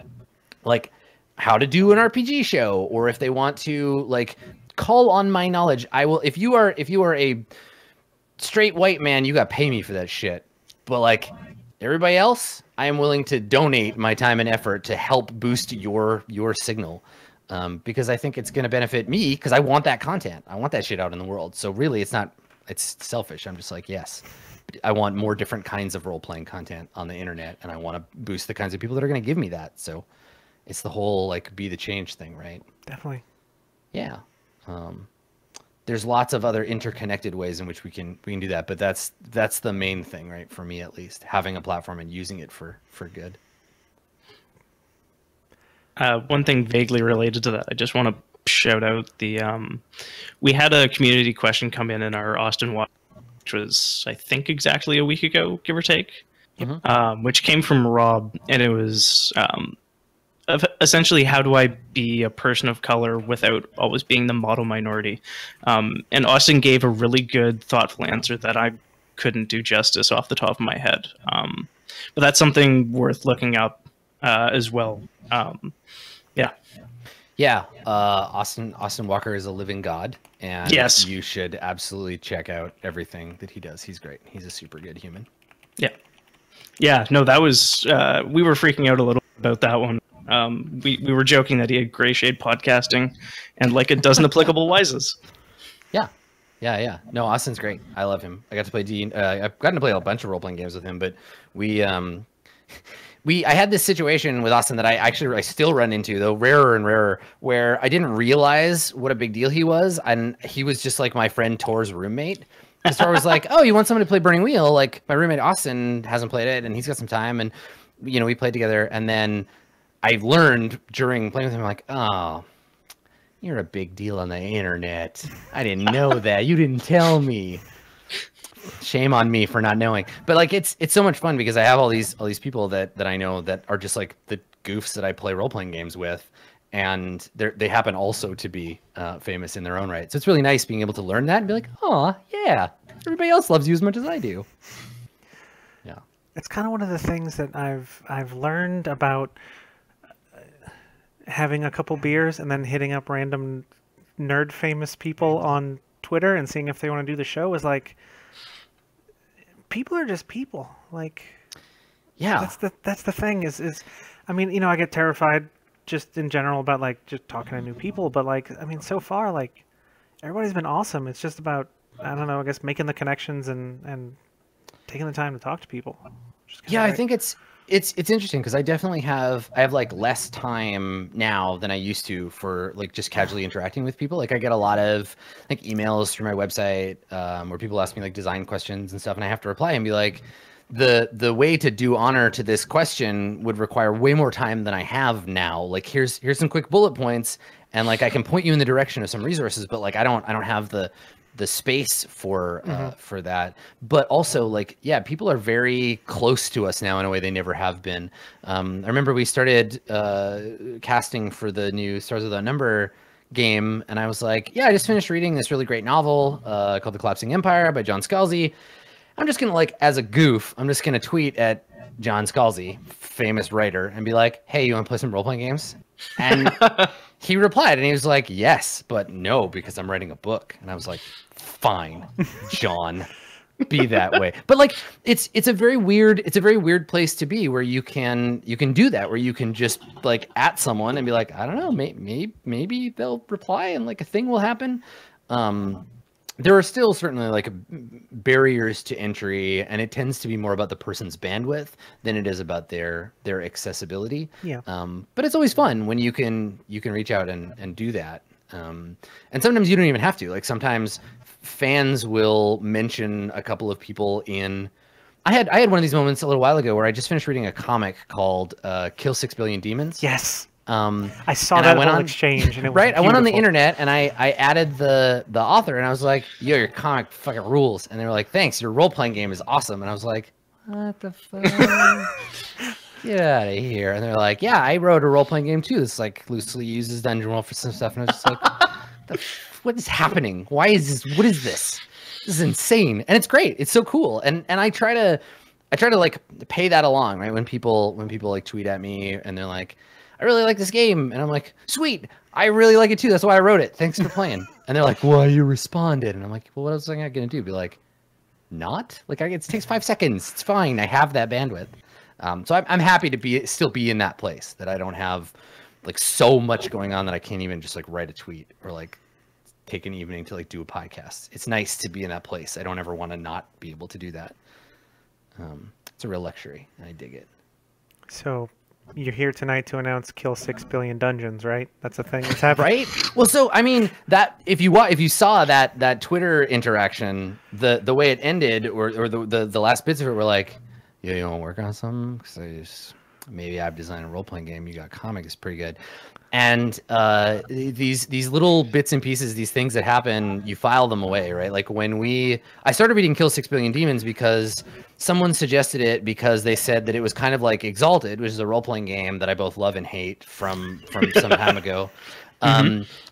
like how to do an RPG show, or if they want to like call on my knowledge. I will. If you are a straight white man, you got to pay me for that shit. But like everybody else, I am willing to donate my time and effort to help boost your signal. Because I think it's going to benefit me, because I want that content. I want that shit out in the world. So really, it's selfish. I'm just like, yes, I want more different kinds of role-playing content on the internet, and I want to boost the kinds of people that are going to give me that. So it's the whole like be the change thing, right? Definitely. Yeah. There's lots of other interconnected ways in which we can do that, but that's the main thing, right? For me, at least, having a platform and using it for good. One thing vaguely related to that, I just want to shout out the we had a community question come in our Austin Watch, which was I think exactly a week ago, give or take, which came from Rob, and it was essentially, how do I be a person of color without always being the model minority? And Austin gave a really good, thoughtful answer that I couldn't do justice off the top of my head. But that's something worth looking up as well. Yeah. Austin Walker is a living god, and yes, you should absolutely check out everything that he does. He's great. He's a super good human. Yeah. No, that was we were freaking out a little about that one. We were joking that he had gray shade podcasting and like a dozen applicable wises. Yeah. No, Austin's great. I love him. I got to play I've gotten to play a bunch of role-playing games with him, but I had this situation with Austin that I still run into, though rarer and rarer, where I didn't realize what a big deal he was, and he was just like my friend Tor's roommate. And Tor was like, "Oh, you want someone to play Burning Wheel? Like my roommate Austin hasn't played it, and he's got some time, and we played together." And then I learned during playing with him, like, "Oh, you're a big deal on the internet. I didn't know that. You didn't tell me." Shame on me for not knowing. But like it's so much fun because I have all these people that I know that are just like the goofs that I play role-playing games with, and they happen also to be famous in their own right. So it's really nice being able to learn that and be like, "Oh, yeah, everybody else loves you as much as I do." Yeah. It's kind of one of the things that I've learned about having a couple beers and then hitting up random nerd famous people on Twitter and seeing if they want to do the show is like, people are just people. Like, yeah, that's the thing is I mean, I get terrified just in general about like just talking to new people, but like, I mean, so far, like, everybody's been awesome. It's just about, I don't know, I guess making the connections and taking the time to talk to people. Yeah, I think it's interesting because I definitely have like less time now than I used to for like just casually interacting with people. Like I get a lot of like emails through my website where people ask me like design questions and stuff, and I have to reply and be like, the way to do honor to this question would require way more time than I have now. Like here's some quick bullet points, and like I can point you in the direction of some resources, but like I don't have the space for that. But also like, yeah, people are very close to us now in a way they never have been. I remember we started casting for the new Stars Without Number game, and I was like, yeah, I just finished reading this really great novel called The Collapsing Empire by John Scalzi. I'm just gonna, like, as a goof, I'm just gonna tweet at John Scalzi, famous writer, and be like, hey, you want to play some role-playing games? And he replied, and he was like, yes, but no, because I'm writing a book. And I was like, fine, John, be that way. But like, it's a very weird place to be, where you can do that, where you can just like at someone and be like, I don't know, maybe they'll reply and like a thing will happen. There are still certainly like barriers to entry, and it tends to be more about the person's bandwidth than it is about their accessibility. Yeah. But it's always fun when you can reach out and do that. And sometimes you don't even have to. Like sometimes fans will mention a couple of people in. I had one of these moments a little while ago where I just finished reading a comic called Kill 6 Billion Demons. Yes. I saw that whole exchange, and it was right. beautiful. I went on the internet and I added the author, and I was like, "Yo, your comic fucking rules!" And they were like, "Thanks, your role playing game is awesome." And I was like, "What the fuck? Get out of here!" And they're like, "Yeah, I wrote a role playing game too. This like loosely uses Dungeon World for some stuff." And I was just like, "What is happening? Why is this? What is this? This is insane!" And it's great. It's so cool. And I try to like pay that along, right? When people like tweet at me and they're like, I really like this game. And I'm like, sweet, I really like it too. That's why I wrote it. Thanks for playing. And they're like, well, you responded. And I'm like, well, what else am I going to do? Be like, not? Like, it takes 5 seconds. It's fine. I have that bandwidth. So I'm happy to still be in that place, that I don't have like so much going on that I can't even just like write a tweet or like take an evening to like do a podcast. It's nice to be in that place. I don't ever want to not be able to do that. It's a real luxury, and I dig it. So you're here tonight to announce Kill 6 Billion Dungeons, right? That's a thing that's happening. Right? Well, so I mean that if you saw that Twitter interaction, the way it ended, or the last bits of it were like, yeah, you want to work on something? Because maybe I've designed a role playing game. You got comic is pretty good. And these little bits and pieces, these things that happen, you file them away, right? Like I started reading Kill 6 Billion Demons because someone suggested it because they said that it was kind of like Exalted, which is a role-playing game that I both love and hate from some time ago.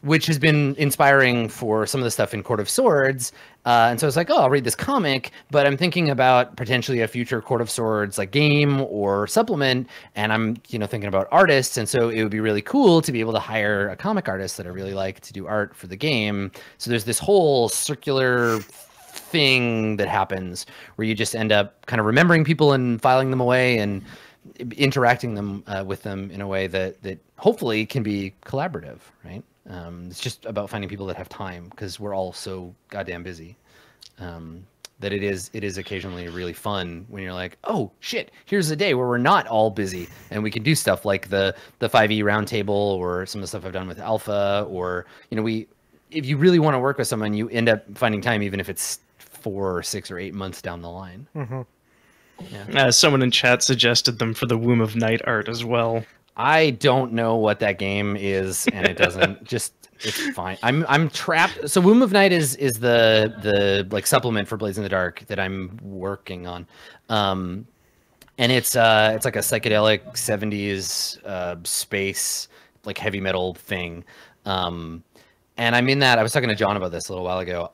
Which has been inspiring for some of the stuff in Court of Swords. And so I was like, oh, I'll read this comic, but I'm thinking about potentially a future Court of Swords like game or supplement. And I'm, thinking about artists. And so it would be really cool to be able to hire a comic artist that I really like to do art for the game. So there's this whole circular thing that happens where you just end up kind of remembering people and filing them away and interacting with them in a way that hopefully can be collaborative, right? It's just about finding people that have time because we're all so goddamn busy. That it is occasionally really fun when you're like, oh shit, here's a day where we're not all busy and we can do stuff like the 5e roundtable or some of the stuff I've done with Alpha, or if you really want to work with someone, you end up finding time even if it's 4 or 6 or 8 months down the line. Yeah. Someone in chat suggested them for the Womb of Night art as well. I don't know what that game is, and it doesn't it's fine. I'm trapped. So Womb of Night is the like supplement for Blades in the Dark that I'm working on. And it's like a psychedelic 70s space like heavy metal thing. And I'm in that. I was talking to John about this a little while ago.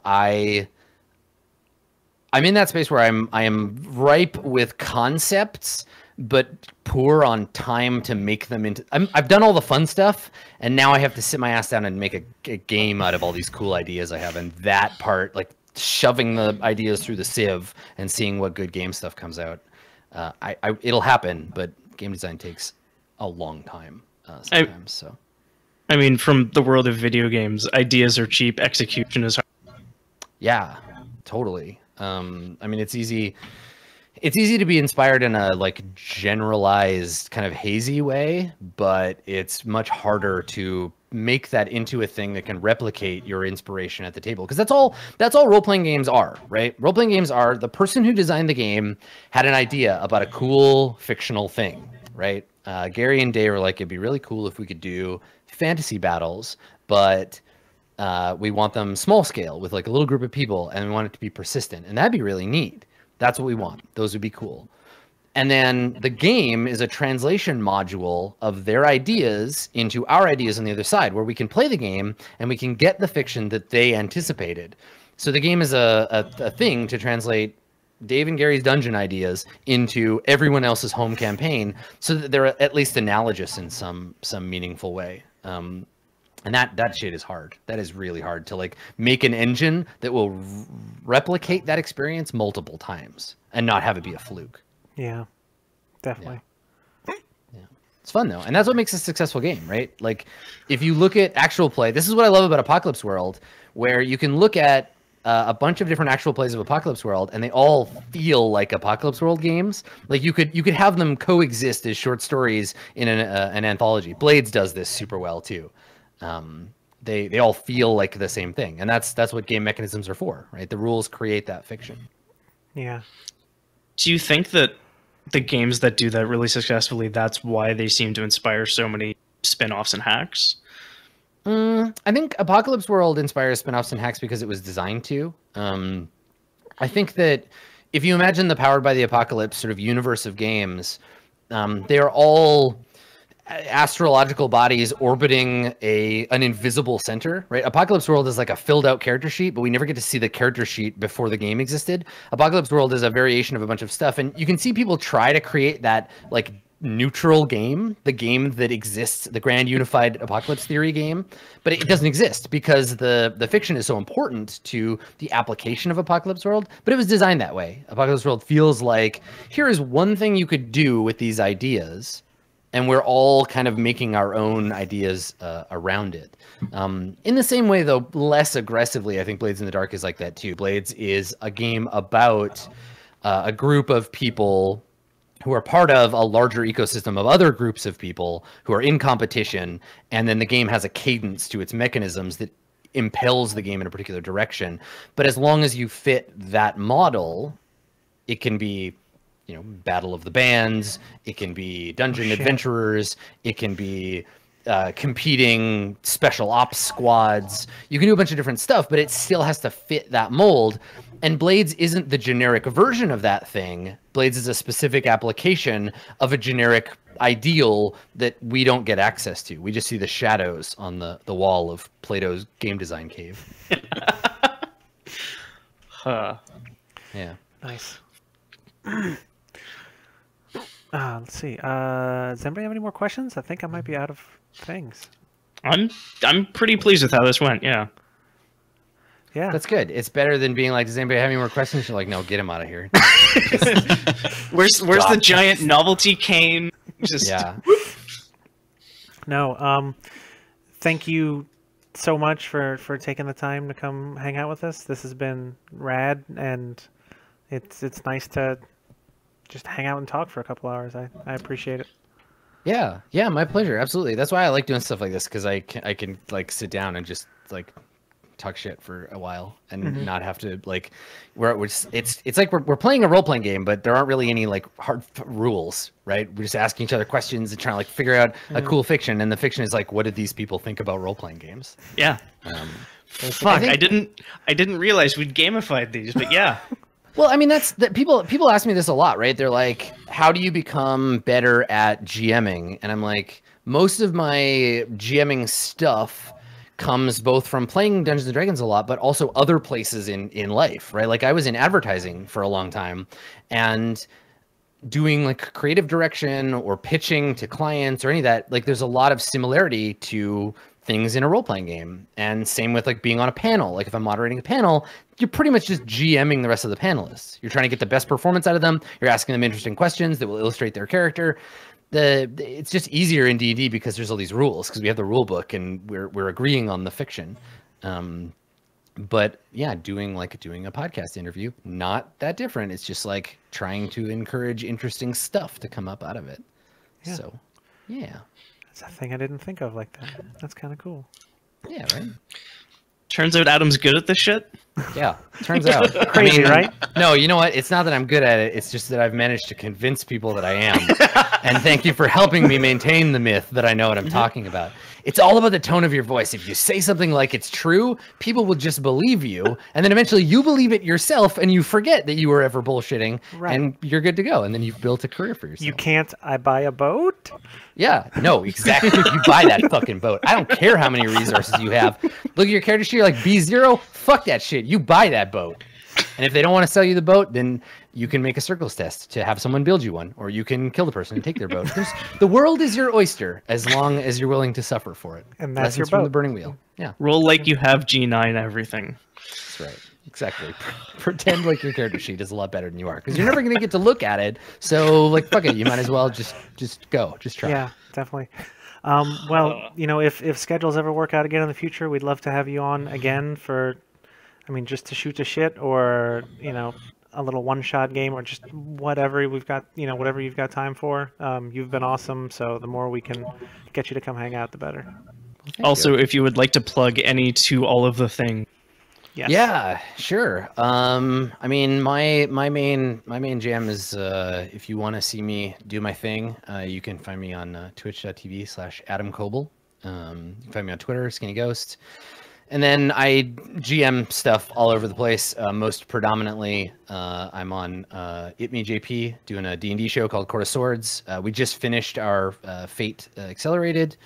I'm in that space where I am ripe with concepts, but poor on time to make them into. I've done all the fun stuff, and now I have to sit my ass down and make a game out of all these cool ideas I have. And that part, like shoving the ideas through the sieve and seeing what good game stuff comes out, it'll happen. But game design takes a long time sometimes. I mean, from the world of video games, ideas are cheap, execution is hard. Yeah, totally. I mean, it's easy to be inspired in a like generalized kind of hazy way, but it's much harder to make that into a thing that can replicate your inspiration at the table. Because that's all role-playing games are, right? Role-playing games are the person who designed the game had an idea about a cool fictional thing, right? Gary and Dave were like, it'd be really cool if we could do fantasy battles, but we want them small scale with like a little group of people, and we want it to be persistent, and that'd be really neat. That's what we want. Those would be cool. And then the game is a translation module of their ideas into our ideas on the other side, where we can play the game and we can get the fiction that they anticipated. So the game is a thing to translate Dave and Gary's dungeon ideas into everyone else's home campaign, so that they're at least analogous in some meaningful way. And that shit is hard. That is really hard to like make an engine that will replicate that experience multiple times and not have it be a fluke. Yeah, definitely. Yeah. It's fun though. And that's what makes a successful game, right? Like if you look at actual play, this is what I love about Apocalypse World, where you can look at a bunch of different actual plays of Apocalypse World, and they all feel like Apocalypse World games. Like you could have them coexist as short stories in an anthology. Blades does this super well too. They all feel like the same thing, and that's what game mechanisms are for, right? The rules create that fiction. Yeah. Do you think that the games that do that really successfully, that's why they seem to inspire so many spin-offs and hacks? I think Apocalypse World inspires spin-offs and hacks because it was designed to. I think that if you imagine the Powered by the Apocalypse sort of universe of games, they are all astrological bodies orbiting an invisible center, right? Apocalypse World is like a filled out character sheet, but we never get to see the character sheet before the game existed. Apocalypse World is a variation of a bunch of stuff, and you can see people try to create that like neutral game, the game that exists, the grand unified apocalypse theory game, but it doesn't exist because the fiction is so important to the application of Apocalypse World. But it was designed that way. Apocalypse World feels like, here is one thing you could do with these ideas, and we're all kind of making our own ideas around it. In the same way, though, less aggressively, I think Blades in the Dark is like that too. Blades is a game about a group of people who are part of a larger ecosystem of other groups of people who are in competition, and then the game has a cadence to its mechanisms that impels the game in a particular direction. But as long as you fit that model, it can be, you know, Battle of the Bands, it can be Dungeon Adventurers, it can be competing special ops squads. You can do a bunch of different stuff, but it still has to fit that mold. And Blades isn't the generic version of that thing. Blades is a specific application of a generic ideal that we don't get access to. We just see the shadows on the wall of Plato's game design cave. Huh. Yeah. Nice. Let's see. Does anybody have any more questions? I think I might be out of things. I'm pretty pleased with how this went. Yeah. Yeah. That's good. It's better than being like, does anybody have any more questions? You're like, no, get him out of here. Where's the giant novelty cane? Just Yeah. No. Thank you so much for taking the time to come hang out with us. This has been rad, and it's nice to just hang out and talk for a couple hours. I appreciate it. Yeah, my pleasure. Absolutely. That's why I like doing stuff like this, because I can like sit down and just like talk shit for a while and not have to like it's like we're playing a role-playing game, but there aren't really any like hard rules, right? We're just asking each other questions and trying to like figure out a cool fiction, and the fiction is like, what did these people think about role-playing games? Yeah. Fuck, I didn't realize we'd gamified these, but yeah. Well, I mean, that's that people ask me this a lot, right? They're like, how do you become better at GMing? And I'm like, most of my GMing stuff comes both from playing Dungeons and Dragons a lot, but also other places in life, right? Like I was in advertising for a long time, and doing like creative direction or pitching to clients or any of that, like there's a lot of similarity to things in a role-playing game. And same with like being on a panel. Like if I'm moderating a panel, you're pretty much just GMing the rest of the panelists. You're trying to get the best performance out of them. You're asking them interesting questions that will illustrate their character. It's just easier in D&D because there's all these rules, because we have the rule book and we're agreeing on the fiction. But yeah, doing a podcast interview, not that different. It's just like trying to encourage interesting stuff to come up out of it. Yeah. So yeah. That's a thing I didn't think of like that. That's kind of cool. Yeah, right? Turns out Adam's good at this shit. Yeah, turns out. Crazy, right? No, you know what? It's not that I'm good at it. It's just that I've managed to convince people that I am. And thank you for helping me maintain the myth that I know what I'm talking about. It's all about the tone of your voice. If you say something like it's true, people will just believe you. And then eventually you believe it yourself and you forget that you were ever bullshitting. Right. And you're good to go. And then you've built a career for yourself. You can't, I buy a boat? Yeah, no, exactly. You buy that fucking boat. I don't care how many resources you have. Look at your character sheet, you're like B0, fuck that shit. You buy that boat. And if they don't want to sell you the boat, then you can make a circles test to have someone build you one, or you can kill the person and take their boat. The world is your oyster as long as you're willing to suffer for it. And that's your boat. From the Burning Wheel. Yeah. Roll like you have G9 everything. That's right. Exactly. Pretend like your character sheet is a lot better than you are, because you're never going to get to look at it. So like, fuck it. You might as well just go. Just try. Yeah, definitely. Well, you know, if schedules ever work out again in the future, we'd love to have you on again for, I mean, just to shoot the shit, or, you know, a little one-shot game, or just whatever we've got, you know, whatever you've got time for. You've been awesome, so the more we can get you to come hang out, the better. Also, if you would like to plug any to all of the things. Yes. Yeah, sure. I mean, my main jam is if you want to see me do my thing, you can find me on twitch.tv/Adam Koebel. You can find me on Twitter, Skinny Ghost. And then I GM stuff all over the place. Most predominantly, I'm on JP doing a D&D show called Court of Swords. We just finished our Fate Accelerated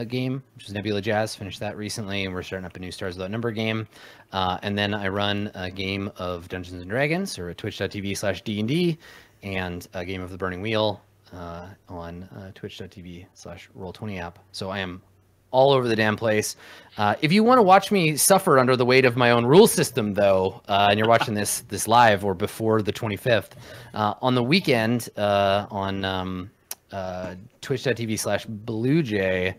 game, which is Nebula Jazz. Finished that recently, and we're starting up a new Stars Without Number game. And then I run a game of Dungeons and Dragons, or at twitch.tv/D&D, and a game of the Burning Wheel on twitch.tv/Roll20app. So I am all over the damn place. If you want to watch me suffer under the weight of my own rule system, though, and you're watching this live or before the 25th, on the weekend on twitch.tv/BlueJay.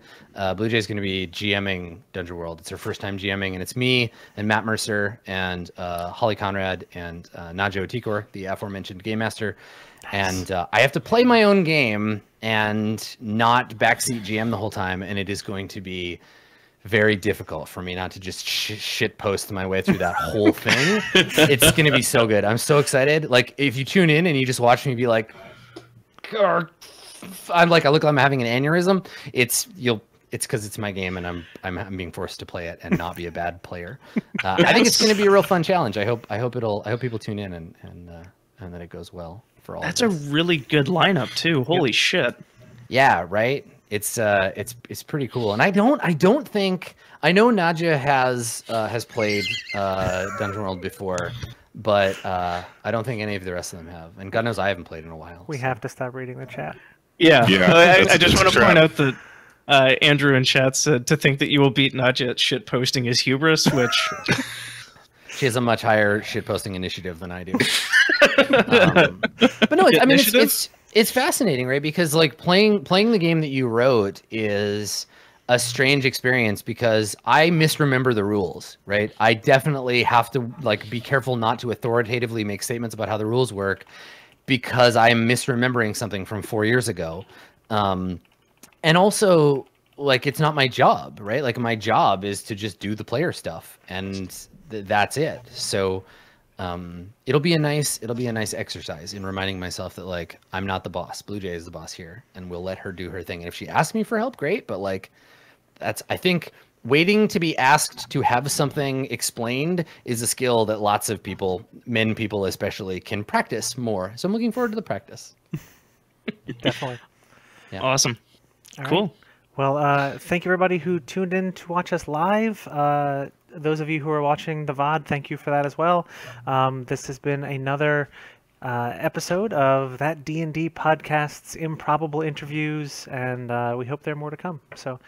Blue Jay is going to be GMing Dungeon World. It's her first time GMing, and it's me and Matt Mercer and Holly Conrad and Najo Tikor, the aforementioned game master. Nice. And I have to play my own game and not backseat GM the whole time, and it is going to be very difficult for me not to just shit post my way through that whole thing. It's going to be so good. I'm so excited. Like, if you tune in and you just watch me be like, I look like I'm having an aneurysm. It's because it's my game and I'm being forced to play it and not be a bad player. I think it's going to be a real fun challenge. I hope people tune in and that it goes well for all. That's a really good lineup too. Holy shit. Yeah, right. It's pretty cool. And I don't think, I know Nadja has played Dungeon World before, but I don't think any of the rest of them have. And God knows I haven't played in a while. We have to stop reading the chat. Yeah. I just want to point out that Andrew in chat said to think that you will beat Nadja at shit posting is hubris, which she has a much higher shit posting initiative than I do. But no, I mean it's fascinating, right? Because like playing the game that you wrote is a strange experience because I misremember the rules, right? I definitely have to like be careful not to authoritatively make statements about how the rules work because I'm misremembering something from 4 years ago. And also, like, it's not my job, right? Like, my job is to just do the player stuff, and that's it. So it'll be a nice exercise in reminding myself that, like, I'm not the boss. Blue Jay is the boss here, and we'll let her do her thing. And if she asks me for help, great. But like, I think waiting to be asked to have something explained is a skill that lots of people, people especially, can practice more. So I'm looking forward to the practice. Definitely. Yeah. Awesome. All Cool. Right. Well, thank you everybody who tuned in to watch us live. Those of you who are watching the VOD, thank you for that as well. This has been another episode of That D&D Podcast's Improbable Interviews, and we hope there are more to come. So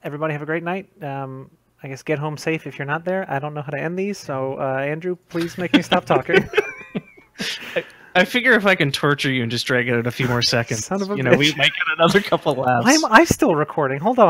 everybody have a great night. I guess get home safe if you're not there. I don't know how to end these, so Andrew, please make me stop talking. I figure if I can torture you and just drag it out a few more seconds, Son of a we bitch. might get another couple laughs. Why am I still recording? Hold on.